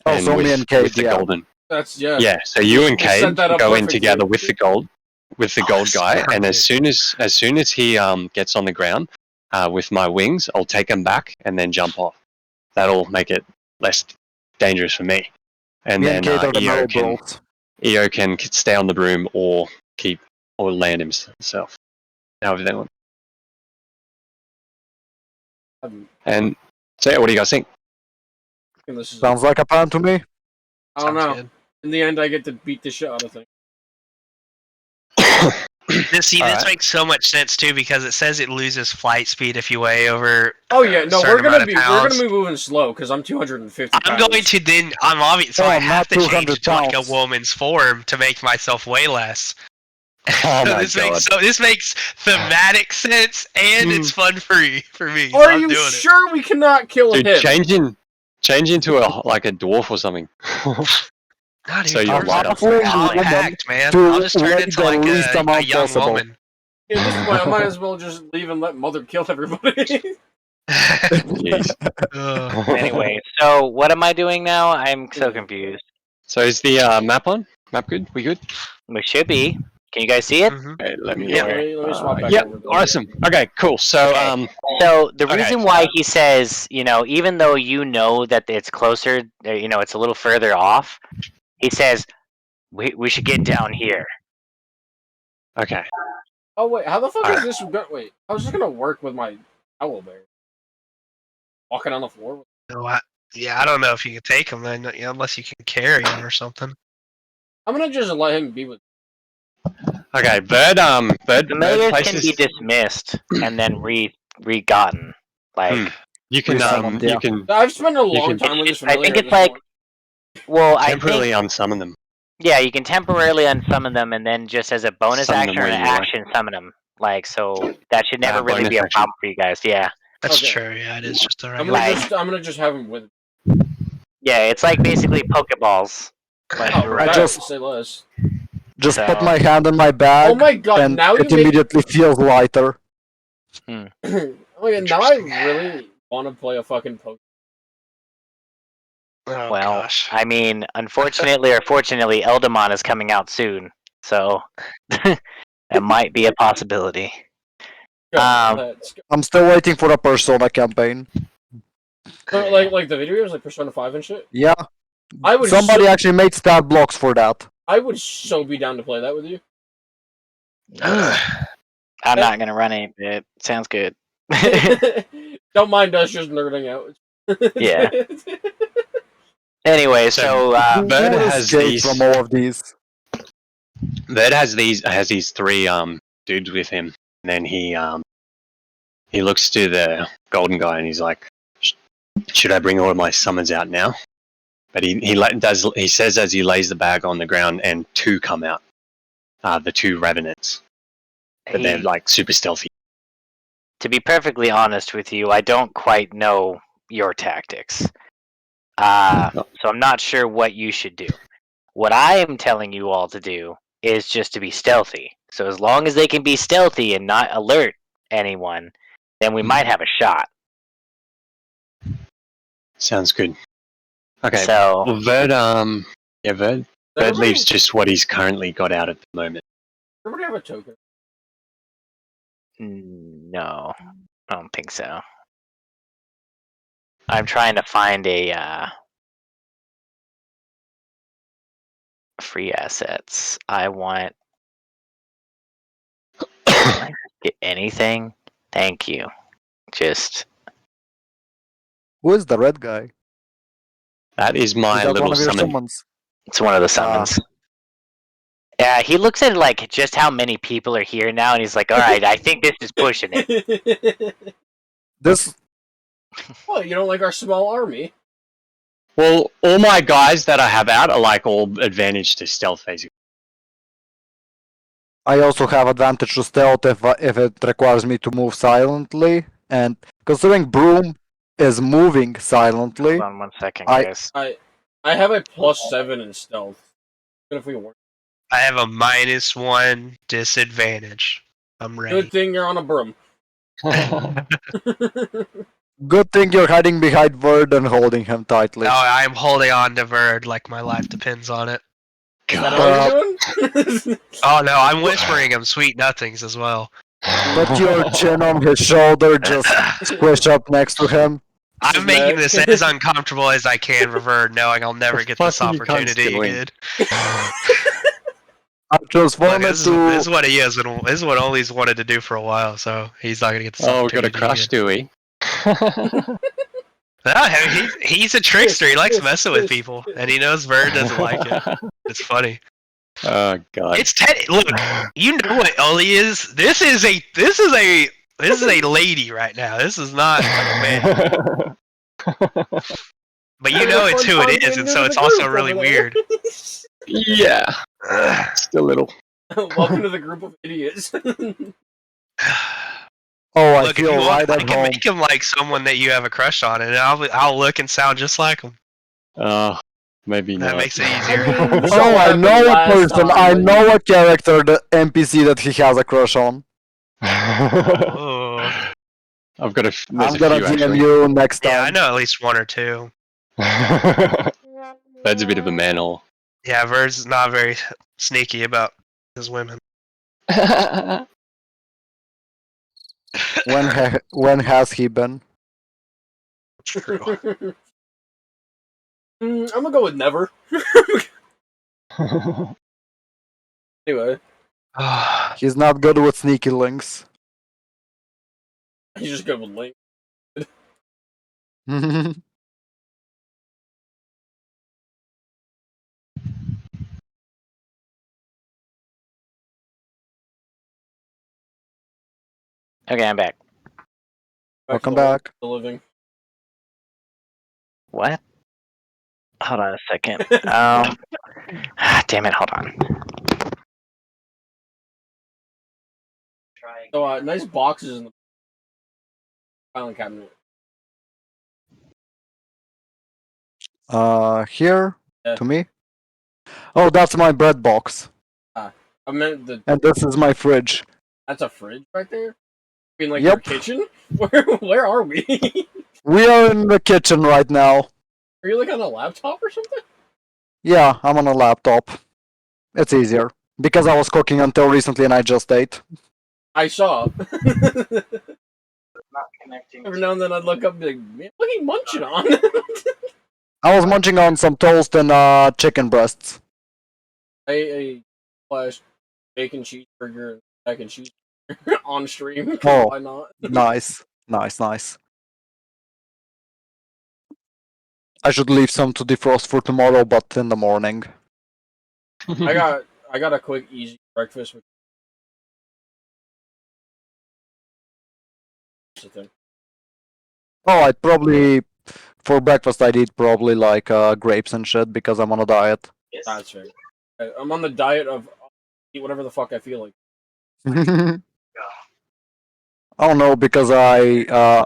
Oh, so me and with Kate, the yeah. golden. That's yeah. Yeah, so you and You set Cade that up go in perfectly. together with the gold guy, that's and as soon as he gets on the ground with my wings, I'll take him back and then jump off. That'll make it less dangerous for me. And Me then and Kate are the EO metal can bros. stay on the broom or land himself. However they want. And so yeah, what do you guys think? This is- Sounds like a plan to me. I don't know. Good. In the end, I get to beat the shit out of things. This Alright. makes so much sense too because it says it loses flight speed if you weigh over. Oh yeah, no, certain we're amount of be pounds. moving slow because I'm 250. I'm pounds. going to then. I'm obvious, so Oh, I I'm have not to change 200 to like a pounds. woman's form to make myself weigh less. Oh my god. This makes thematic sense and it's fun for me. So Are I'm you doing sure we cannot kill Dude, him? change into a dwarf or something. it. Nah, dude, So you're dwarves right are up there. compact, man. to I'll just turn weigh into the like least a amount young possible. woman. At this point, I might as well just leave and let Mother kill everybody. Jeez. Ugh. Anyway, so what am I doing now? I'm so confused. So is the map on? Map good? We good? We should be. Can you guys see it? Mhm. Okay, let me. Yeah. Let me swap back Yep. over. to- Awesome. Okay. Cool. So Okay. So the Okay. reason why he says, even though you know that it's closer, it's a little further off, he says we should get down here. Okay. Oh wait, how the fuck Alright. is this? Wait, I was just gonna work with my owl bear. Walking on the floor. So I don't know if you can take him then, unless you can carry him or something. I'm gonna just let him be with. Okay. Bird. Bird Familiars can places. be dismissed and then re-gotten. Like, You can Resummoned, yeah. you can I've spent a long can- time with this I familiar. think at it's this like, point. well, I temporarily think, unsummon them. yeah, you can temporarily unsummon them and then just as a bonus Summon them action or an when you like. action summon them. Like, so that should never really bonus be a action. problem for you guys. Yeah. That's Okay. true. Yeah, it is just the right. I'm Like- gonna just have him with. Yeah, it's like basically Pokeballs. Like, Oh, Right. that, Just- say less. Just put So- my hand in my bag, Oh my god! and Now it you make. immediately feels lighter. Oh my god! Now I really want to play a fucking Pokemon. Oh well, gosh. I mean, unfortunately or fortunately, Eldamon is coming out soon, so that might be a possibility. Let's go. I'm still waiting for a Persona campaign. So, like the video games, like Persona 5 and shit. Yeah, I would. somebody actually made stat blocks for that. I would so be down to play that with you. I'm not gonna run any bit. Sounds good. Don't mind us just nerding out. Yeah. Anyway, so Bird Who has escaped these. from all of these. Bird has these three dudes with him, and then he looks to the golden guy and he's like, "Should I bring all of my summons out now?" But he says as he lays the bag on the ground, and two come out, the two revenants, but they're like super stealthy. to be perfectly honest with you, I don't quite know your tactics. So I'm not sure what you should do. What I am telling you all to do is just to be stealthy. So as long as they can be stealthy and not alert anyone, then we might have a shot. Sounds good. Okay. So Well, Verd, Verd, Bird Everybody, leaves just what he's currently got out at the moment. everybody have a token. No, I don't think so. I'm trying to find a free assets. I want get anything. Thank you. Just Who is the red guy? That is Is my that one little of your summon. summons? it's one of the summons. Yeah, he looks at like just how many people are here now, and he's like, "All right, I think this is pushing it." This Well, you don't like our small army. Well, all my guys that I have out are like all advantage to stealth, basically. I also have advantage to stealth if it requires me to move silently, and considering Broom is moving silently, Hold on 1 second, I- guys. I have a +7 in stealth. Even if we work. I have a -1 disadvantage. I'm ready. Good thing you're on a broom. good thing you're hiding behind Verd and holding him tightly. No, I'm holding on to Verd like my life depends on it. Is that all you're doing? Oh no, I'm whispering him sweet nothings as well. Put your chin on his shoulder, just squish up next to him. I'm making this as uncomfortable as I can for Verd, knowing I'll never get this fuck are you cunts opportunity doing? again. I transform Look, it this to. is what he is. This is what Ollie's wanted to do for a while, so he's not gonna get this Oh, we've got a opportunity crush, again. do we? No, he's a trickster. He likes messing with people, and he knows Verd doesn't like it. It's funny. Oh god. It's look, you know what Ollie is. This is a lady right now. This is not like a man. But you know it's who it is, and so it's also really weird. Yeah. Just a little. Welcome to the group of idiots. Oh, I Look, if feel you want, right I at can home. make him like someone that you have a crush on, and I'll look and sound just like him. Maybe That not. makes it I easier. mean, we saw Oh, what I happened know a last person. time, I but know a character, the NPC that he has a crush on. Oh. I've got there's I'm a gonna few DM actually. you next Yeah, I time. know at least one or two. That's a bit of a manhole. Yeah, Verd's not very sneaky about his women. When has he been? True. I'm gonna go with never. Anyway, He's not good with sneaky links. he's just good with Link. Okay, I'm back. Welcome to the- back. The living. What? Hold on a second. Damn it! Hold on. So, nice boxes in the filing cabinet. Here Yeah. to me. Oh, that's my bread box, I meant and this is my fridge. that's a fridge right there. I mean, like Yep. your kitchen. Where are we? We are in the kitchen right now. Are you like on a laptop or something? Yeah, I'm on a laptop. It's easier because I was cooking until recently, and I just ate. I saw. Not connecting. Every now and then I'd look up and be like, man, what are you munching on? I was munching on some toast and chicken breasts. a flash bacon cheeseburger and mac and cheese on stream. Oh. Why not? Nice, nice. I should leave some to defrost for tomorrow, but in the morning. I got a quick easy breakfast with the thing. Oh, I'd probably for breakfast I'd eat probably like grapes and shit because I'm on a diet. That's fair. I'm on the diet of eat whatever the fuck I feel like. I don't know because I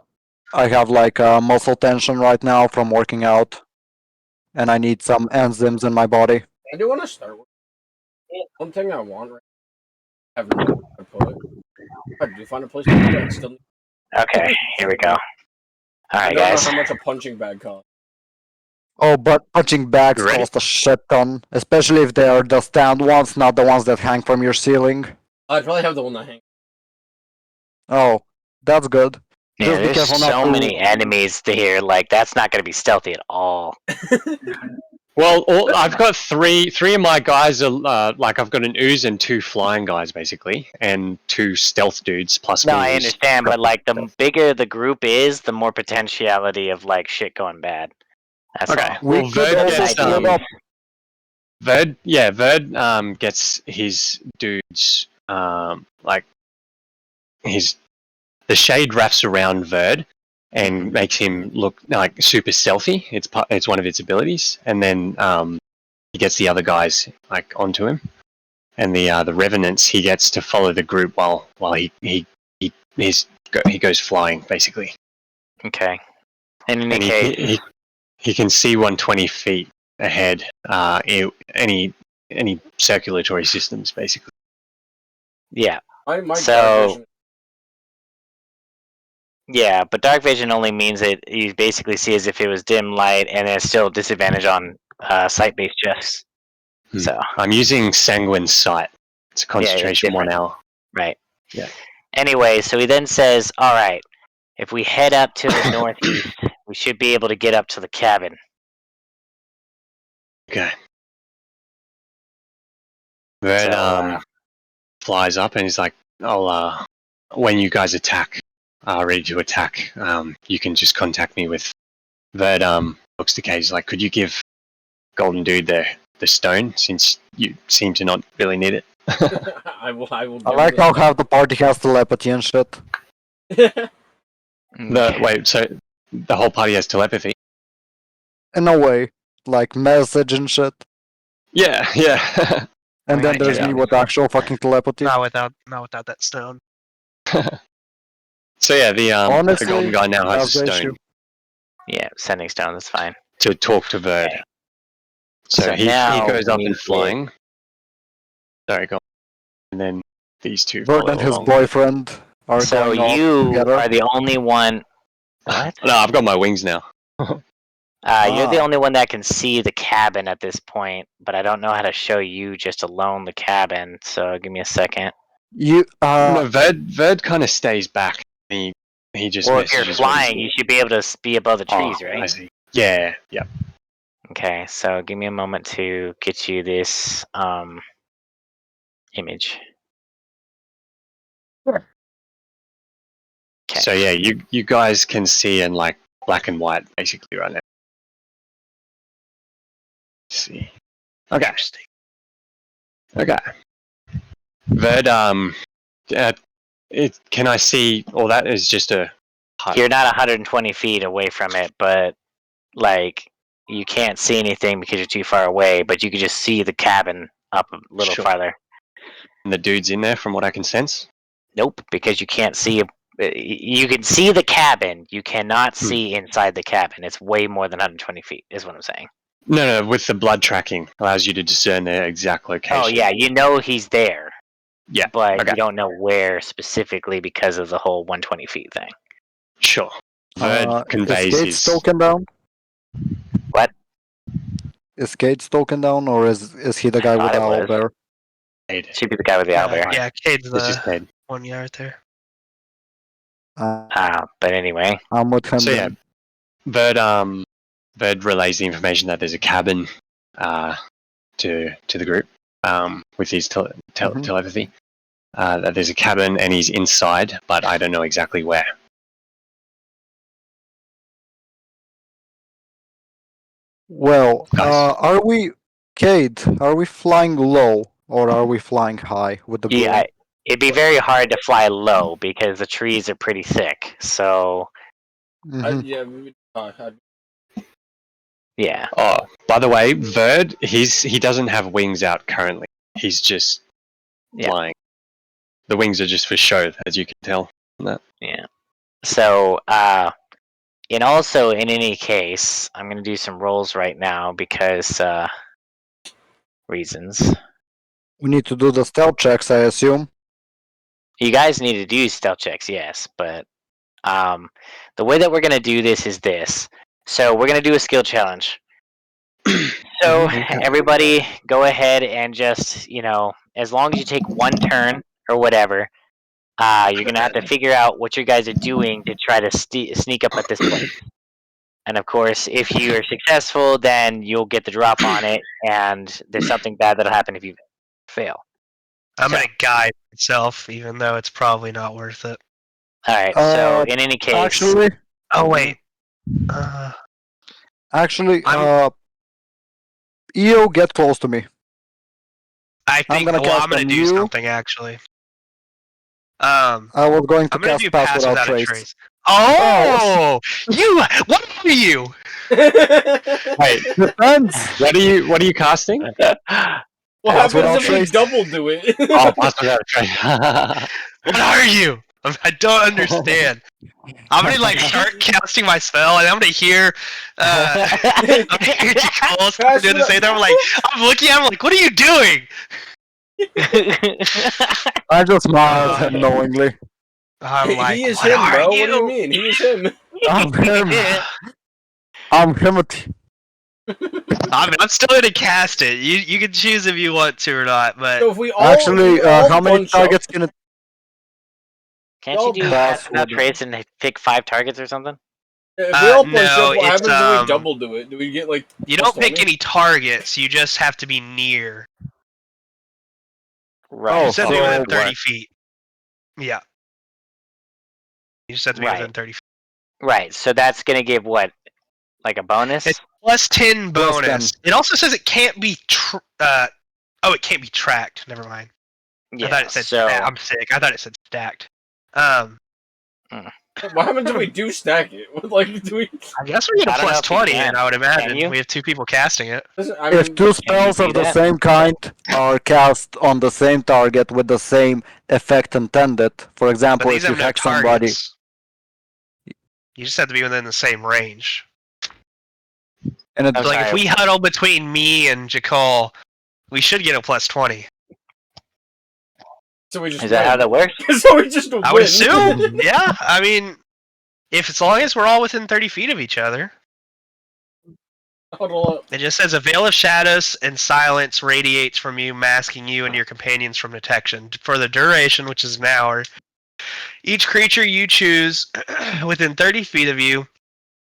have like muscle tension right now from working out, and I need some enzymes in my body. I do want to start with one thing I want right now. I have no place to put it. If I do find a place to put it, I'd still Okay, here we go. All I right, don't guys. know how much a punching bag costs. Oh, but punching bags You ready? cost a shit ton, especially if they are the stand ones, not the ones that hang from your ceiling. I'd probably have the one that hangs. Oh, that's good. Yeah, Just be there's careful not so to. many enemies here. Like that's not gonna be stealthy at all. Well, I've got three of my guys are like I've got an ooze and 2 flying guys basically, and 2 stealth dudes plus No, me. I who's understand, but like the stealth. bigger the group is, the more potentiality of like shit going bad. That's Okay. all. We Well, could Verd also gets split up. Verd gets his dudes like the shade wraps around Verd and makes him look like super stealthy. It's one of its abilities, and then he gets the other guys like onto him, and the revenants he gets to follow the group while he goes flying basically, Okay. In any and case, he can see 120 feet ahead. Any circulatory systems basically. yeah. My So- dark vision. Yeah, but dark vision only means that you basically see as if it was dim light, and there's still disadvantage on sight-based checks. So I'm using sanguine sight. It's a it's concentration 1 different. hour. Right. Yeah. Anyway, so he then says, "All right, if we head up to the northeast, we should be able to get up to the cabin." Okay. Verd So, flies up and he's like, "I'll when you guys are ready to attack, you can just contact me with." Verd looks to Kate. He's like, "Could you give Golden Dude the stone since you seem to not really need it?" I will. I like how half the party has telepathy and shit. Wait, so the whole party has telepathy? In a way, like message and shit. Yeah, yeah. And then Right, there's yeah. me with actual fucking telepathy. Not without that stone. So yeah, the Honestly, golden guy now has that's a the stone issue. yeah, sending stone. That's fine. to talk to Verd. Okay. So, So he now goes we up need and to- flying. Sorry, go on. And then these two Verd follow and his along. boyfriend are So going off you together. are the only one. What? No, I've got my wings now. You're the Ah. only one that can see the cabin at this point, but I don't know how to show you just alone the cabin. So give me a second. You No, Verd kind of stays back. He just Well, if you're messages what he's flying, you should be able to be above the trees, I right? see. Yeah, yeah. Okay, so give me a moment to get you this image. Okay. So yeah, you guys can see in like black and white basically right now. Let's see. Okay. Interesting. Okay. Verd, can I see? Or that is just a hut. You're not 120 feet away from it, but like you can't see anything because you're too far away. But you can just see the cabin up a little Sure. farther. And the dude's in there, from what I can sense. Nope, because you can't see. You can see the cabin. You cannot see inside the cabin. It's way more than 120 feet. Is what I'm saying. No, with the blood tracking allows you to discern their exact location. Oh yeah, you know he's there. Yeah, but okay. you don't know where specifically because of the whole 120 feet thing. Sure. Verd conveys is Gates his. token down? What? Is Gates token down, or is he the guy with thought the it owl was. bear? Should be the guy with the owlbear. Yeah, Cade's This is the Ted. one guy right there. But anyway, I'm with him. So yeah, then. Verd relays the information that there's a cabin to the group with his telepathy. That there's a cabin and he's inside, but I don't know exactly where. Well, Guys. are we, Cade? Are we flying low or are we flying high with the broom? yeah, it'd be very hard to fly low because the trees are pretty thick. So Mhm. Yeah, we would. yeah, Oh, by the way, Verd, he doesn't have wings out currently. He's just Yeah. flying. The wings are just for show, as you can tell. From that. yeah. So and also in any case, I'm gonna do some rolls right now because reasons. We need to do the stealth checks, I assume. You guys need to do stealth checks, yes, but the way that we're gonna do this is this. So we're gonna do a skill challenge. So Okay. everybody, go ahead and just as long as you take one turn or whatever, you're gonna have to figure out what you guys are doing to try to sneak up at this place. And of course, if you are successful, then you'll get the drop on it, and there's something bad that'll happen if you fail. I'm So- gonna guide myself, even though it's probably not worth it. All right. So in any case, Actually, Oh wait. actually, I'm- EO, get close to me. I think. gonna Well, cast I'm gonna on do you. something actually. I was going to I'm gonna cast do Pass Without Trace. Trace. Oh, you! What are you? Wait, Depends. what are you casting? What Pass happens without if we trace. double do it? Oh, Pass Without Trace. What are you? I don't understand. I'm gonna start casting my spell, and I'm gonna hear, I'm gonna hear Nicole start doing the same thing. I'm looking at him like, what are you doing? I just smiled him knowingly. I'm like, he is what him, are bro. you? What do you mean? He is him. I'm him. I'm him. I'm still gonna cast it. You can choose if you want to or not, but So if we all Actually, we all how many bunch targets up, can it? Can't you do Pass Pass Without without- Trace and pick 5 targets or something? if we all bunch no, up, what it's, happens if we double do it? Do we get you plus don't pick 20? any targets. You just have to be near. Right. Oh, You said to be so within what? 30 feet. Yeah. You just have to be Right. within 30 feet. Right. So that's gonna give what, like a bonus? It's plus 10 Plus bonus. 10. It also says it can't be. It can't be tracked. Never mind. Yeah. I thought it said. So I'm sick. I thought it said stacked. What happens if we do stack it? Do we? I guess we get a I don't know plus if you 20. can. Then I would imagine Can you? we have 2 people casting it. Listen, I If mean, two spells do of the that? same kind are cast on the same target with the same effect intended, for But example, these if you have no hack somebody, targets. You just have to be within the same range. and it, Okay. So, if we huddle between me and Jakal, we should get a plus 20. so we just Is that how win. that works? So we just win. I would assume. Yeah. I mean, as long as we're all within 30 feet of each other. Huddle up. It just says a veil of shadows and silence radiates from you, masking you and your companions from detection for the duration, which is an hour. Each creature you choose within 30 feet of you,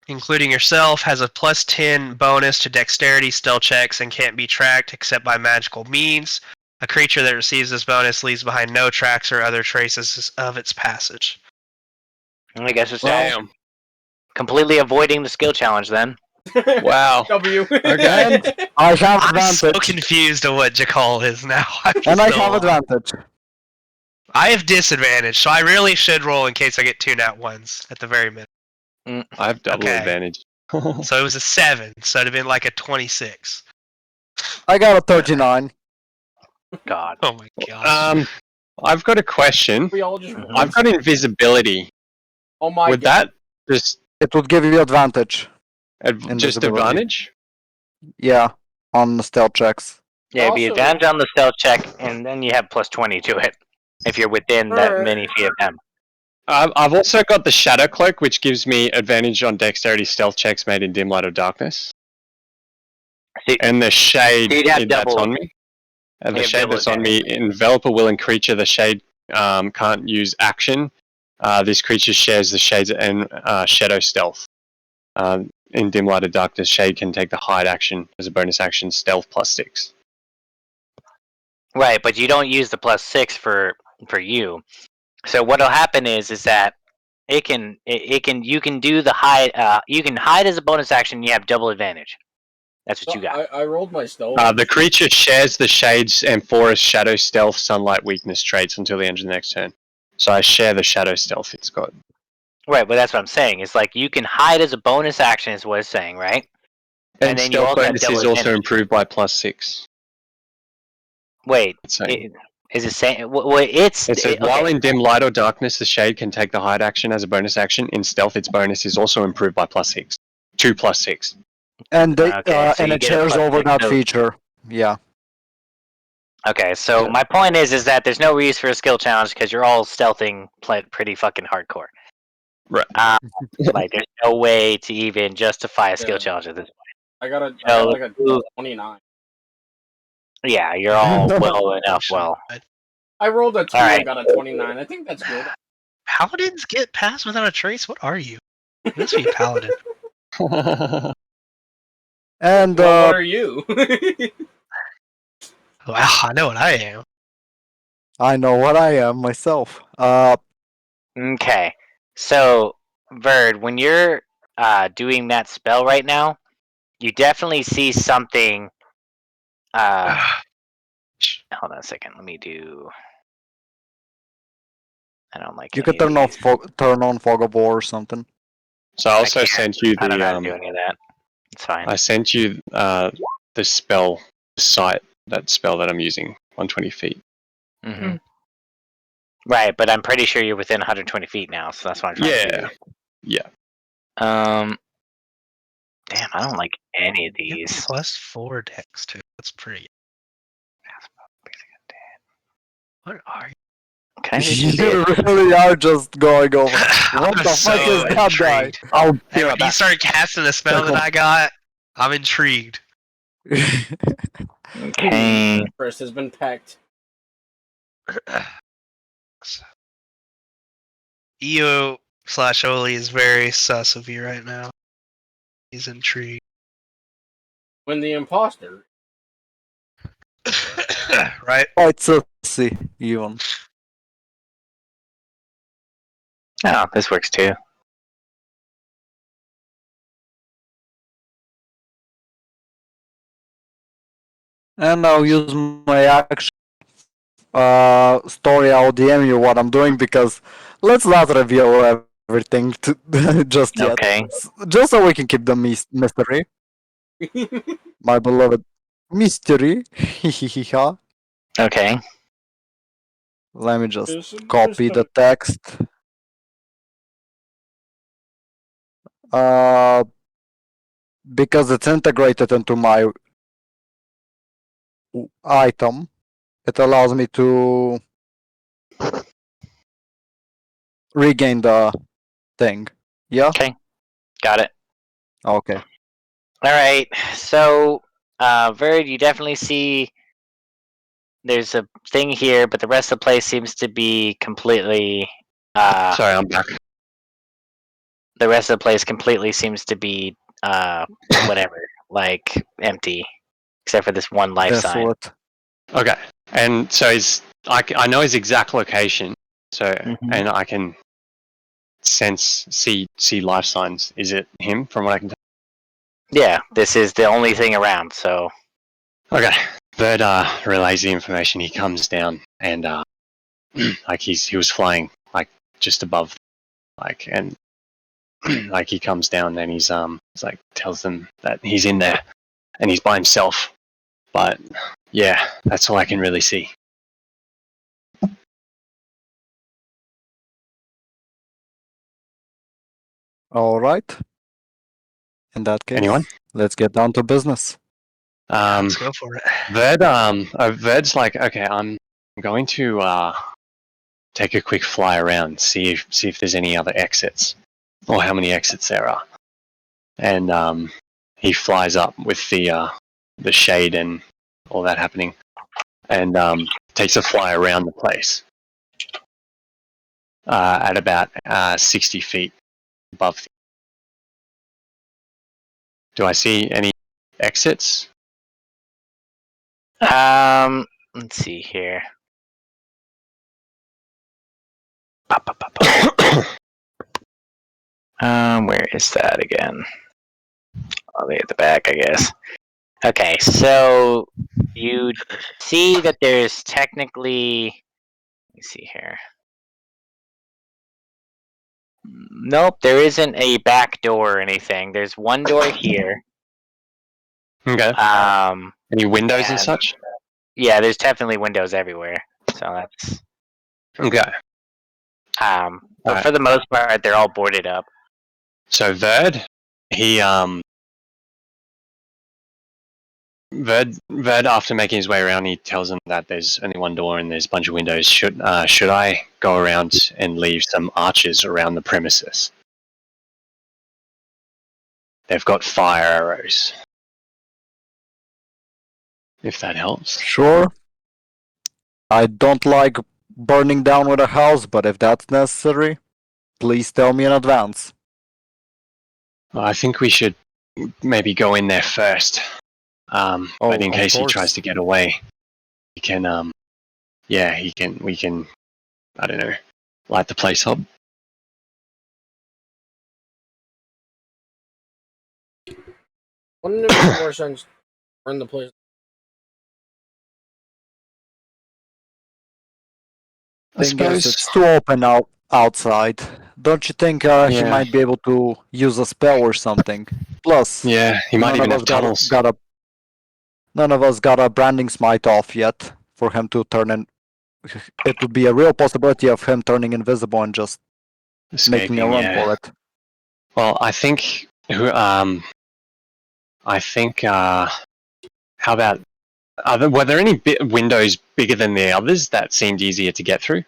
including yourself, has a plus 10 bonus to dexterity, stealth checks, and can't be tracked except by magical means. A creature that receives this bonus leaves behind no tracks or other traces of its passage. I guess it's Damn. completely avoiding the skill challenge then. Wow. W. Okay. I have I'm so advantage, confused at what Jakal is now. and I have advantage. I have disadvantage, so I really should roll in case I get 2 nat 1s at the very minute. I have double Okay. advantage. So it was a 7, so it'd have been like a 26. I got a 39. God. Oh my gosh. I've got a question. We all just. Mhm. I've got invisibility. Oh my Would god. that just It would give you advantage. just Invisibility. advantage? Yeah, on the stealth checks. Yeah, it'd be Also- advantage on the stealth check, and then you have plus 20 to it if you're within that Alright. many feet of them. I've also got the shadow cloak, which gives me advantage on dexterity stealth checks made in dim light or darkness. See- And the shade So you'd have that's double- on me. And the you have shade double that's on me, envelop a willing creature. The shade can't use action. This creature shares the shades and shadow stealth. In dim light or darkness, shade can take the hide action as a bonus action. Stealth plus 6. Right, but you don't use the plus 6 for you. So what'll happen is that you can do the hide. You can hide as a bonus action. You have double advantage. That's what you got. I rolled my stealth. The creature shares the shades and forest shadow stealth sunlight weakness traits until the end of the next turn. So I share the shadow stealth it's got. Right, but that's what I'm saying. It's like you can hide as a bonus action, is what it's saying, right? And then you stealth also have bonus double is also advantage. improved by plus 6. Wait, It's saying. is it saying? Well, it's It says, while in dim light or darkness, the shade can take the hide action as a bonus action. In stealth, its bonus is also improved by plus 6. 2 plus 6. And they, Okay, so and you it get a shares plus over 6, that so- feature. Yeah. Okay, so my point is that there's no use for a skill challenge because you're all stealthing pretty fucking hardcore. Right. Like, there's no way to even justify a skill Yeah. challenge at this point. I got No, like a ooh, 29. yeah, you're all well enough. Well, I rolled a 2 All right. and got a 29. I think that's good. Paladins get past without a trace? What are you? You must be a paladin. And Well, what are you? Wow, I know what I am. I know what I am myself. okay. So, Verd, when you're doing that spell right now, you definitely see something. Hold on a second. Let me do. I don't like You any can of these. turn on fog of war or something. So I also can't. sent you I don't know how to the do any of that. It's fine. I sent you the spell site, that spell that I'm using, 120 feet. Mm-hmm. Right, but I'm pretty sure you're within 120 feet now, so that's what I'm trying to do. Yeah. Damn, I don't like any of You have these. +4 dex too. That's pretty. What are you? Can I just do You this? really are just going over. What I'm the fuck so is that guy? intrigued. I'll Hey, be when right you back. started casting the spell that I got, I'm intrigued. Okay. Chris has been pecked. EO/Oli is very sus of you right now. He's intrigued. When the imposter. Right? Quite sussy, even. Oh, this works too. And I'll use my action. Story. I'll DM you what I'm doing because let's not reveal everything just yet. Okay. Just so we can keep the mystery. My beloved mystery. Okay. Let me just Just copy the a- text. Because it's integrated into my item, it allows me to regain the thing. Yeah? Okay. Got it. Okay. All right. So, Verd, you definitely see there's a thing here, but the rest of the place seems to be completely. Sorry, I'm back. The rest of the place completely seems to be whatever, like empty, except for this one life sign. Desolate. Okay. And so I know his exact location. So Mhm. and I can see life signs. Is it him from what I can tell? Yeah, this is the only thing around. So Okay. Bird relays the information. He comes down and like he was flying like just above, like, and like he comes down and he's like tells them that he's in there and he's by himself. But yeah, that's all I can really see. Alright. In that case, Anyone? let's get down to business. Let's go for it. Verd's like, okay, I'm going to take a quick fly around, see if there's any other exits or how many exits there are. And he flies up with the shade and all that happening, and takes a fly around the place at about 60 feet above. Do I see any exits? let's see here. Where is that again? I'll be at the back, I guess. Okay, so you see that there's technically. Let me see here. Nope, there isn't a back door or anything. There's one door here. Okay. Any windows and such? Yeah, there's definitely windows everywhere. So that's Okay. but for the most part, they're all boarded up. So Verd, Verd, after making his way around, he tells them that there's only one door and there's a bunch of windows. Should I go around and leave some archers around the premises? They've got fire arrows. if that helps. Sure. I don't like burning down with a house, but if that's necessary, please tell me in advance. Well, I think we should maybe go in there first. But in of case he course. tries to get away, he can, we can, I don't know, light the place up. Wouldn't it make more sense to burn the place? I Thing is, suppose. it's too open outside. Don't you think he Yeah. might be able to use a spell or something? Plus, Yeah, he might even have tunnels. none of us got a branding smite off yet for him to turn in. It would be a real possibility of him turning invisible and just making a Escaping, run yeah. for it. Well, I think, how about, were there any windows bigger than the others that seemed easier to get through?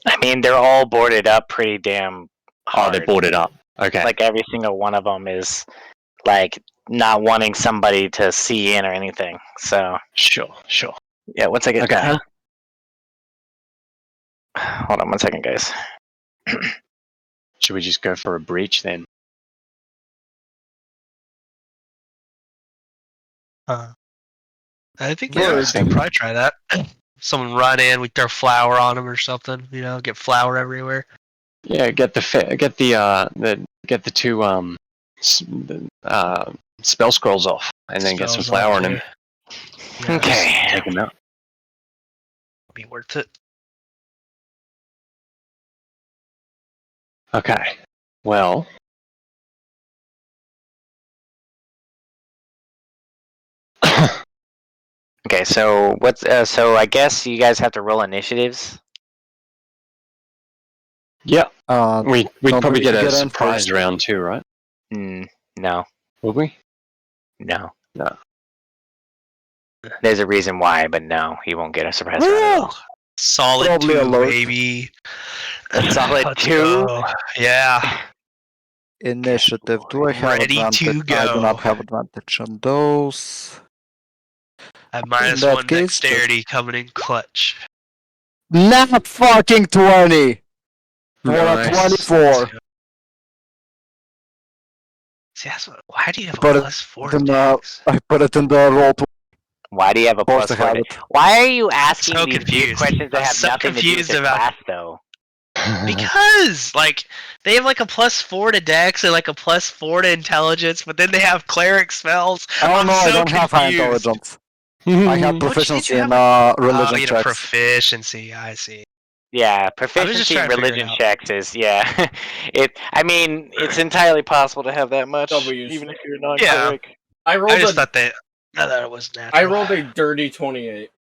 I mean, they're all boarded up pretty damn hard. Oh, they're boarded up. Okay. Like every single one of them is like not wanting somebody to see in or anything. So Sure. yeah, one second. Okay. Hold on 1 second, guys. Should we just go for a breach then? I think Yeah, we it's- should probably try that. Someone run in, we throw flour on them or something. You know, get flour everywhere. Yeah, get the two spell scrolls off, and then get some Spells flour off, on them. yeah. Okay. Take them out. Be worth it. Okay. Well. Okay, so what's so I guess you guys have to roll initiatives. Yeah. We'd don't probably we get a get in surprise first? round too, right? No, Would we? no. No. There's a reason why, but no, he won't get a surprise round at all. Solid Probably 2, alert. baby. A solid Let's 2? go. Yeah. Initiative. Do I have Ready to advantage? I do go. not have advantage on those. At In minus that 1 case, dexterity coming in clutch. Not fucking 20! For a Nice. 24! See, that's what, why do you have a But plus 4 in, dex? I put it in the roll to Why do you have a force plus to 4? have it. Why are you asking So these weird confused. questions that I'm have so nothing to do with confused your about- class, though? Because, like, they have like a plus 4 to dex and like a plus 4 to intelligence, but then they have cleric spells. I don't I'm know, I so don't have high confused. intelligence. I have What proficiency you in have? religion Oh, you know, checks. proficiency. I see. Yeah, just proficiency in trying to figure it religion out. checks is, yeah. I mean, it's entirely possible to have that much, W's. even if you're not cleric. I rolled I just a thought that. I thought it was natural. I rolled a dirty 28.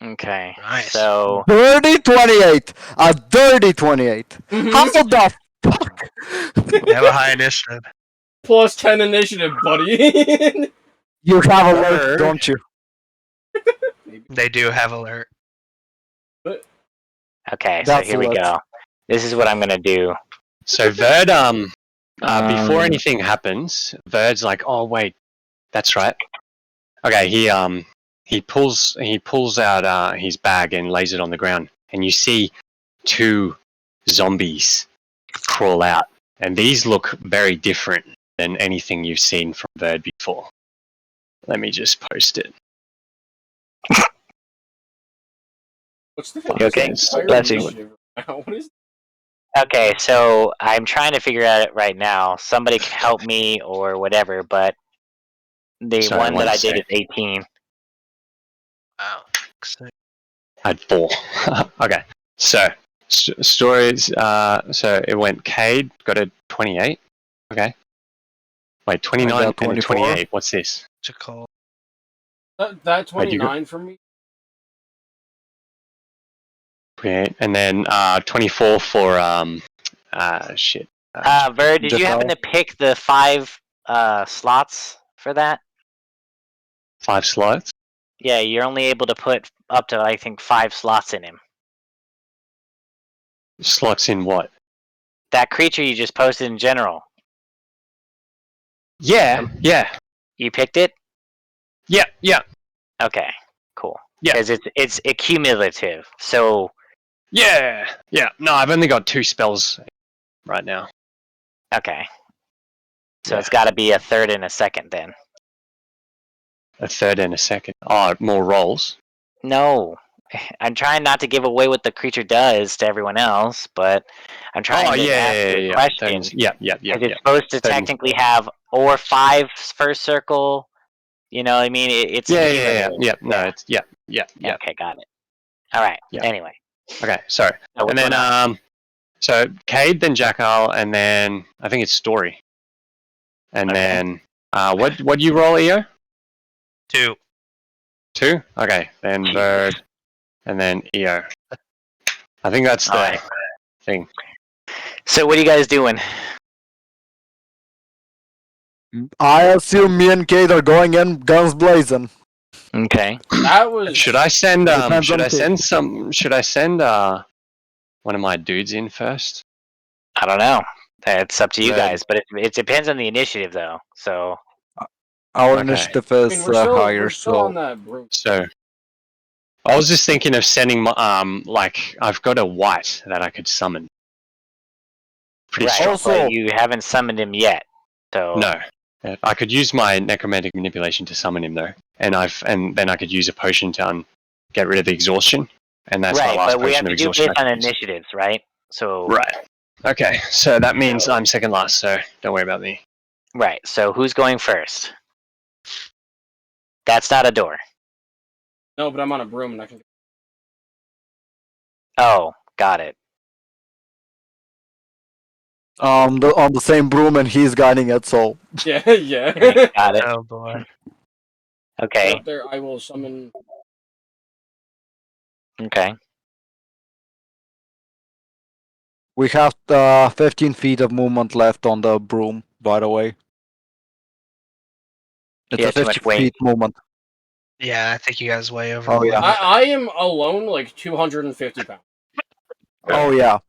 Okay, Nice. so Dirty 28! A dirty 28! Mhm. How the fuck? We have a high initiative. Plus 10 initiative, buddy. You have alert, don't you? They do have alert. okay, so That's here we alert. go. This is what I'm gonna do. So Verd, before anything happens, Verd's like, oh wait, that's right. Okay, he pulls out his bag and lays it on the ground, and you see 2 zombies crawl out, and these look very different than anything you've seen from Verd before. Let me just post it. What's the You okay? entire Bless you. initiative now? What is Okay, so I'm trying to figure out it right now. Somebody can help me or whatever, but the Sorry, one that one I did sec. is 18. Wow. I had 4. Okay, so stories. So it went Cade got a 28. Okay. Wait, 29 and a 24. 28. What's this? What's it called? that Where'd you go? 29 for me? 28, and then 24 for shit. Ver, did you happen to pick the 5 slots for that? 5 slots. Yeah, you're only able to put up to, I think, 5 slots in him. Slots in what? That creature you just posted in general. Yeah. You picked it? Yeah. Okay, cool. Yeah. Because it's accumulative. So Yeah. No, I've only got 2 spells right now. okay. So Yeah. it's got to be a third and a second then. A third and a second. Oh, more rolls. No, I'm trying not to give away what the creature does to everyone else, but I'm trying to ask you a question. Yeah. Because it's supposed to Third and- technically have or 5 first circle. You know what I mean? It's Yeah. cumulative. No, it's yeah. Okay, got it. All right. Yeah. Anyway. Okay, sorry. So And then so Cade, then Jackal, and then I think it's Story. And Okay. then what do you roll, EO? 2. 2? Okay, then Bird, and then EO. I think that's the Alright. thing. So what are you guys doing? I assume me and Kate are going in guns blazing. Okay. That was. Should I send Depends should on I send some should I send one of my dudes in first? I don't know. It's up to you Red. guys, but it depends on the initiative though. So Our Okay. initiative I is mean, we're higher, still so on that broom. So I was just thinking of sending my like I've got a white that I could summon. Pretty right. strong. Also- But you haven't summoned him yet. So No. I could use my necromantic manipulation to summon him though. And then I could use a potion to get rid of the exhaustion. And that's my right, last but we have potion of to do exhaustion. based on initiatives, right? So Right. Okay, so that means I'm second last, so don't worry about me. right. So who's going first? That's not a door. No, but I'm on a broom and I can. Oh, got it. on the same broom and he's guiding it, so Yeah. Got it. Oh boy. Okay. Up there, I will summon. Okay. we have 15 feet of movement left on the broom, by the way. It's Yeah, a too much 50 weight. feet movement. Yeah, I think you guys way over. Oh, the yeah. limit. I am alone, like 250 pounds. Oh yeah.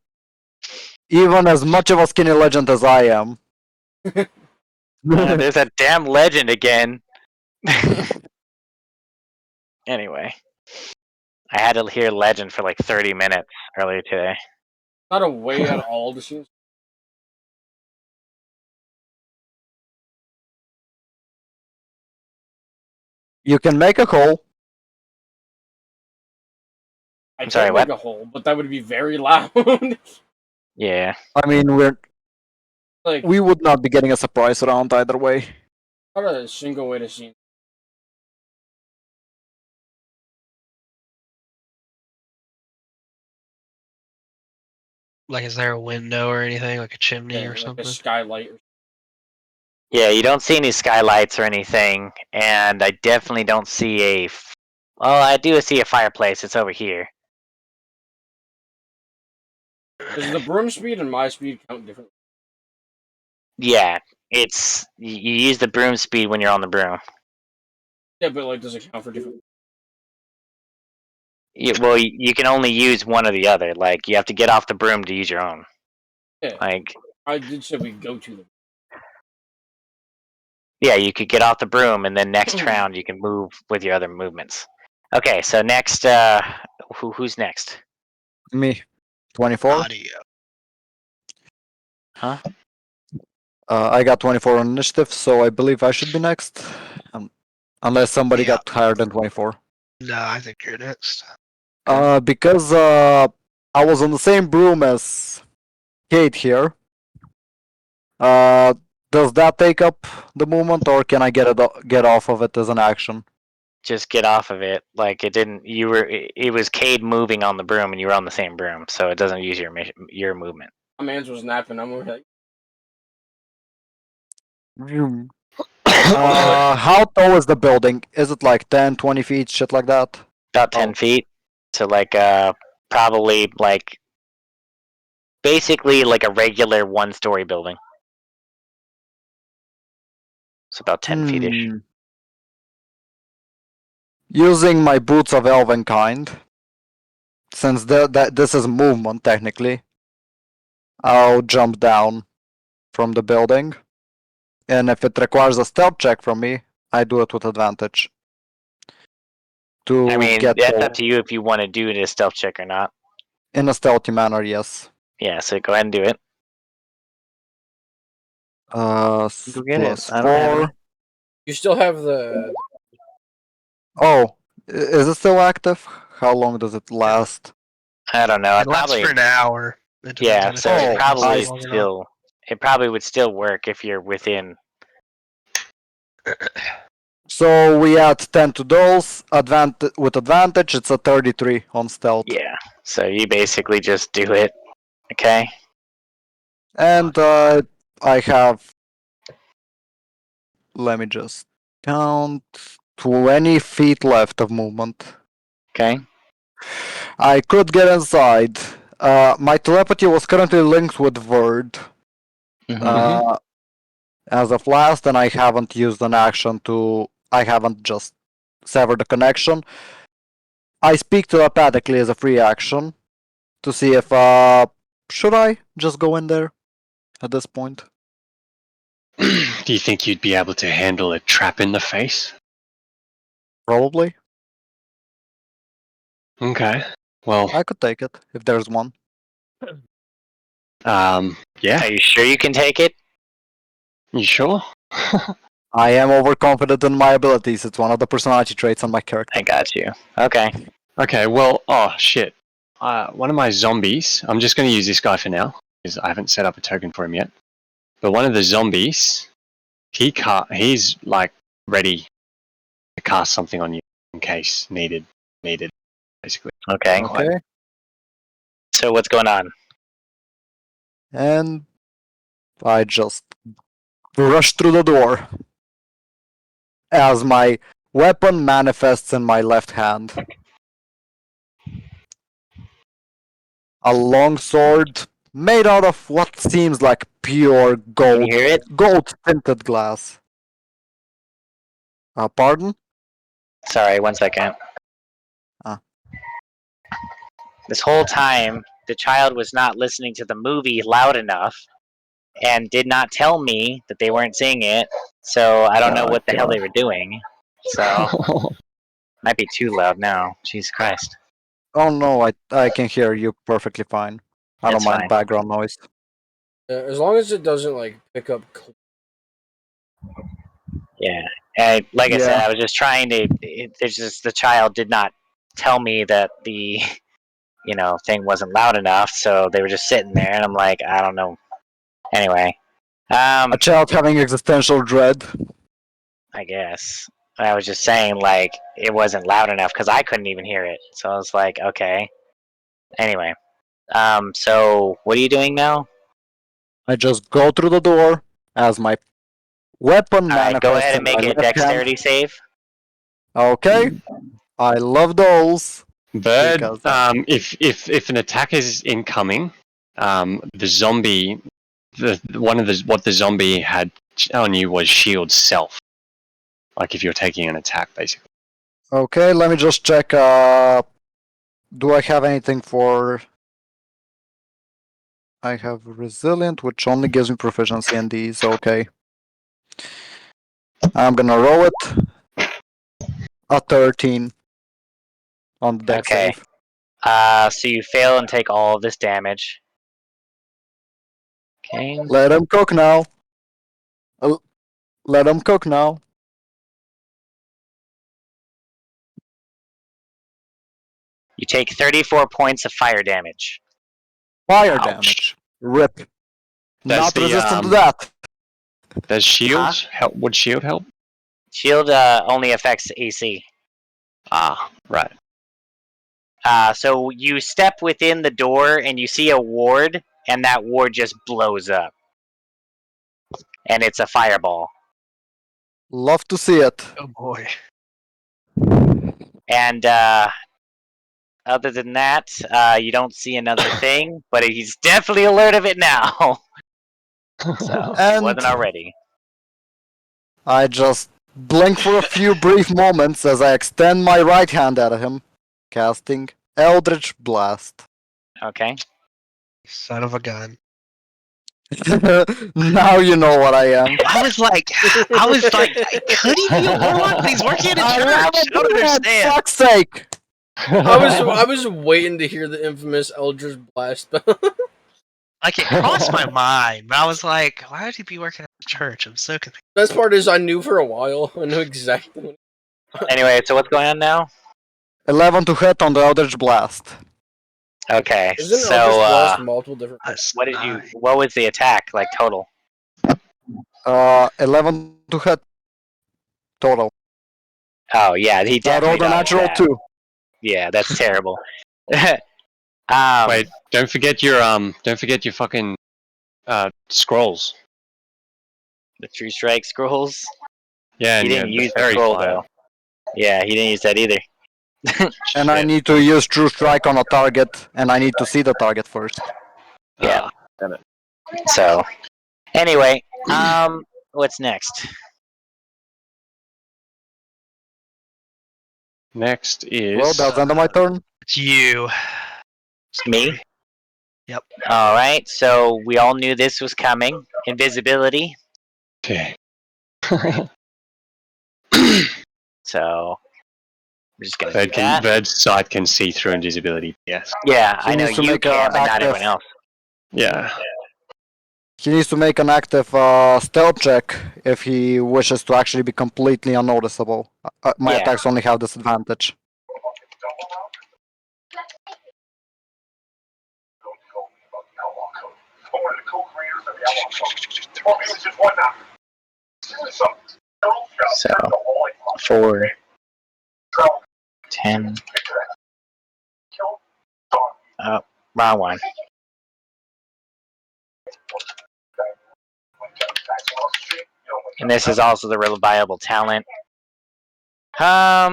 Even as much of a skinny legend as I am. There's that damn legend again. Anyway, I had to hear legend for like 30 minutes earlier today. Not a way at all to see. You can make a call. I I'm sorry, can what? make a hole, but that would be very loud. Yeah. I mean, Like, we would not be getting a surprise round either way. not a single way to see. Like, is there a window or anything, like a chimney or Like something? a skylight. Yeah, you don't see any skylights or anything, and I definitely don't see well, I do see a fireplace. It's over here. Does the broom speed and my speed count different? Yeah, you use the broom speed when you're on the broom. Yeah, but like, does it count for different? Well, you can only use one or the other. Like, you have to get off the broom to use your own. Yeah, Like, I did say we go to them. yeah, you could get off the broom, and then next round you can move with your other movements. Okay, so next, who's next? Me. 24. Audio. Huh? I got 24 on initiative, so I believe I should be next. Unless somebody Yeah. got higher than 24. No, I think you're next. Because I was on the same broom as Kate here. Does that take up the movement, or can I get off of it as an action? Just get off of it. Like, it didn't. It was Cade moving on the broom, and you were on the same broom, so it doesn't use your movement. My man's was napping. I'm like, How tall is the building? Is it like 10, 20 feet, shit like that? About 10 feet. So, like, probably, like, basically like a regular one-story building. It's about 10 feet-ish. Using my boots of elven kind, since this is movement technically, I'll jump down from the building, and if it requires a stealth check from me, I do it with advantage. to I mean, get that's up to you if you want to do it a stealth check or not. in a stealthy manner. Yes. Yeah, so go ahead and do it. Go get it. Plus I don't have 4. it. You still have the. Oh, is it still active? How long does it last? I don't know. It lasts for an hour. It depends Yeah, on if so it's it Oh, probably I- long or not. still it probably would still work if you're within. So we add 10 to those. With advantage, it's a 33 on stealth. Yeah. So you basically just do it. Okay. And I have. Let me just count. 20 feet left of movement. Okay. I could get inside. My telepathy was currently linked with Word. Mhm. As of last, and I haven't used an action to. I haven't just severed the connection. I speak telepathically as a free action to see if. Should I just go in there at this point? Do you think you'd be able to handle a trap in the face? Probably. Okay. Well, I could take it if there's one. yeah. Are you sure you can take it? You sure? I am overconfident in my abilities. It's one of the personality traits on my character. I got you. Okay. Okay, well, oh shit. One of my zombies, I'm just going to use this guy for now, because I haven't set up a token for him yet. But one of the zombies, he's like ready to cast something on you in case needed, basically. Okay. Okay. So what's going on? And I just rush through the door as my weapon manifests in my left hand. A long sword made out of what seems like pure Can gold, you hear it? gold tinted glass. Pardon? Sorry, 1 second. Ah. This whole time, the child was not listening to the movie loud enough and did not tell me that they weren't seeing it. So I don't know Oh, what the hell God. they were doing. So might be too loud now. Jesus Christ. Oh no, I can hear you perfectly fine. I don't It's mind fine. background noise. As long as it doesn't like pick up. Yeah. And like I said, Yeah. I was just trying to. There's just the child did not tell me that the thing wasn't loud enough, so they were just sitting there, and I'm like, I don't know. Anyway, A child having existential dread. I guess I was just saying like it wasn't loud enough because I couldn't even hear it. So I was like, okay. Anyway, so what are you doing now? I just go through the door as my weapon All right, go manifests ahead in and make my a left hand. dexterity save. Okay. I love those. Bird, Because if an attack is incoming, the zombie, what the zombie had on you was shield self. Like if you're taking an attack, basically. Okay, let me just check. Do I have anything for? I have resilient, which only gives me proficiency in these. Okay, I'm gonna roll it. A 13 on the deck Okay. save. So you fail and take all of this damage. Okay. Let him cook now. Let him cook now. You take 34 points of fire damage. Fire Ouch. damage. Rip. Does Not the, resistant to that. Does shield Huh? help? Would shield help? Shield only affects AC. Ah, right. So you step within the door and you see a ward, and that ward just blows up. And it's a fireball. Love to see it. Oh boy. And other than that, you don't see another thing, but he's definitely alert of it now. So he And wasn't already. I just blink for a few brief moments as I extend my right hand at him, casting Eldritch Blast. Okay. Son of a gun. Now you know what I am. I was like, could he be a warlock? But he's working at a church. I don't understand. Fuck's sake! I was waiting to hear the infamous Eldritch Blast spell. Like, it crossed my mind, but I was like, why would he be working at the church? I'm so confused. Best part is I knew for a while. I knew exactly. Anyway, so what's going on now? 11 to hit on the Eldritch Blast. Okay, Isn't so Eldritch Blast multiple different? what was the attack like total? 11 to hit total. Oh yeah, he I definitely rolled a dodged natural that. 2. Yeah, that's terrible. Wait, don't forget your fucking scrolls. The True Strike scrolls. Yeah, He and didn't the use the fairy scroll fire. though. Yeah, he didn't use that either. And I Shit. need to use True Strike on a target, and I need to see the target first. Yeah. Damn it. So, anyway, what's next? Next is Well, that's the end of my turn. It's you. Me? Yep. All right. So we all knew this was coming. Invisibility. okay. So I'm just gonna do that. Bird's sight can see through invisibility. Yes. Yeah, He I know needs to you make a can, but not active- everyone else. Yeah. He needs to make an active stealth check if he wishes to actually be completely unnoticeable. My Yeah. attacks only have disadvantage. So 4, 10. Oh, wrong one. And this is also the reliable talent. Yeah,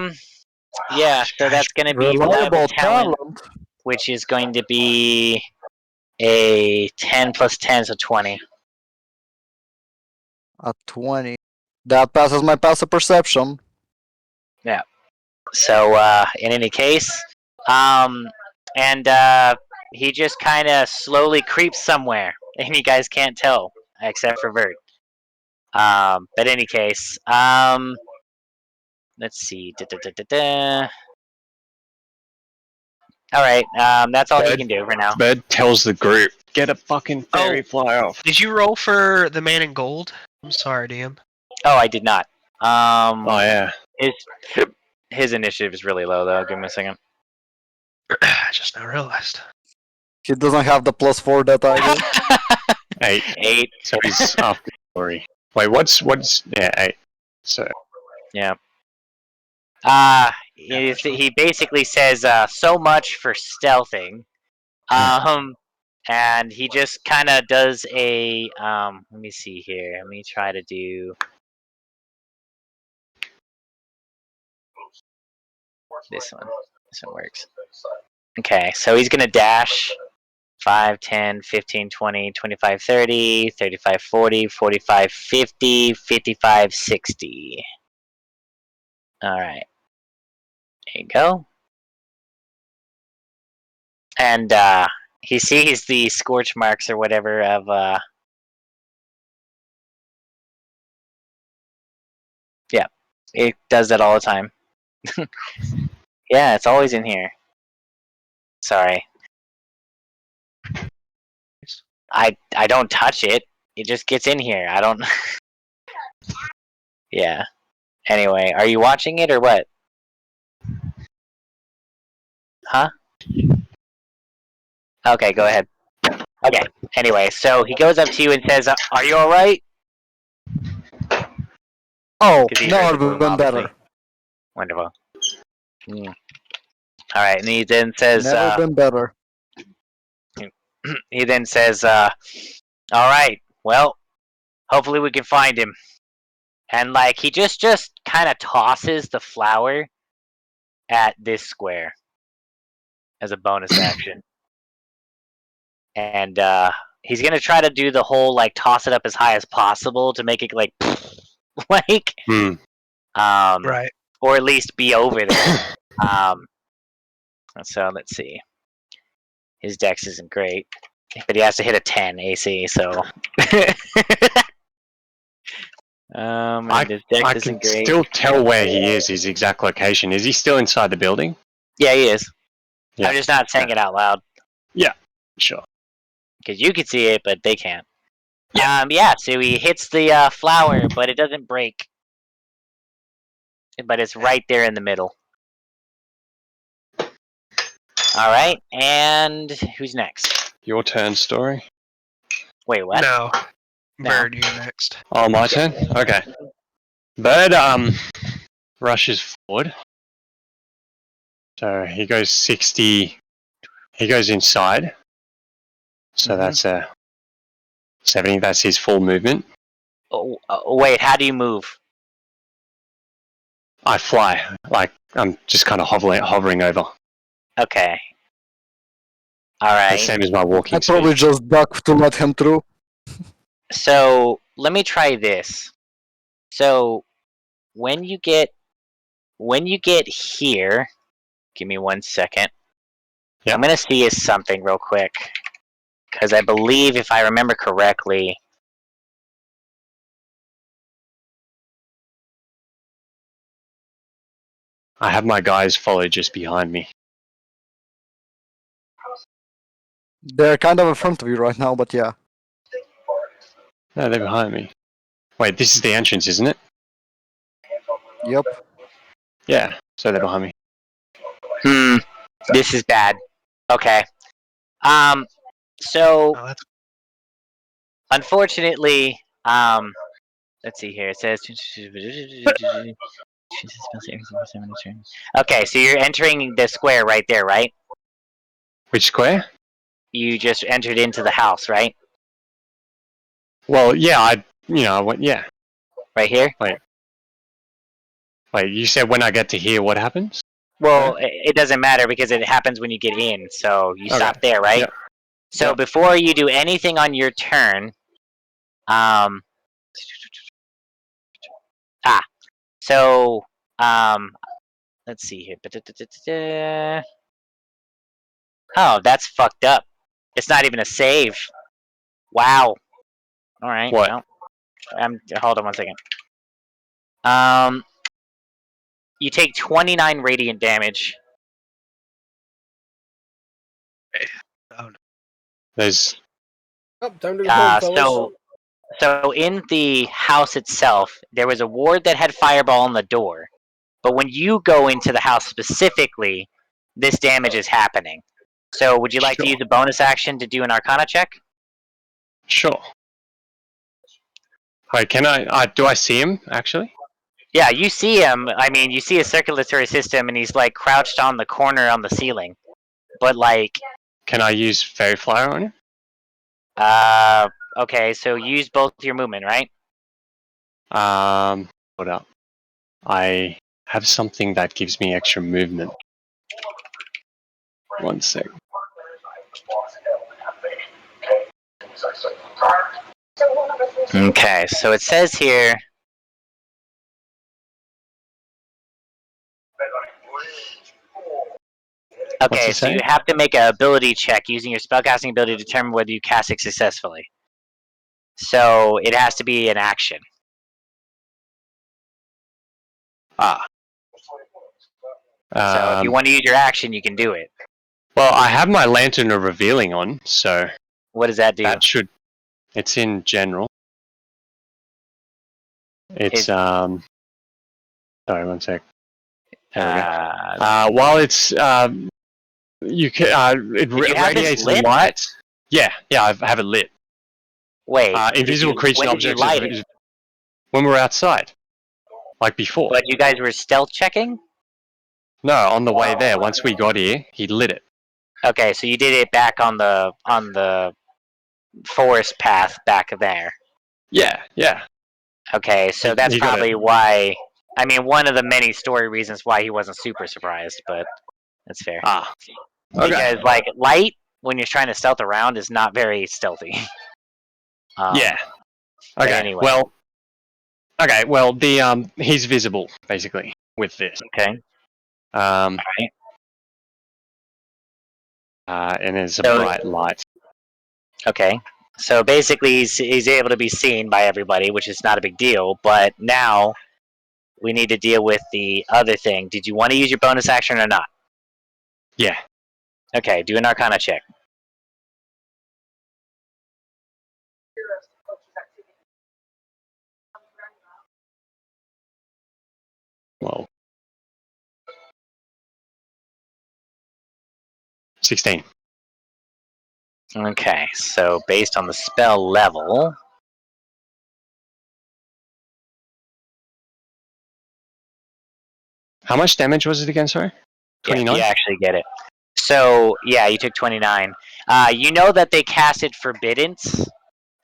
so that's going to be reliable talent, which is going to be a 10 plus 10, so 20. A 20. That passes my passive perception. So, in any case, he just kind of slowly creeps somewhere, and you guys can't tell, except for Vert. But in any case, let's see. All right, that's all he can do for now. Bird tells the group, get a fucking fairy fly off. Did you roll for the man in gold? I'm sorry, DM. Oh, I did not. Oh yeah. His initiative is really low, though. Give me a second. I just now realized. He doesn't have the +4 that I do. 8. So he's after story. Wait, what's 8. So Yeah. He basically says, so much for stealthing. And he just kind of does a, let me see here. Let me try to do this one. This one works. Okay, so he's going to dash 5, 10, 15, 20, 25, 30, 35, 40, 45, 50, 55, 60. Alright. There you go. And he sees the scorch marks or whatever of yeah, it does that all the time. Yeah, it's always in here. Sorry. I don't touch it. It just gets in here. I don't Yeah. Anyway, are you watching it or what? Huh? Okay, go ahead. Okay. Anyway, so he goes up to you and says, "Are you all right?" Oh, 'Cause he no, heard the it would boom, have been obviously. better. Wonderful. All right, and he then says, Never been better. he then says, "All right, well, hopefully we can find him." And like he just kind of tosses the flower at this square as a bonus action, and he's gonna try to do the whole like toss it up as high as possible to make it like like Right. or at least be over there. So let's see. His dex isn't great. But he has to hit a 10 AC, so. And his deck I isn't can great. still tell where he is, his exact location. Is he still inside the building? Yeah, he is. Yeah. I'm just not saying it out loud. Sure. Because you can see it, but they can't. Yeah, so he hits the flower, but it doesn't break. But it's right there in the middle. Alright, and who's next? Your turn, Story. Wait, what? No. No. Bird, you're next. Oh, my turn? Okay. Bird rushes forward. So he goes 60. He goes inside. So that's a 70. That's his full movement. Oh, wait, how do you move? I fly. Like, I'm just kind of hovering over. Okay. The Alright. same as my walking I'd probably speed. just duck to let him through. So let me try this. So when you get here, give me 1 second. Yep. I'm gonna see is something real quick, because I believe if I remember correctly. I have my guys follow just behind me. They're kind of in front of you right now, but yeah. No, they're behind me. Wait, this is the entrance, isn't it? Yep. Yeah, so they're behind me. This is bad. Okay. So Oh, that's unfortunately, let's see here. It says. Okay, so you're entering the square right there, right? Which square? You just entered into the house, right? Well, yeah, I went, yeah. Right here? Wait, you said when I get to here, what happens? Well, it doesn't matter because it happens when you get in, so you stop there, right? Yep. So Yep. before you do anything on your turn, so, let's see here. Oh, that's fucked up. It's not even a save. Wow. All right. What? Well, hold on 1 second. You take 29 radiant damage. oh, no. There's Oh, time to go home, fellas. So in the house itself, there was a ward that had fireball on the door. But when you go into the house specifically, this damage is happening. So would you like to Sure. use a bonus action to do an Arcana check? Sure. Wait, can I? Do I see him actually? Yeah, you see him. I mean, you see a circulatory system, and he's like crouched on the corner on the ceiling. But like, Can I use Fairy Flyer on him? okay, so use both your movement, right? Hold up. I have something that gives me extra movement. 1 sec. Okay, so it says here. Okay, it so say? you have to make an ability check using your spellcasting ability to determine whether you cast it successfully. So it has to be an action. Ah. So if you want to use your action, you can do it. Well, I have my Lantern of Revealing on, so What does that do? that should. It's in general. It's Sorry, 1 sec. There we go. While it's you can it Did you have this radiates lit? light. Yeah, I have it lit. Wait, Invisible creature when and did you objects light it? when we're outside, like before. But you guys were stealth checking? No, on the way there. Once we got here, he lit it. Okay, so you did it back on the forest path back there. Yeah. Okay, so that's You got probably why. I mean, one of the many story reasons why he wasn't super surprised, but that's fair. Ah. Okay. Because like light when you're trying to stealth around is not very stealthy. Yeah. but Okay. anyway. Well. Okay. Well, the he's visible basically with this. Okay. And there's a So- bright light. Okay. So basically, he's able to be seen by everybody, which is not a big deal. But now we need to deal with the other thing. Did you want to use your bonus action or not? Yeah. Okay, do an Arcana check. Well, 16. Okay, so based on the spell level, How much damage was it again, sorry? yeah, 29? you actually get it. So, yeah, you took 29. You know that they casted Forbiddance,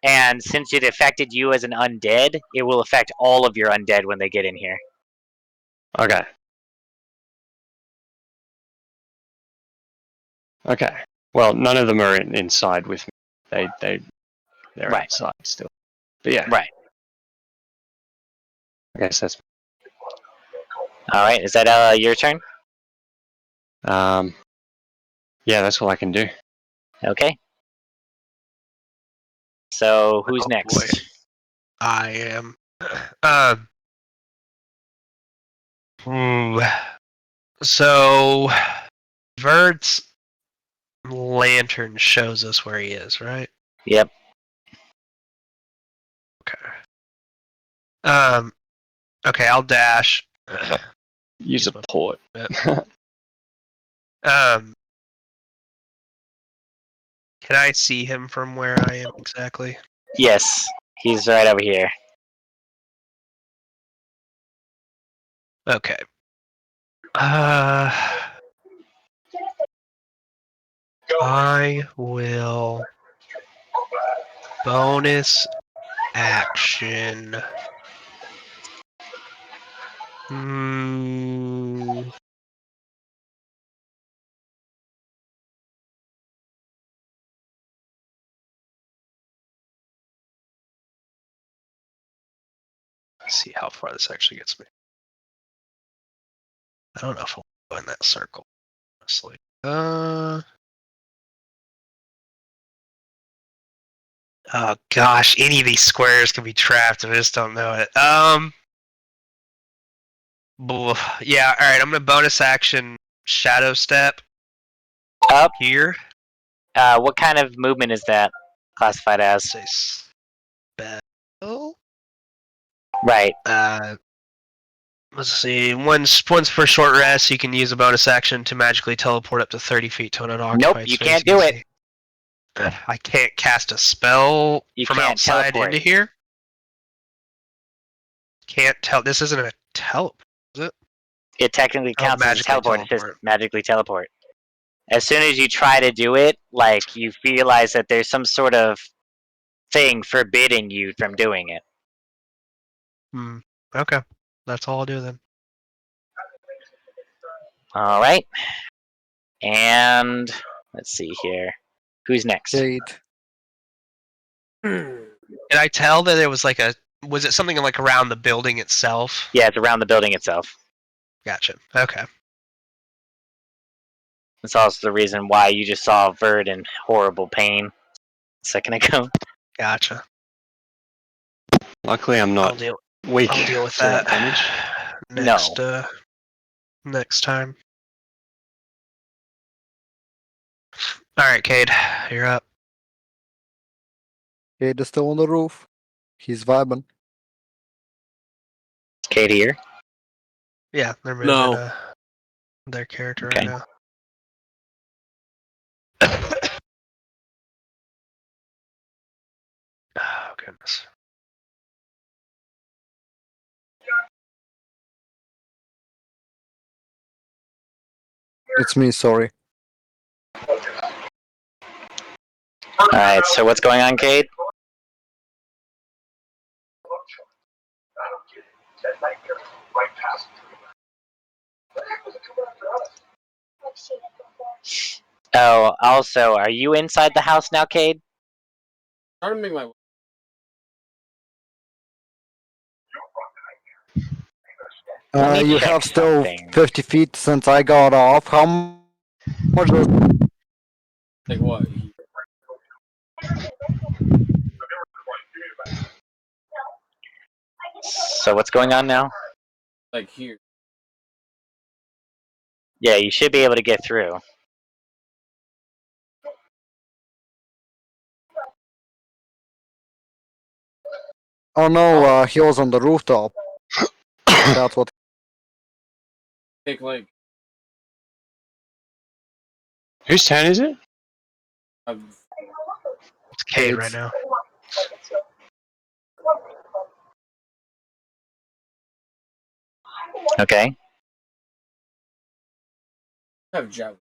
and since it affected you as an undead, it will affect all of your undead when they get in here. Okay. Okay. Well, none of them are inside with me. They're Right. outside still. But yeah. Right. I guess that's Alright, is that your turn? yeah, that's all I can do. Okay. So, who's Oh, next? boy. I am. So, Vert's lantern shows us where he is, right? Yep. Okay. Okay, I'll dash. Use a port. Um, can I see him from where I am exactly? Yes, he's right over here. Okay. I will bonus action. Let's see how far this actually gets me. I don't know if I'll go in that circle, honestly. Oh gosh, any of these squares can be trapped. I just don't know it. Yeah. All right. I'm gonna bonus action shadow step Up. here. What kind of movement is that classified as? Say spell. Right. Let's see. Once for short rest, you can use a bonus action to magically teleport up to 30 feet to an unoccupied Nope, space. you can't do it. I can't cast a spell You from can't outside teleport. into here. Can't tell. This isn't a teleport, is it? It technically counts as a magically teleport. It's just teleport. magically teleport. As soon as you try to do it, like, you realize that there's some sort of thing forbidding you from doing it. Okay. That's all I'll do then. Alright. And let's see here. Who's next? Jade. Did I tell that it was like a? Was it something like around the building itself? Yeah, it's around the building itself. Gotcha. Okay. That's also the reason why you just saw Verd in horrible pain a second ago. Gotcha. Luckily, I'm not weak. I'll deal with to that damage. next. Next time. All right, Cade, you're up. Jade is still on the roof. He's vibing. Kate here. Yeah, they're moving No. their character Okay. right now. Oh goodness. It's me, sorry. Alright, so what's going on, Kate? Oh, also, are you inside the house now, Cade? Trying to make my. Let me You check have still something. 50 feet since I got off. How much was... Like what? So what's going on now? Like here. Yeah, you should be able to get through. Oh no, he was on the rooftop. That's what. Take like Whose turn is it? It's Cade right now. Okay. have javelin.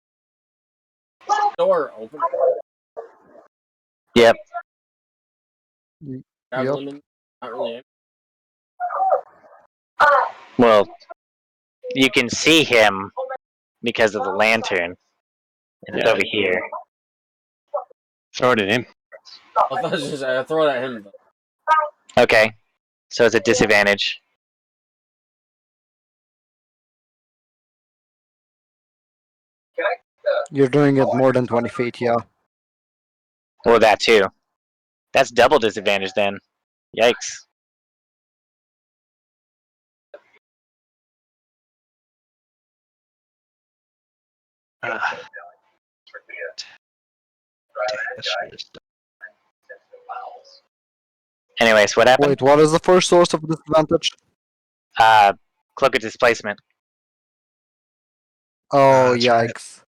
Door open. Yep. Javelin. Not really. Well, you can see him because of the lantern. And it's Yeah. over here. Throw it at him. I thought I was just I throw it at him. Okay. So it's a disadvantage. You're doing it more than 20 feet, yeah. Well, that too. That's double disadvantage then. Yikes. Anyways, what happened? Wait, what is the first source of disadvantage? Cloak of displacement. Oh, That's right. yikes.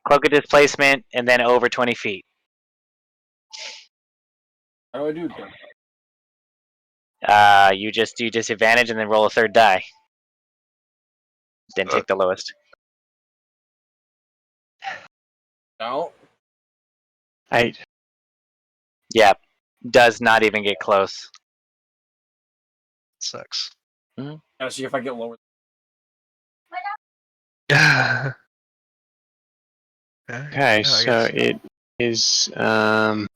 Cloak of displacement, and then over 20 feet. How do I do that? You just do disadvantage and then roll a third die. Then take the lowest. No. 8. Yeah. Does not even get close. Sucks. Gotta see if I get lower. Okay, so it is okay,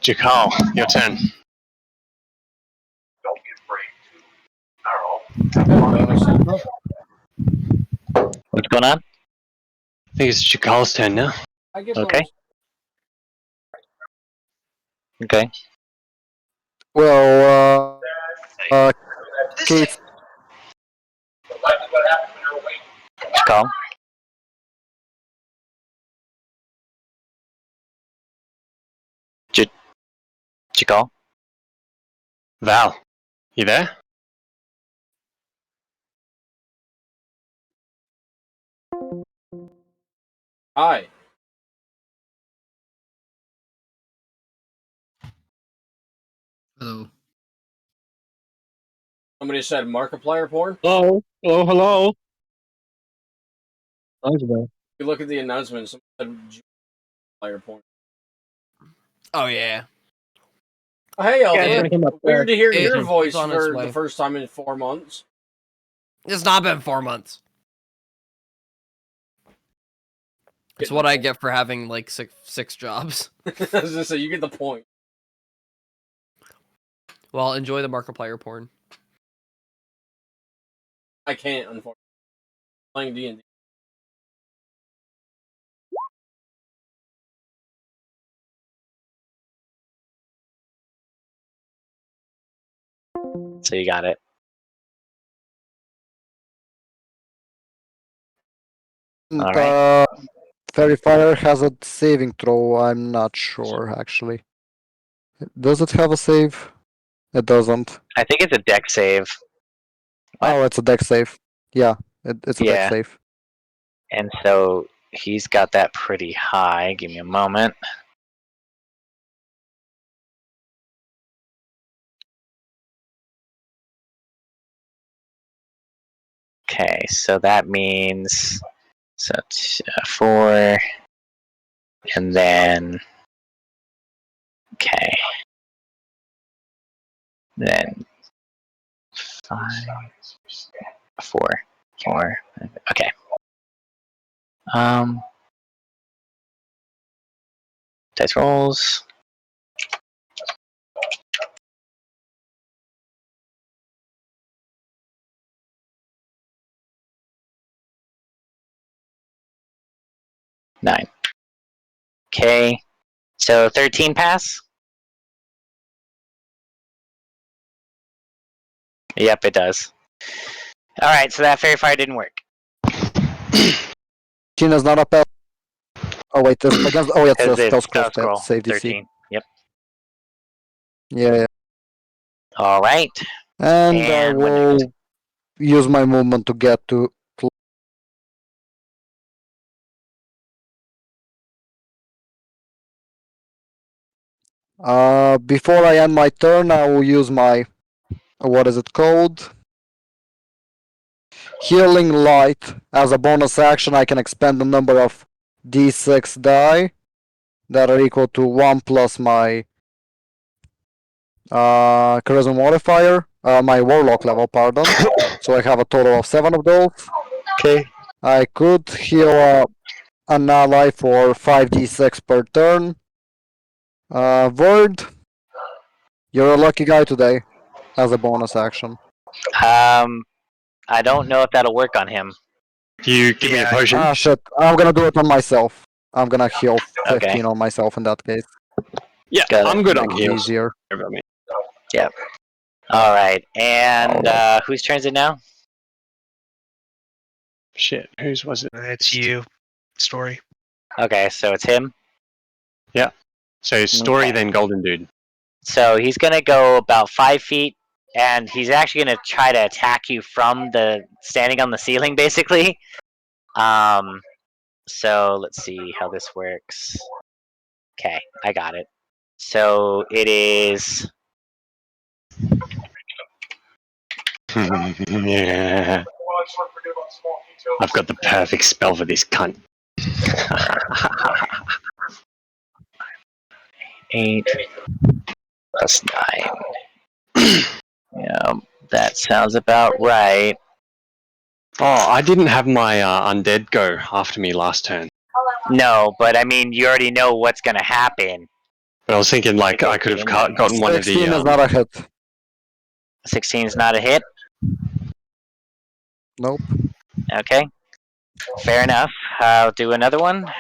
Jakal, your turn. What's going on? I think it's Jakal's turn now. I get Okay. bonus. Okay. Well, Kate, Call. Call. Val, you there? Hi. Hello. Somebody said Markiplier porn. Hello. Hello. Hello. Thanks, man. If you look at the announcement, someone said Markiplier porn. Oh yeah. Oh, hey, Yeah, Elliot. bring him up Weird to hear there. your It's voice on its for way. the first time in 4 months. It's not been 4 months. It's what I get for having like six jobs. I was gonna say, you get the point. Well, enjoy the Markiplier porn. I can't, unfortunately. Playing D&D. So you got it. the verifier has a saving throw. I'm not sure, actually. Does it have a save? It doesn't. I think it's a deck save. What? Oh, it's a deck save. Yeah, it's a deck Yeah. save. And so he's got that pretty high. Give me a moment. Okay, so that means 4, and then okay, then 5, 4, 4. Okay. Dice rolls. Nine. Okay. So 13 pass. Yep, it does. Alright, so that fairy fire didn't work. Gina's not a pet. Oh wait, this against. Oh, yeah, it's a Because spell it's scroll spell scroll. save DC. 13. Yep. Yeah. Alright. And I And what next? will use my movement to get to. Before I end my turn, I will use my. What is it called? Healing Light. As a bonus action, I can expend the number of d6 die that are equal to 1 plus my charisma modifier, my warlock level, pardon. So I have a total of 7 of those. Okay. I could heal an ally for 5d6 per turn. Word, you're a lucky guy today, as a bonus action. I don't know if that'll work on him. You give me a Yeah. potion. Ah, shit. I'm gonna do it on myself. I'm gonna heal 15 Okay. on myself in that case. Yeah, Got it. I'm good on Make it heals. easier. About me. Alright, and whose turn is it now? Shit, whose was it? It's you. Story. Okay, so it's him. So Story, Okay. then Golden Dude. So he's gonna go about 5 feet, and he's actually gonna try to attack you from the standing on the ceiling, basically. So let's see how this works. Okay, I got it. So it is. Yeah. I've got the perfect spell for this cunt. 8 plus 9. Yeah, that sounds about right. Oh, I didn't have my undead go after me last turn. No, but I mean, you already know what's gonna happen. But I was thinking, like, I could have gotten one of 16 the. is not a hit. 16 is not a hit. Nope. Okay, fair enough. I'll do another one.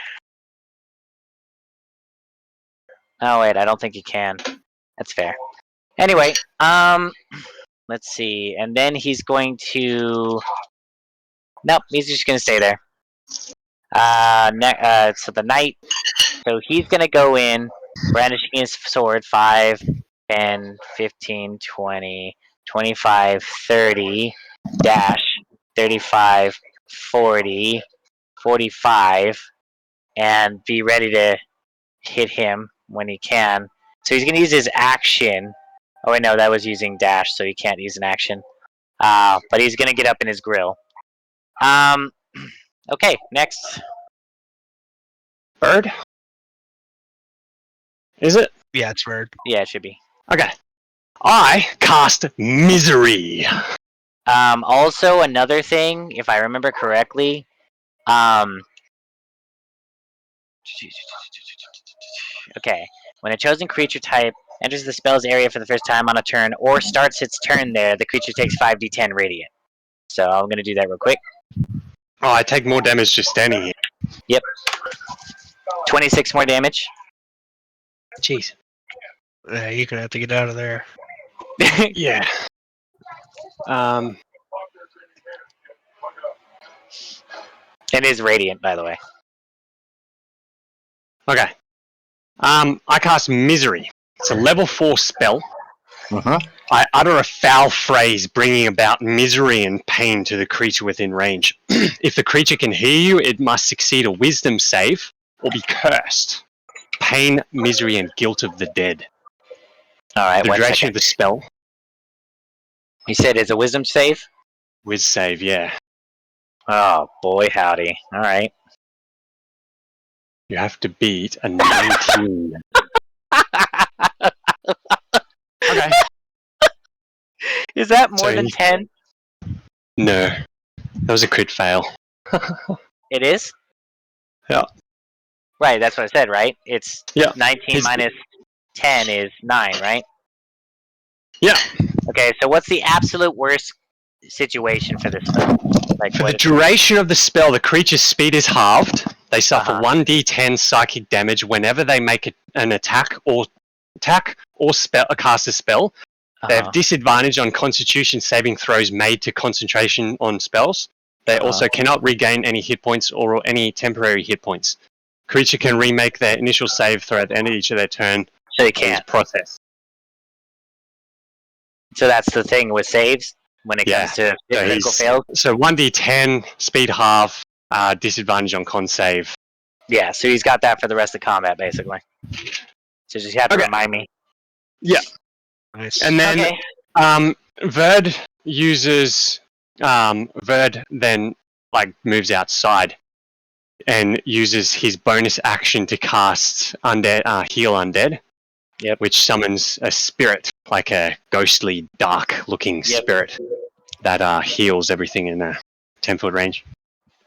Oh wait, I don't think you can. That's fair. Anyway, let's see. And then he's going to. Nope, he's just gonna stay there. So the knight. So he's gonna go in, brandishing his sword. 5, 10, 15, 20, 25, 30, dash, 35, 40, 45, and be ready to hit him when he can. So he's gonna use his action. Oh wait, no, that was using dash, so he can't use an action. But he's gonna get up in his grill. Okay, next. Bird? Is it? Yeah, it's weird. Yeah, it should be. Okay. I cast Misery. Also, another thing, if I remember correctly, okay, when a chosen creature type enters the spell's area for the first time on a turn or starts its turn there, the creature takes 5d10 radiant. So I'm gonna do that real quick. Oh, I take more damage just standing here. Yep. 26 more damage. Jeez. Yeah, you're gonna have to get out of there. Yeah. It is radiant, by the way. Okay. I cast Misery. It's a level 4 spell. I utter a foul phrase bringing about misery and pain to the creature within range. If the creature can hear you, it must succeed a wisdom save or be cursed. Pain, misery, and guilt of the dead. Alright, The one duration second. of the spell. You said it's a wisdom save? Wiz save, yeah. Oh, boy howdy. Alright. You have to beat a 19. Okay. Is that more So than you- 10? No. That was a crit fail. It is? Yeah. Right, that's what I said, right? It's Yeah. 19 His- minus 10 is 9, right? Yeah. Okay, so what's the absolute worst situation for this spell? Like, For what the duration of the spell, the creature's speed is halved. They suffer 1d10 psychic damage whenever they make an attack or spell, cast a spell. They have disadvantage on Constitution saving throws made to concentration on spells. They also cannot regain any hit points or any temporary hit points. Creature can remake their initial save throw at the end of each of their turn. So they can't. Process. So that's the thing with saves when it comes to critical fails. So 1d10, speed half, disadvantage on con save. Yeah, so he's got that for the rest of combat, basically. So just have to remind me. Yeah. Nice. And then Verd uses Verd then moves outside and uses his bonus action to cast undead heal undead. Yep. Which summons a spirit, like a ghostly, dark-looking spirit that heals everything in a 10-foot range,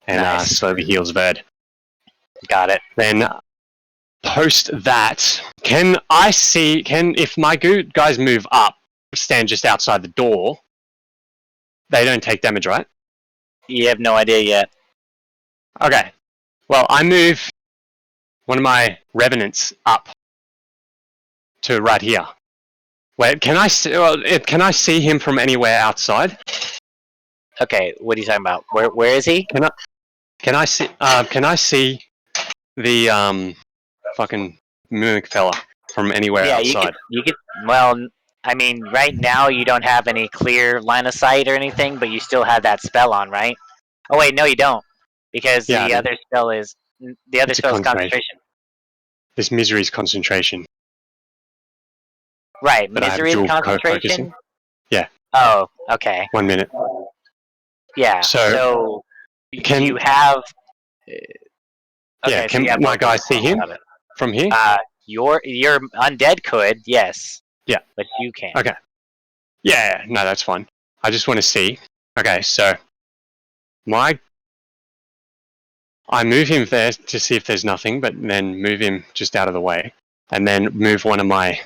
and slowly heals Verd. Got it. Then post that, if my guys move up, stand just outside the door, they don't take damage, right? You have no idea yet. Okay. Well, I move one of my revenants up to right here. Wait, can I see him from anywhere outside? Okay, what are you talking about? Where is he? Can I see the fucking mimic fella from anywhere outside? You could. Well, I mean, right now you don't have any clear line of sight or anything, but you still have that spell on, right? Oh wait, no, you don't, because the other spell is concentration. This misery is concentration. Right, But misery is concentration. Yeah. Oh, okay. 1 minute. Yeah. So you have? Okay, can my guy see him from here? Your undead could, yes. Yeah. But you can't. Okay. Yeah, no, that's fine. I just want to see. Okay, so I move him there to see if there's nothing, but then move him just out of the way, and then move one of my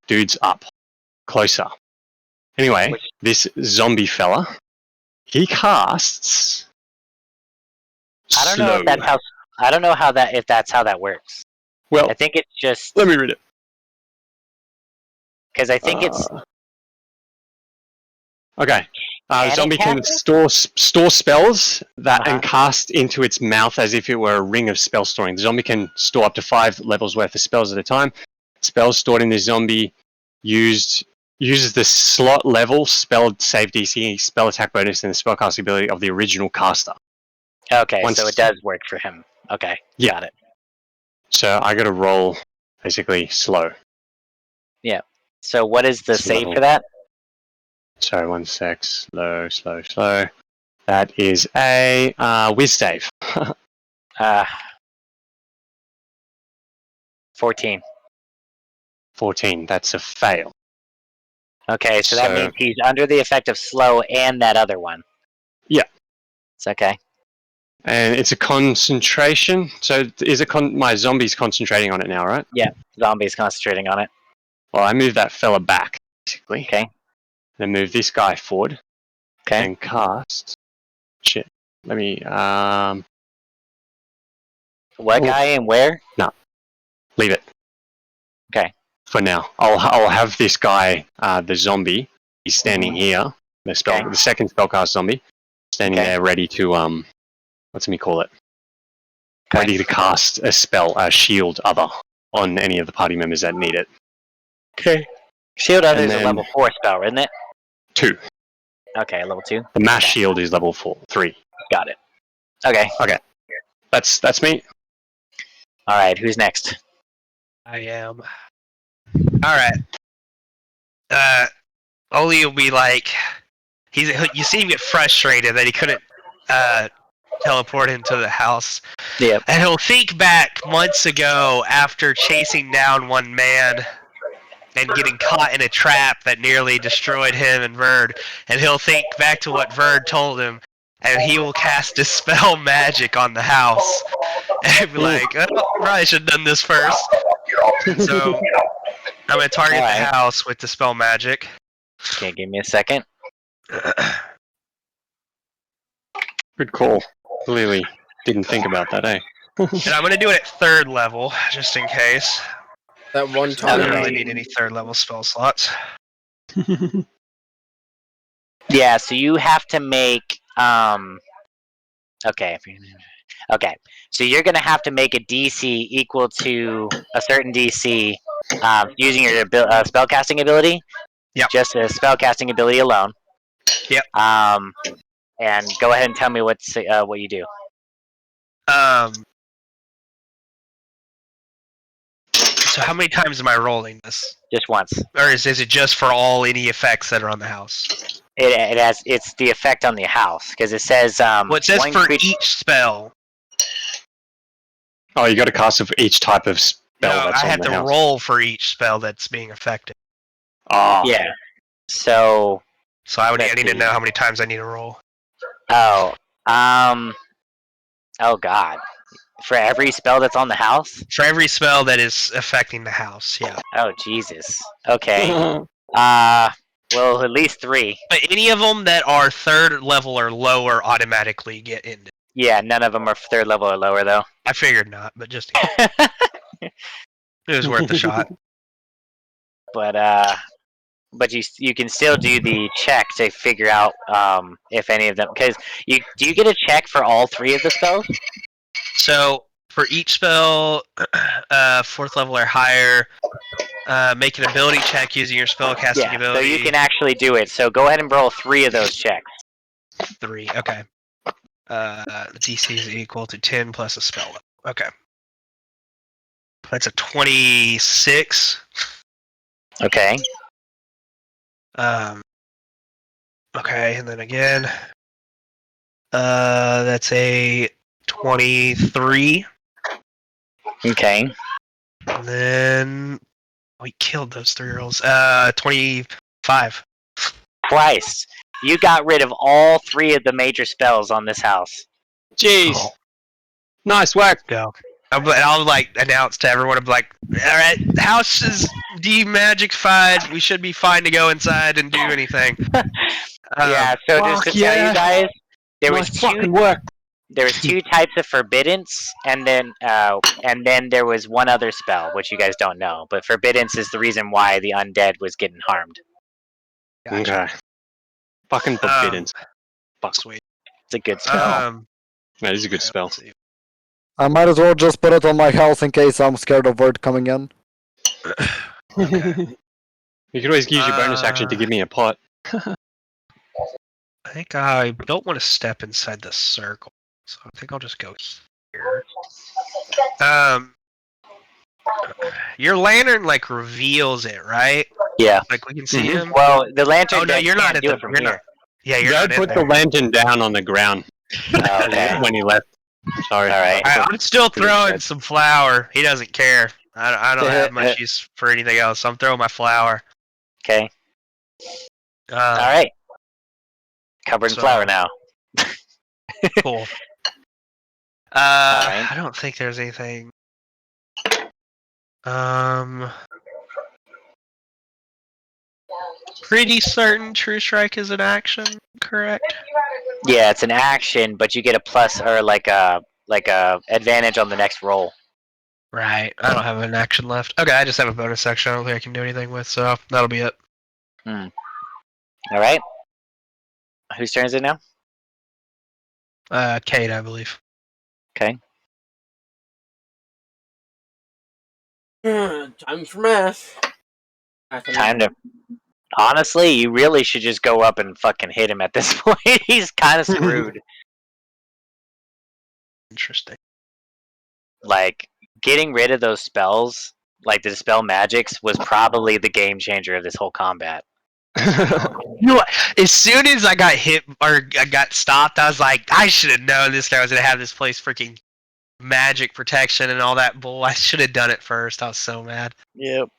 dudes up closer. Anyway, this zombie fella, he casts. I don't know if that's how. I don't know if that's how that works. Well, I think it's just. Let me read it. Because I think it's. Okay. Zombie can store spells and cast into its mouth as if it were a ring of spell storing. The zombie can store up to 5 levels worth of spells at a time. Spells stored in the zombie uses the slot level, spell save DC, spell attack bonus, and the spellcasting ability of the original caster. Okay, so it does work for him. Okay, got it. So I got to roll basically slow. Yeah. So what is the save for that? So 1 sec, slow. That is a whiz save. 14. 14. That's a fail. Okay, so that means he's under the effect of slow and that other one. Yeah. It's okay. And it's a concentration. So is it my zombie's concentrating on it now, right? Yeah, zombie's concentrating on it. Well, I move that fella back, basically. Okay. Then move this guy forward. Okay. And cast. Shit. Let me. What guy and where? No. Leave it. Okay. For now, I'll have this guy, the zombie. He's standing here. The second spellcast zombie, standing there, ready to what's me call it? Okay. Ready to cast a spell, a shield other on any of the party members that need it. Okay. Shield other is a level 4 spell, isn't it? 2. Okay, level 2. The mass shield is level 3. Got it. Okay. Okay. That's me. All right. Who's next? I am. All right. Oli will be like, you see him get frustrated that he couldn't teleport into the house. Yep. And he'll think back months ago after chasing down one man and getting caught in a trap that nearly destroyed him and Verd. And he'll think back to what Verd told him, and he will cast Dispel Magic on the house. And be like, oh, probably should have done this first. So I'm going to target the house with Dispel Magic. Okay, give me a second. Good call. Clearly didn't think about that, eh? And I'm going to do it at 3rd level, just in case. That one I time. don't really need any 3rd level spell slots. Yeah, so you have to make okay. Okay. So you're gonna have to make a DC equal to a certain DC using your spellcasting ability. Yep. Just a spellcasting ability alone. Yep. And go ahead and tell me what you do. So how many times am I rolling this? Just once. Or is it just for any effects that are on the house? It's the effect on the house because it says Well, it says for creature. each spell. Oh, you got to cast of each type of spell No, that's I on have the to house. roll for each spell that's being affected. Oh, Yeah. So I Let's need to see. know how many times I need to roll. oh god. For every spell that's on the house? For every spell that is affecting the house, yeah. Oh Jesus. Okay. Well, at least 3. But any of them that are 3rd level or lower automatically get ended. Yeah, none of them are 3rd level or lower though. I figured not, but just it was worth a shot. But you can still do the check to figure out if any of them, because do you get a check for all 3 of the spells? So for each spell, 4th level or higher, make an ability check using your spellcasting ability. So you can actually do it. So go ahead and roll 3 of those checks. 3, okay. The DC is equal to 10 plus a spell level. Okay. That's a 26. Okay. Okay, and then again. That's a 23. Okay. And then we killed those 3 rolls. 25. Christ. You got rid of all 3 of the major spells on this house. jeez. Oh. Nice work. Go. I'll like announce to everyone. I'm like, all right, the house is demagicified. We should be fine to go inside and do anything. Yeah. So just to tell you guys, there was Nice fucking work. There was 2 types of forbiddance, and then there was one other spell, which you guys don't know. But forbiddance is the reason why the undead was getting harmed. Gotcha. Okay. Fucking forbidden. Fuck. Sweet. It's a good spell. That is a good Okay, spell. let's see. I might as well just put it on my house in case I'm scared of Word coming in. Okay. You could always use your bonus action to give me a pot. I think I don't want to step inside the circle, so I think I'll just go here. Your lantern like reveals it, right? Yeah. Like we can see Mhm. him. Well, the lantern. Oh no, you're not can't at do the. it from You're here. not. Yeah, you're Dad not in put there. the lantern down on the ground Okay. when he left. Sorry. All right. I'm still Pretty throwing good. some flour. He doesn't care. I don't have much use for anything else. So I'm throwing my flour. Okay. All right. Covered in so- flour now. Cool. Alright. I don't think there's anything. Pretty certain True Strike is an action, correct? Yeah, it's an action, but you get a plus or like a advantage on the next roll. Right. I don't have an action left. Okay, I just have a bonus action. I don't think I can do anything with, so that'll be it. All right. Whose turn is it now? Kate, I believe. Okay. Time for math. Time to. Honestly, you really should just go up and fucking hit him at this point. He's kind of screwed. Interesting. Like, getting rid of those spells, like the dispel magics, was probably the game changer of this whole combat. You know what? As soon as I got hit or I got stopped, I was like, I should have known this guy was gonna have this place freaking magic protection and all that bull. I should have done it first. I was so mad. Yep.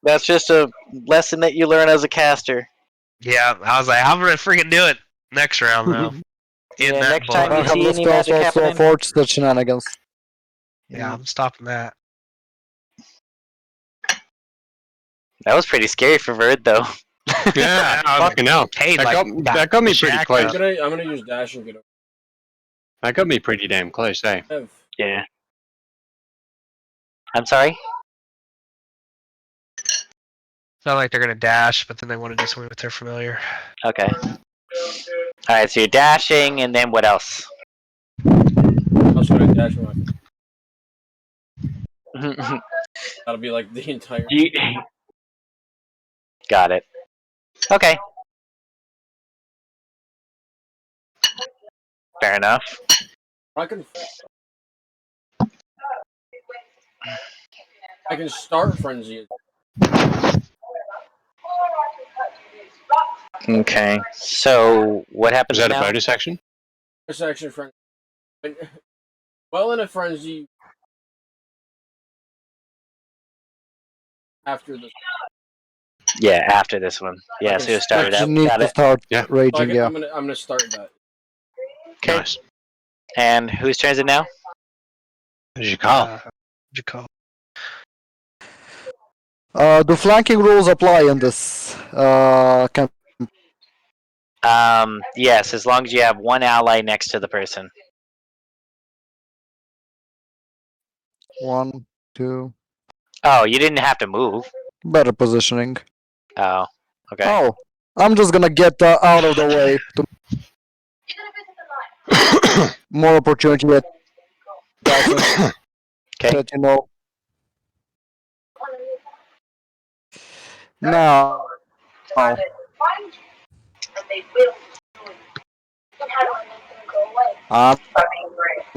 That's just a lesson that you learn as a caster. Yeah, I was like, I'm gonna freaking do it next round though. Yeah, In that next bull. time I you have see the any spells magic also happening? forge the shenanigans. Yeah, I'm stopping that. That was pretty scary for Verd, though. Yeah, fucking hell. Hey, That got me pretty jacked close. up. I'm gonna use dash and get over. That got me pretty damn close, eh? Yeah. I'm sorry? not like they're gonna dash, but then they want to do something with their familiar. Okay. Alright, so you're dashing, and then what else? I was gonna dash my. That'll be like the entire. Got it. Okay. Fair enough. I can start frenzy. Okay. So what happens Is that now? a bonus action? This action frenzy. Well, in a frenzy. After this, Yeah, after this one. Yeah, so you start it You up. need Got to it. start Yeah. raging, yeah. I'm gonna start that. Okay. Nice. And whose turn is it now? Jakal. Jakal. Do flanking rules apply in this? Yes, as long as you have one ally next to the person. 1, 2. Oh, you didn't have to move. Better positioning. Oh, okay. Oh, I'm just gonna get out of the way to more opportunity at dashing. Okay. That you know. Now, I'm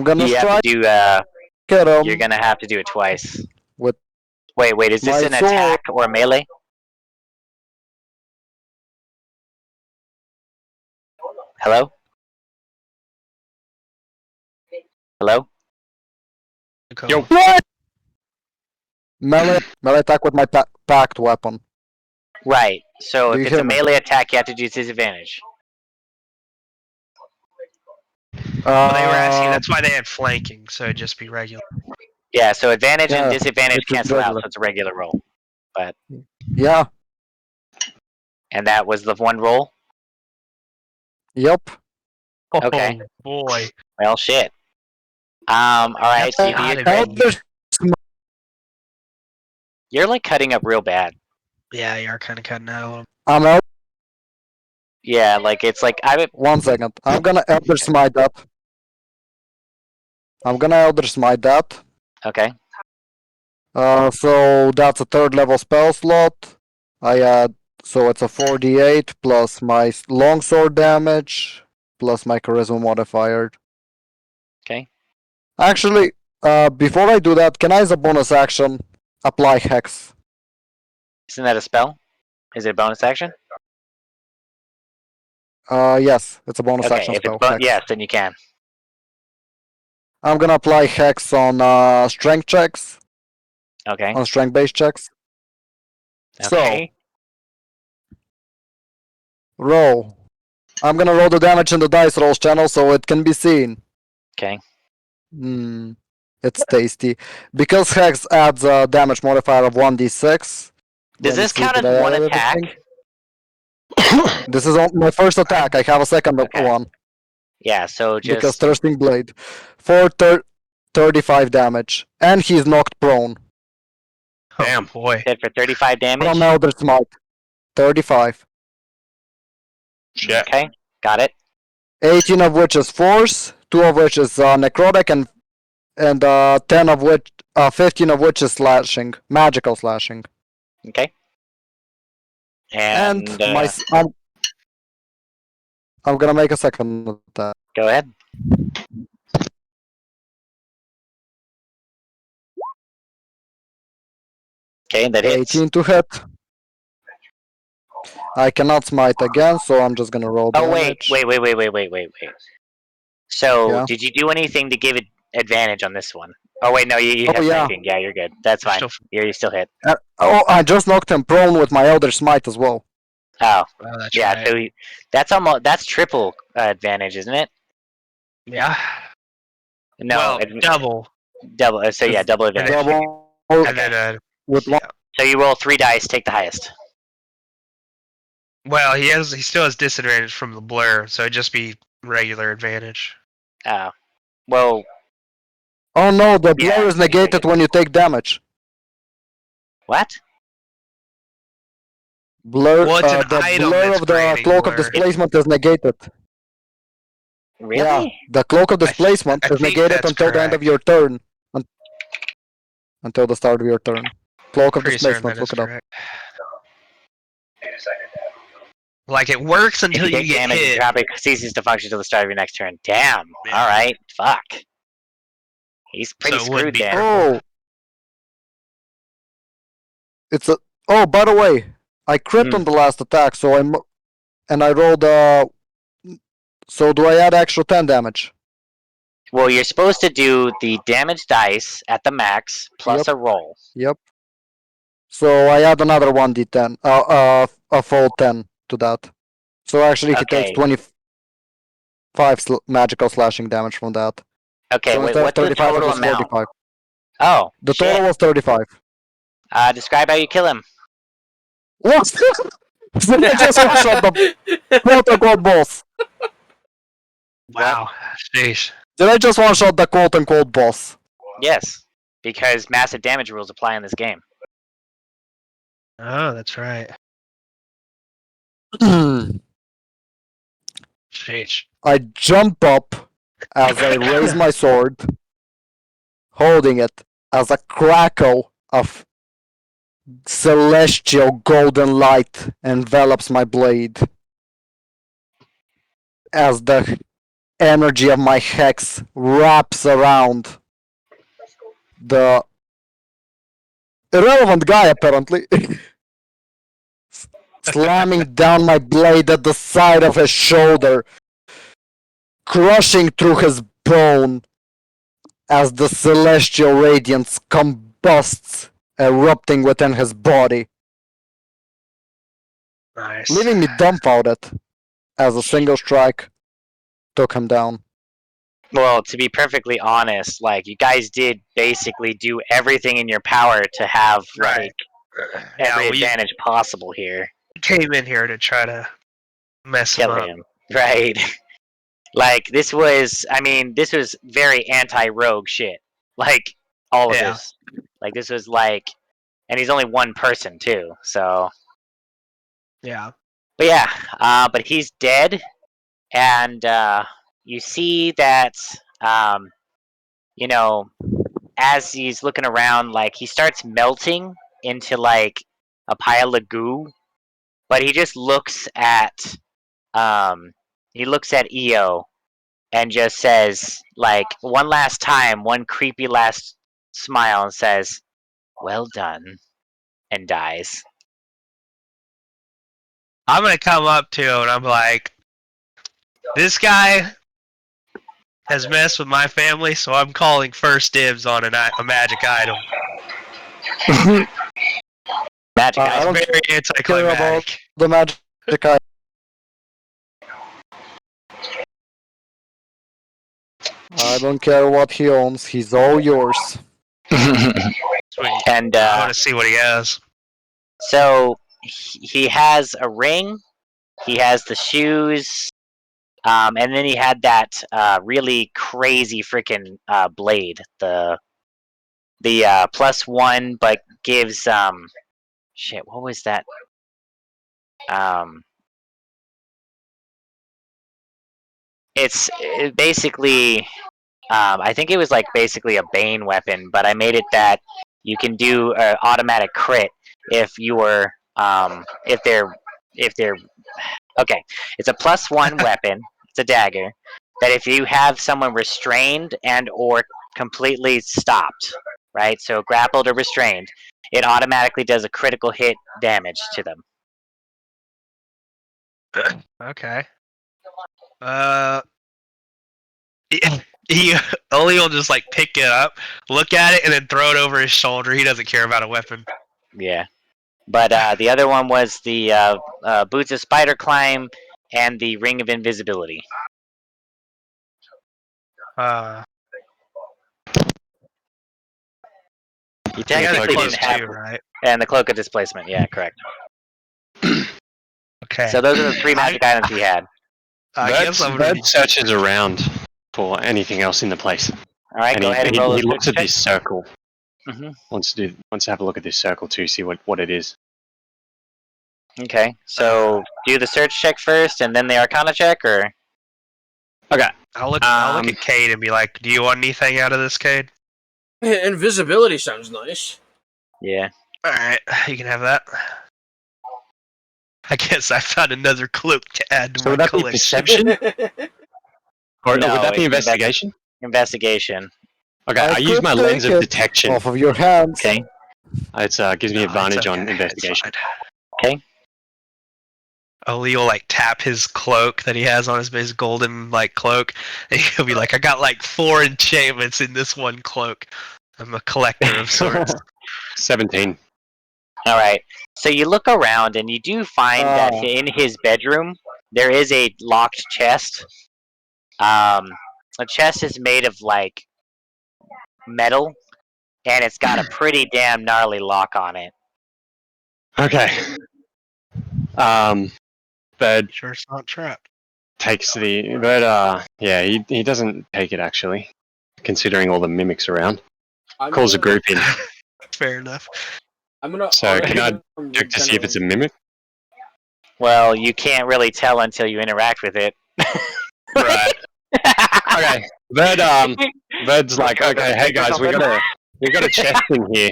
gonna You have to strike do. at You're him gonna have to do it twice. with Wait. Is this my an sword. attack or melee? Hello. Hello. Jakal. Yo. What? Melee attack with my packed weapon. Right. So Do if you it's a hear me? melee attack, you have to do disadvantage. Well, they were asking. Uh, That's why they had flanking, so it'd just be regular. Yeah. So advantage and yeah, disadvantage it's cancel out, regular. so it's a regular roll. Yeah, And that was the one roll. yep. Okay. Oh boy. Well, shit. All right. That's So you do gotta your be- Elder You're like cutting up real bad. Yeah, you are kind of cutting out a little. I'm out. Yeah, like it's like I would. 1 second. I'm gonna Elder Smite that. Okay. So that's a 3rd level spell slot. I add, so it's a 4d8 plus my longsword damage plus my charisma modifier. Okay. Actually, before I do that, can I, as a bonus action, apply Hex? Isn't that a spell? Is it a bonus action? Yes, it's a bonus Okay. action If it's spell. Hex. yes, then you can. I'm gonna apply Hex on strength checks, Okay. on strength-based checks. Okay. So, roll. I'm gonna roll the damage in the dice rolls channel so it can be seen. Okay. It's tasty. Because Hex adds a damage modifier of 1d6. Does this count as one attack? This is my first attack. I have a second Okay. one. Yeah. So Because just Thirsting Blade. For 35 damage. And he's knocked prone. Damn. Oh boy. hit for 35 damage. From Elder Smite. 35. Shit. Okay. Got it. 18 of which is force, 2 of which is necrotic, and 15 of which is slashing, magical slashing. Okay. And And I'm gonna make a second attack. go ahead. Okay, that hits. 18 to hit. I cannot smite again, so I'm just gonna roll Oh wait. damage. So Yeah. did you do anything to give it advantage on this one? Oh wait, no, you Oh, have yeah. flanking. Yeah, you're good. That's fine. Still- You still hit. I just knocked him prone with my Elder Smite as well. Oh, Oh, that's yeah. right. So that's triple advantage, isn't it? Yeah. No, Well, double. double. So yeah, double advantage. Double And then, with one. So you roll 3 dice, take the highest. well, he still has disadvantage from the blur, so it'd just be regular advantage. Oh, well, Oh no, the Yeah, blur is negated when you take damage. what? Blur. What's an The item blur that's of the granting cloak of blur? displacement is negated. Really? Yeah, the cloak of I th- displacement I is think negated that's until the end of correct. your turn. Until the start of your turn. Cloak of Pretty certain that displacement. Look is it up. correct. Like it works If until you you take get damage, hit. the topic ceases to function until the start of your next turn. Damn. Yeah. All right. Fuck. He's pretty So it would screwed be then. Oh, it's a. Oh, by the way, I crit Hmm. on the last attack, so I rolled. So do I add extra 10 damage? Well, you're supposed to do the damage dice at the max plus Yep. a roll. Yep. So I add another 1d10, a full 10 to that. So actually, he takes Okay. 25 magical slashing damage from that. Okay. So Wait. instead of What's the 35, it total was amount? 45. Oh. The shit. total was 35. Describe how you kill him. What? Then I just one shot the quote-unquote boss. Wow. Sheesh. Did I just one shot the quote-unquote boss? Yes, because massive damage rules apply in this game. Oh, that's right. I Sheesh. jump up as I raise my sword, holding it as a crackle of celestial golden light envelops my blade. As the energy of my hex wraps around the irrelevant guy, apparently, slamming down my blade at the side of his shoulder, crushing through his bone as the celestial radiance combusts, erupting within his body, Nice. leaving me dumbfounded as a single strike took him down. Well, to be perfectly honest, like you guys did basically do everything in your power to have Right. like Yeah, every we advantage possible here. came in here to try to mess him Kill up. him, right? Like this was, I mean, this was very anti-rogue shit. Like all of Yeah. this, like this was like, and he's only one person too. So, Yeah. but yeah, but he's dead, and you see that, you know, as he's looking around, like he starts melting into like a pile of goo, but he just looks at, EO and just says like one last time, one creepy last smile, and says, "Well done," and dies. I'm gonna come up to him and I'm like, this guy has messed with my family, so I'm calling first dibs on a magic item. Magic I item. don't Very anticlimactic. The magic I don't care what he owns, he's all yours. Sweet. And I want to see what he has. so he has a ring, he has the shoes, and then he had that really crazy freaking blade. The +1, but gives shit. What was that? It basically. I think it was like basically a Bane weapon, but I made it that you can do an automatic crit if you were if they're okay. It's a +1 weapon. It's a dagger that if you have someone restrained and or completely stopped, right? So grappled or restrained, it automatically does a critical hit damage to them. Okay. He only will just like pick it up, look at it, and then throw it over his shoulder. He doesn't care about a weapon. Yeah. But the other one was the Boots of Spider Climb and the Ring of Invisibility. You He has a technically cloak didn't have, too, right? and the Cloak of Displacement. Yeah, correct. Okay. So those are the 3 magic items he had. I guess I'm gonna Bird searches around for anything else in the place. All right, And go ahead and roll he those looks at checks. this circle. Mhm. Wants to have a look at this circle too, see what it is. Okay, so do the search check first, and then the Arcana check, or Okay. I'll look at Cade and be like, "Do you want anything out of this, Cade?" Invisibility sounds nice. yeah. All right, you can have that. I guess I found another cloak to add to So my would that be collection. perception? Or No, would that be it's investigation? Investigation. Okay, I I use could my lens take of it detection. off of your hands. Okay. It gives me No, advantage it's on okay, investigation. it's fine. Oli will like tap his cloak that he has on his golden like cloak, and he'll be like, "I got like 4 enchantments in this one cloak. I'm a collector of sorts." 17. All right. So you look around, and you do find that in his bedroom there is a locked chest. The chest is made of like metal, and it's got a pretty damn gnarly lock on it. Okay. Bird Sure, it's not trapped. takes the. Bird, yeah, he doesn't take it actually, considering all the mimics around. Calls a group in. Fair enough. I'm gonna. So can I check to see if it's a mimic? Well, you can't really tell until you interact with it. Right. Okay. Bird's like, okay, hey guys, we got a chest in here.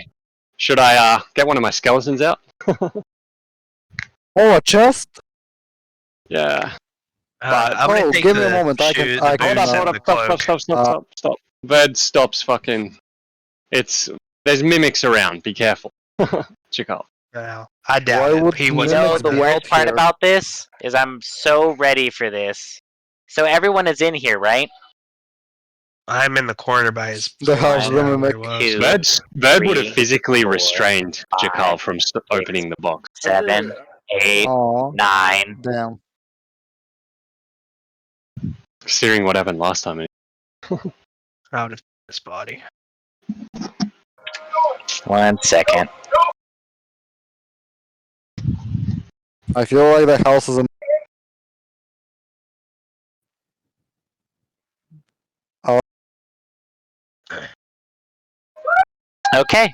Should I get one of my skeletons out? Oh, a chest? Yeah. I'm gonna take give me a the moment. I shoe- can. the I Hold can. up, boots hold and up, the cloak. stop. Bird stops fucking. There's mimics around. Be careful. Chikal. Well, I doubt Why it. would He You wasn't. know mimics the be worst out part here? about this is I'm so ready for this. So everyone is in here, right? I'm in the corner by his. The house One, the mimic. two, Bird would have three, physically 4, restrained 5, Chikal from opening the box. 7, 8, Oh, 9. damn. Considering what happened last time. Out of his body. 1 second. I feel like the house is a. Okay.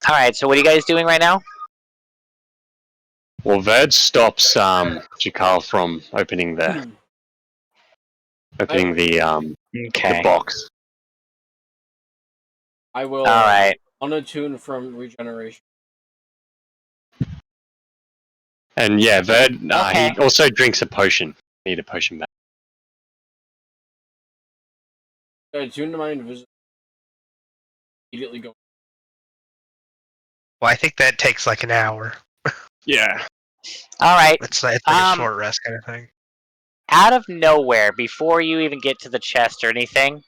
All right. So what are you guys doing right now? Well, Bird stops Chikal from opening the Okay. box. I will. All right. Unattune from regeneration. And yeah, Bird Okay. he also drinks a potion. Need a potion back. Attune to my invisibility. Immediately go. Well, I think that takes like an hour. Yeah. All right. It's like a short rest kind of thing. Out of nowhere, before you even get to the chest or anything,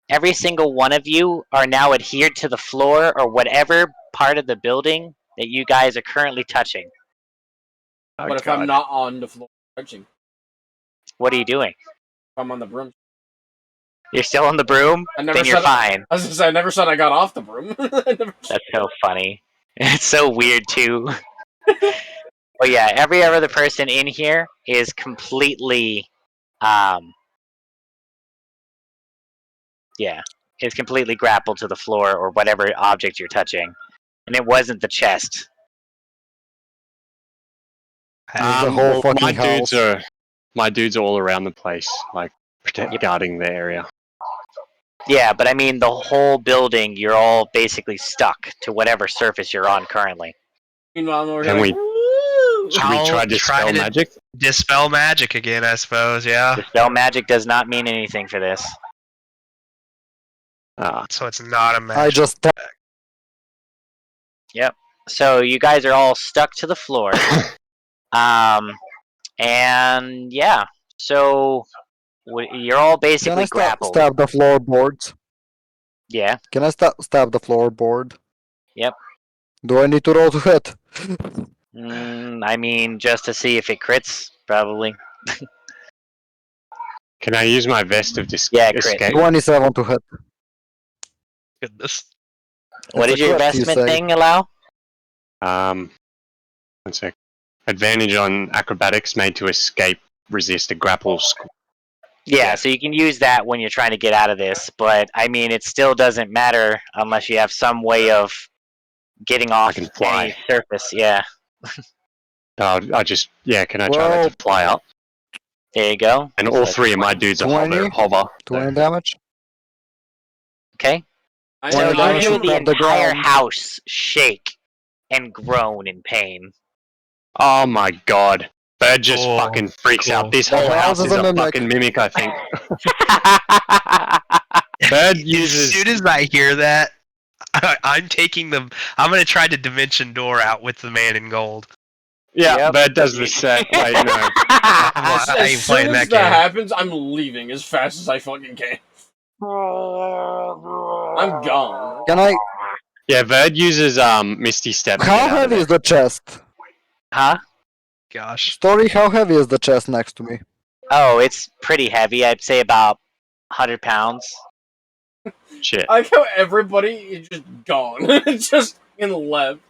every single one of you are now adhered to the floor or whatever part of the building that you guys are currently touching. Oh, But if God. I'm not on the floor touching, What are you doing? if I'm on the broom, You're still on the broom? I never Then you're said. fine. I was gonna say, I never said I got off the broom. I never said- That's so funny. It's so weird too. But yeah, every other person in here is completely, is completely grappled to the floor or whatever object you're touching, and it wasn't the chest. The whole Well, fucking house. my dudes are all around the place, like guarding the area. Yeah, but I mean the whole building. You're all basically stuck to whatever surface you're on currently. Meanwhile, I'm over Can here we- like, "Woo!" Should we try I'll dispel try to- magic? Dispel magic again, I suppose. Yeah. Dispel magic does not mean anything for this. So it's not a magic. I just. So you guys are all stuck to the floor. And yeah, so you're all Can I basically grappled. stab the floorboards? Yeah. Can I stab the floorboard? Yep. Do I need to roll to hit? I mean, just to see if it crits, probably. Can I use my vest of Yeah, crit. escape? 27 to hit. Goodness. What It's did a your crit, you investment say. thing allow? 1 sec. Advantage on acrobatics made to escape, resist a grapple. Yeah, so you can use that when you're trying to get out of this, but I mean, it still doesn't matter unless you have some way of getting off can fly. any surface. Yeah, I just can I try that Well, to fly up? there you go. And all three of my dudes are 20? hover. 20 damage. Okay, I so Well, am, you I damage hear am, the from the entire ground. house shake and groan in pain. Oh my god. Bird just Cool, fucking freaks cool. out. This The whole house house is is a a mimic. fucking mimic, I think. Bird As uses. soon as I hear that, I'm taking them. I'm gonna try to dimension door out with the man in gold. Yeah, Yep. Bird does the set. Wait, no. as, I as ain't soon playing as that that game. happens, I'm leaving as fast as I fucking can. I'm gone. Can I? Yeah, Bird uses Misty Step to How get out of heavy there. is the chest? Huh? Gosh. Story, how heavy is the chest next to me? Oh, it's pretty heavy. I'd say about 100 pounds. Shit. I like how everybody is just gone. Just in left.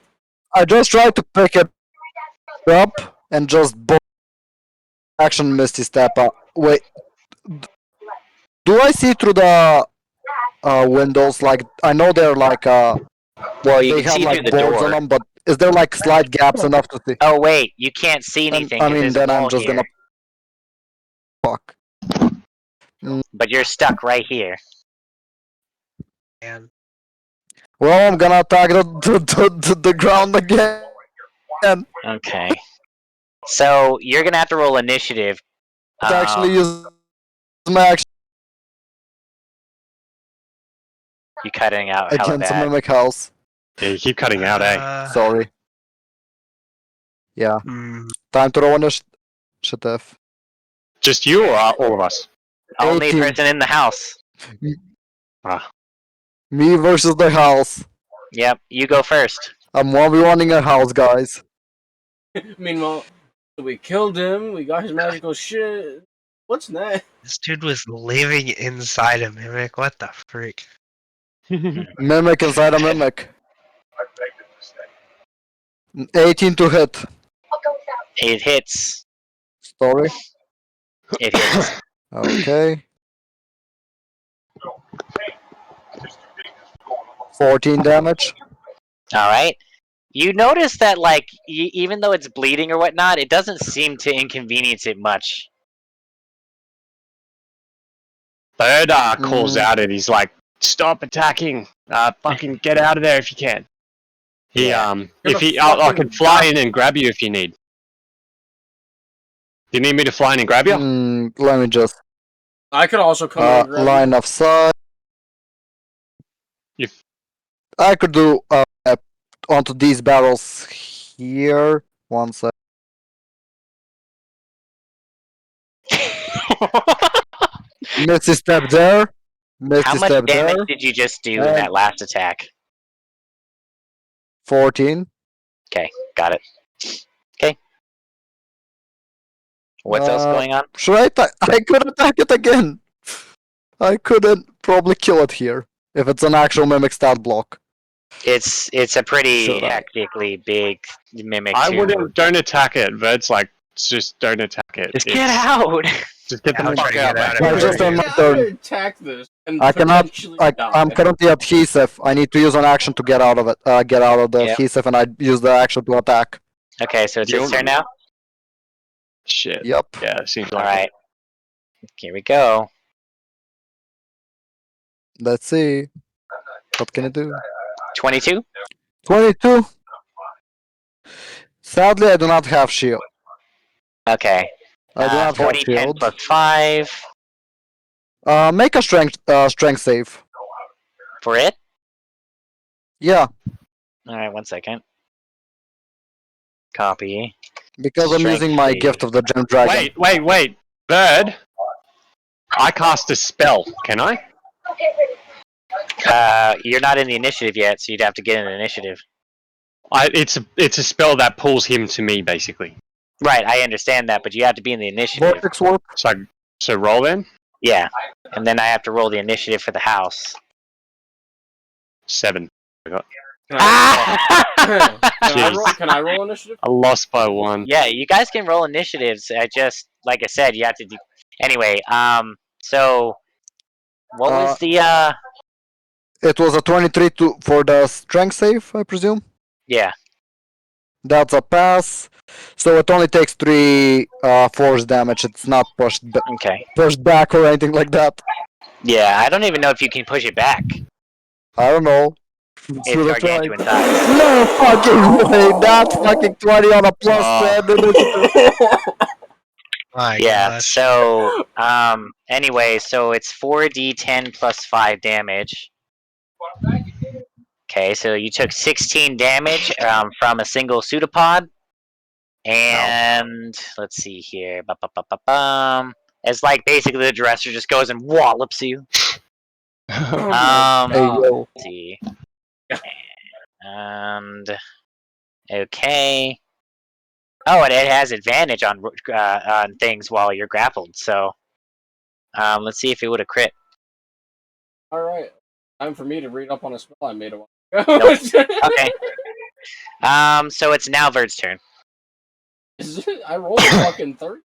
I just tried to pick it up and just action Misty Step up. Wait, do I see through the windows? Like, I know they're like Well, you they can have see like through the boards door. on them, but is there like slight gaps enough to see? Oh wait, you can't see And, anything I because mean, there's a then I'm wall just here. gonna fuck. But you're stuck right here. Man. Well, I'm gonna attack the ground again. Okay. So you're gonna have to roll initiative. To actually use my action You cutting out hella against a bad. mimic house. Yeah, you keep cutting out, eh? Sorry. Yeah, Hmm. time to roll initiative. Just you or all of us? Only 18. person in the house. Ah, Me versus the house. Yep, you go first. I'm 1v1ing a house, guys. Meanwhile, we killed him. We got his magical shit. What's next? This dude was living inside a mimic. What the freak? Mimic inside a mimic. 18 to hit. It hits. Story. It hits. Okay. 14 damage. All right. You notice that, like, even though it's bleeding or whatnot, it doesn't seem to inconvenience it much. Bird calls out and he's like, "Stop attacking! Fucking get out of there if you can." He Yeah. if he, Gonna I can fucking fly die. in and grab you if you need. Do you need me to fly in and grab you? Let me just I could also come in and grab line of sight. If I could do onto these barrels here. One sec. Misty step there. Misty How much step damage there. did you just do in And- that last attack? 14. Okay, got it. Okay. What's else going on? Should I attack? I could attack it again. I couldn't probably kill it here if it's an actual mimic stat block. It's a pretty Should I? hectically big mimic. I too. don't attack it. Bird's like, just don't attack it. Just get out. Just get the I'll try fuck to out. get out man. of I just here. on my I'm turn. gonna attack this and I cannot. potentially I'm die. currently adhesive. I need to use an action to get out of it. Get out of the Yep. adhesive, and I use the action to attack. Okay, so it's You his don't- turn now. Shit. Yep. Yeah, it seems All like right. Here we go. Let's see. What can it do? 22. 22. Sadly, I do not have shield. Okay. I do not have 40, 10 shield. plus 5 Make a strength save. for it. Yeah, All right, 1 second. Copy. because I'm Strength using my save. gift of the gem dragon. Wait. Bird. I cast a spell. Can I? You're not in the initiative yet, so you'd have to get in the initiative. It's a spell that pulls him to me, basically. Right, I understand that, but you have to be in the initiative. Vortex warp. So roll then. Yeah, and then I have to roll the initiative for the house. 7. Can I, Jeez. can I roll initiative? I lost by 1. Yeah, you guys can roll initiatives. I just, like I said, you have to do. Anyway, so what was the It was a 23 for the strength save, I presume. Yeah. That's a pass. So it only takes 3 force damage. It's not Okay. pushed back or anything like that. Yeah, I don't even know if you can push it back. I don't know. It's gargantuan size. No fucking way! That's fucking 20 on a plus Oh. 10 initiative. My Yeah. gosh. So, anyway, so it's 4d10 plus 5 damage. Okay, so you took 16 damage from a single pseudopod. And let's see here. It's like basically the dresser just goes and wallops you. Oh my Hey God. yo. Let's see. And okay. Oh, and it has advantage on things while you're grappled. So, let's see if it would have crit. Alright. Time for me to read up on a spell I made a while ago. Nope. Okay. So it's now Verd's turn. I rolled a fucking 30.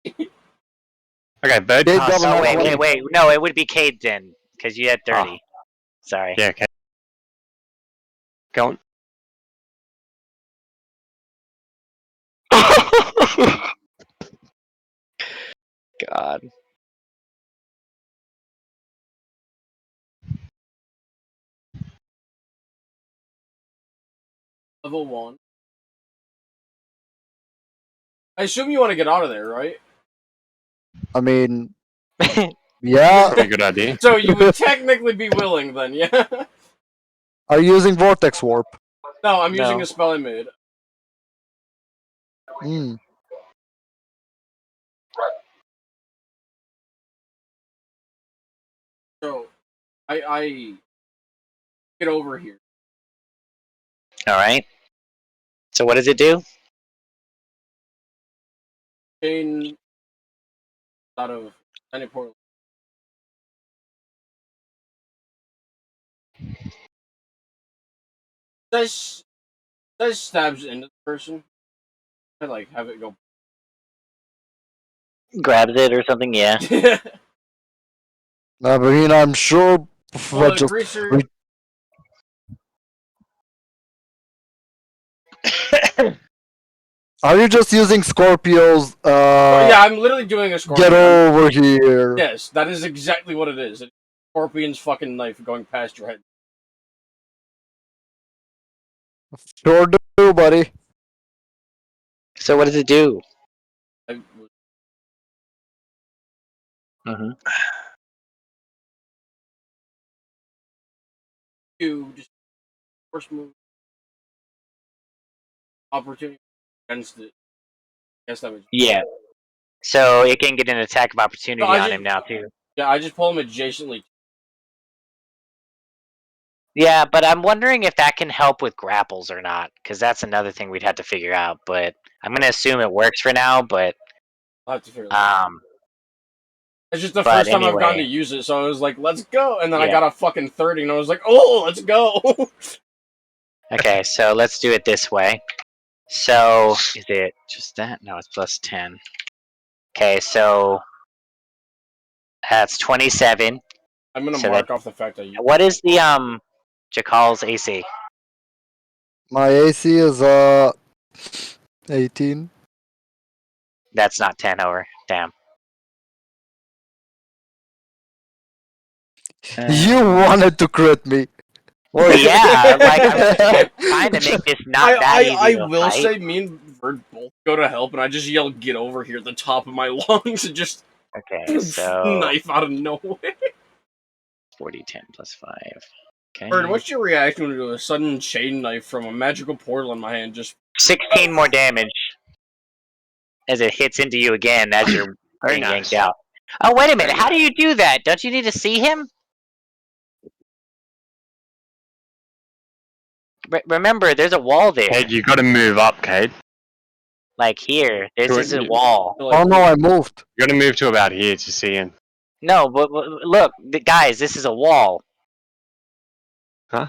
Okay, bird They cast. double Oh up wait, one. wait, wait. No, it would be Cade then, because you had 30. Sorry. Yeah, okay. Go on. God. Level 1. I assume you want to get out of there, right? I mean, yeah. Probably a good idea. So you would technically be willing then, yeah? Are you using Vortex Warp? No, I'm using No. a spell I made. Hmm. So, I get over here. All right. So what does it do? Chain out of any portal. Does stabs into the person? I like have it go. Grabs it or something? Yeah. I mean, I'm sure. Well, the Just greaser. re- Are you just using Scorpio's? Yeah, I'm literally doing a scorpion. Get over here. Yes, that is exactly what it is. It's scorpion's fucking knife going past your head. Sure do, buddy. So what does it do? I, Mm-hmm. you just first move opportunity against it. Yes, that was. Yeah. So it can get an attack of opportunity No, I on just- him now too. Yeah, I just pull him adjacently. Yeah, but I'm wondering if that can help with grapples or not, because that's another thing we'd have to figure out. But I'm gonna assume it works for now. But I'll have to figure that out. It's just the but first time I've gotten to anyway. use it, so I was like, let's go. And then I Yeah. got a fucking 30, and I was like, oh, let's go. Okay, so let's do it this way. So is it just that? No, it's plus 10. Okay, so that's 27. I'm gonna So mark off the fact that you. What is the Jakal's AC? My AC is 18. That's not 10 over. Damn. You wanted to crit me. Well, yeah, like I'm trying to make this not that easy I of a will fight. say, me and Verd both go to help, and I just yell, "Get over here!" at the top of my lungs, and just Okay, so knife out of nowhere. 40, 10 plus 5. Okay. Verd, what's your reaction to a sudden chain knife from a magical portal in my hand? Just 16 more damage as it hits into you again as you're Very being nice. yanked out. Oh, wait a minute. How do you do that? Don't you need to see him? Remember, there's a wall there. Cade, you got to move up, Cade. Like here. This Do it, is a you- wall. like, Oh no, I moved. You got to move to about here to see him. No, but look, guys, this is a wall. Huh?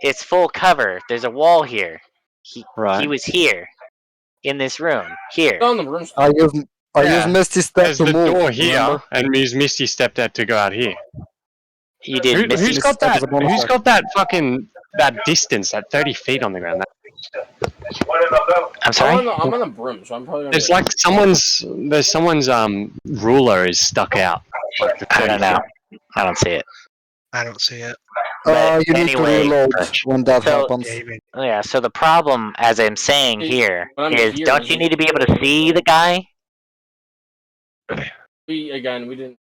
It's full cover. There's a wall here. He Right. was here. In this room. Here. on the room. I used Yeah. Misty Step There's to the move. door here, remember? and Misty stepped out to go out here. You did Misty. Who's got Step that? is a bonus Who's action. got that fucking that distance, that 30 feet on the ground? I'm sorry. I'm on the broom, so I'm probably gonna. There's like someone's ruler is stuck out. Like the I don't 30 know. foot. I don't see it. I don't see it. But You need to anyway, reload when that so- happens. Yeah. So the problem, as I'm saying See, here, what I'm is here don't is you it- need to be able to see the guy? We didn't.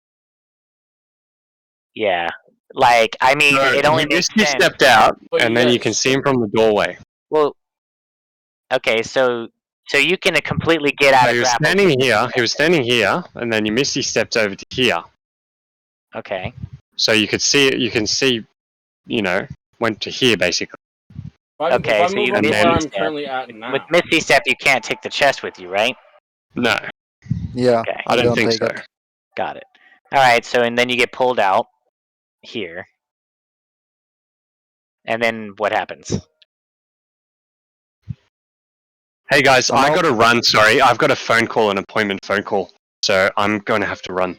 Yeah. Like, I mean, No, it only he makes sense. stepped out, But and you then you guys- can see him from the doorway. Well, okay, so you can completely get out So of he was grapple. standing here. He was standing here, and then you Misty stepped over to here. Okay. So you could see it. You can see, went to here basically. Okay, If I so move you up to missed where the I'm step. currently at now. With Misty Step, you can't take the chest with you, right? No, Yeah, Okay, I don't think take so. it. got it. All right, so and then you get pulled out here, and then what happens? Hey guys, I'm I out. got to run. Sorry, I've got a phone call, an appointment phone call. So I'm going to have to run.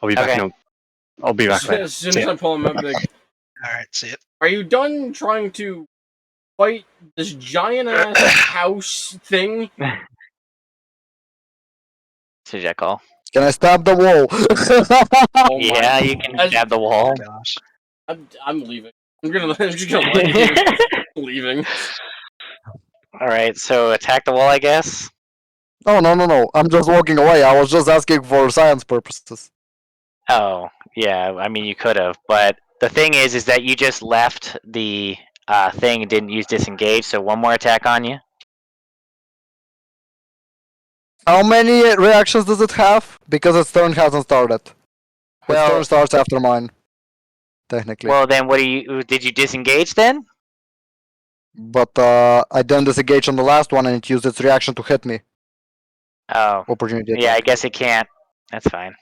I'll be back. Okay. I'll be back later. As soon See as ya. I pull him up, like, All right, see it. are you done trying to fight this giant ass house thing? So Jekyll. Can I stab the wall? Oh my! Yeah, you can As- stab the wall. Oh gosh. I'm leaving. I'm just gonna let you leaving. All right, so attack the wall, I guess. No. I'm just walking away. I was just asking for science purposes. Oh, yeah. I mean, you could have, but the thing is that you just left the thing and didn't use disengage. So one more attack on you. How many reactions does it have? Because its turn hasn't started. Its Well- turn starts after mine. Technically. Well, then what do you? Did you disengage then? But I didn't disengage on the last one and it used its reaction to hit me. Oh, Opportunity yeah. I attack. guess it can't. That's fine.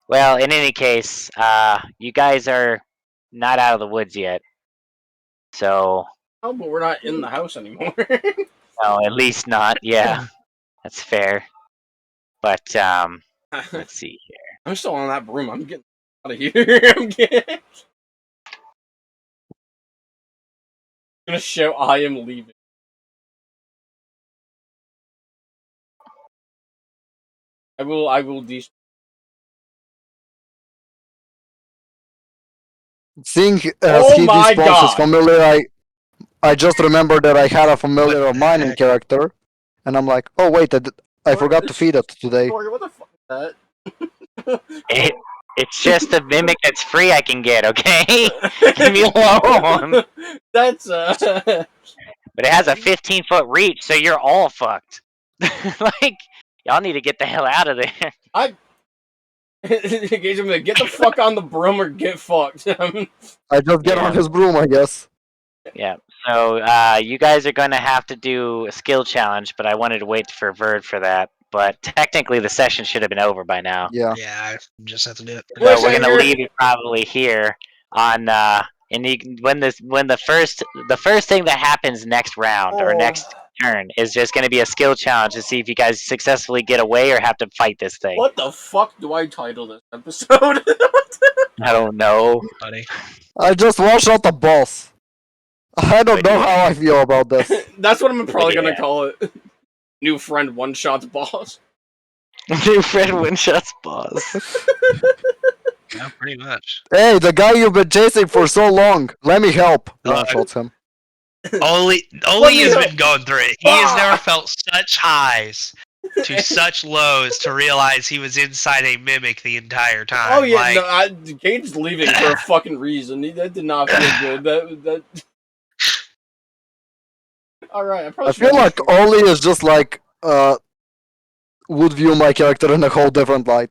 Well, in any case, you guys are not out of the woods yet. So, Oh, but we're not in the house anymore. no, at least not. Yeah, that's fair. But let's see here. I'm still on that broom. I'm getting out of here. I'm gonna shout, "I am leaving." I will Seeing as Oh he my despawns God. his familiar, I just remembered that I had a familiar of mine in character, and I'm like, oh wait, I forgot to feed it today. Corey, what the fuck is that? It's just a mimic that's free I can get, okay? Leave me alone. That's But it has a 15-foot reach, so you're all fucked. Like, y'all need to get the hell out of there. Engage him. Get the fuck on the broom or get fucked. I just get Yeah. on his broom, I guess. Yeah. So you guys are going to have to do a skill challenge, but I wanted to wait for Verd for that. But technically, the session should have been over by now. Yeah. Yeah, I just have to do it. So we're Cliffhanger. going to leave it probably here on. And when the first thing that happens next round or next turn is just going to be a skill challenge to see if you guys successfully get away or have to fight this thing. What the fuck do I title this episode? I don't know. Buddy. I just washed out the boss. I don't know how I feel about this. That's what I'm probably Yeah. gonna call it. New friend one shots boss. New friend Winshot's boss. Yeah, pretty much. Hey, the guy you've been chasing for so long, let me help. One shots him. Oli has been going through it. He has never felt such highs to such lows to realize he was inside a mimic the entire time. Oh yeah, Like, no, Cade's leaving for a fucking reason. That did not feel good. That. All right, I probably. I feel like Oli is just like would view my character in a whole different light.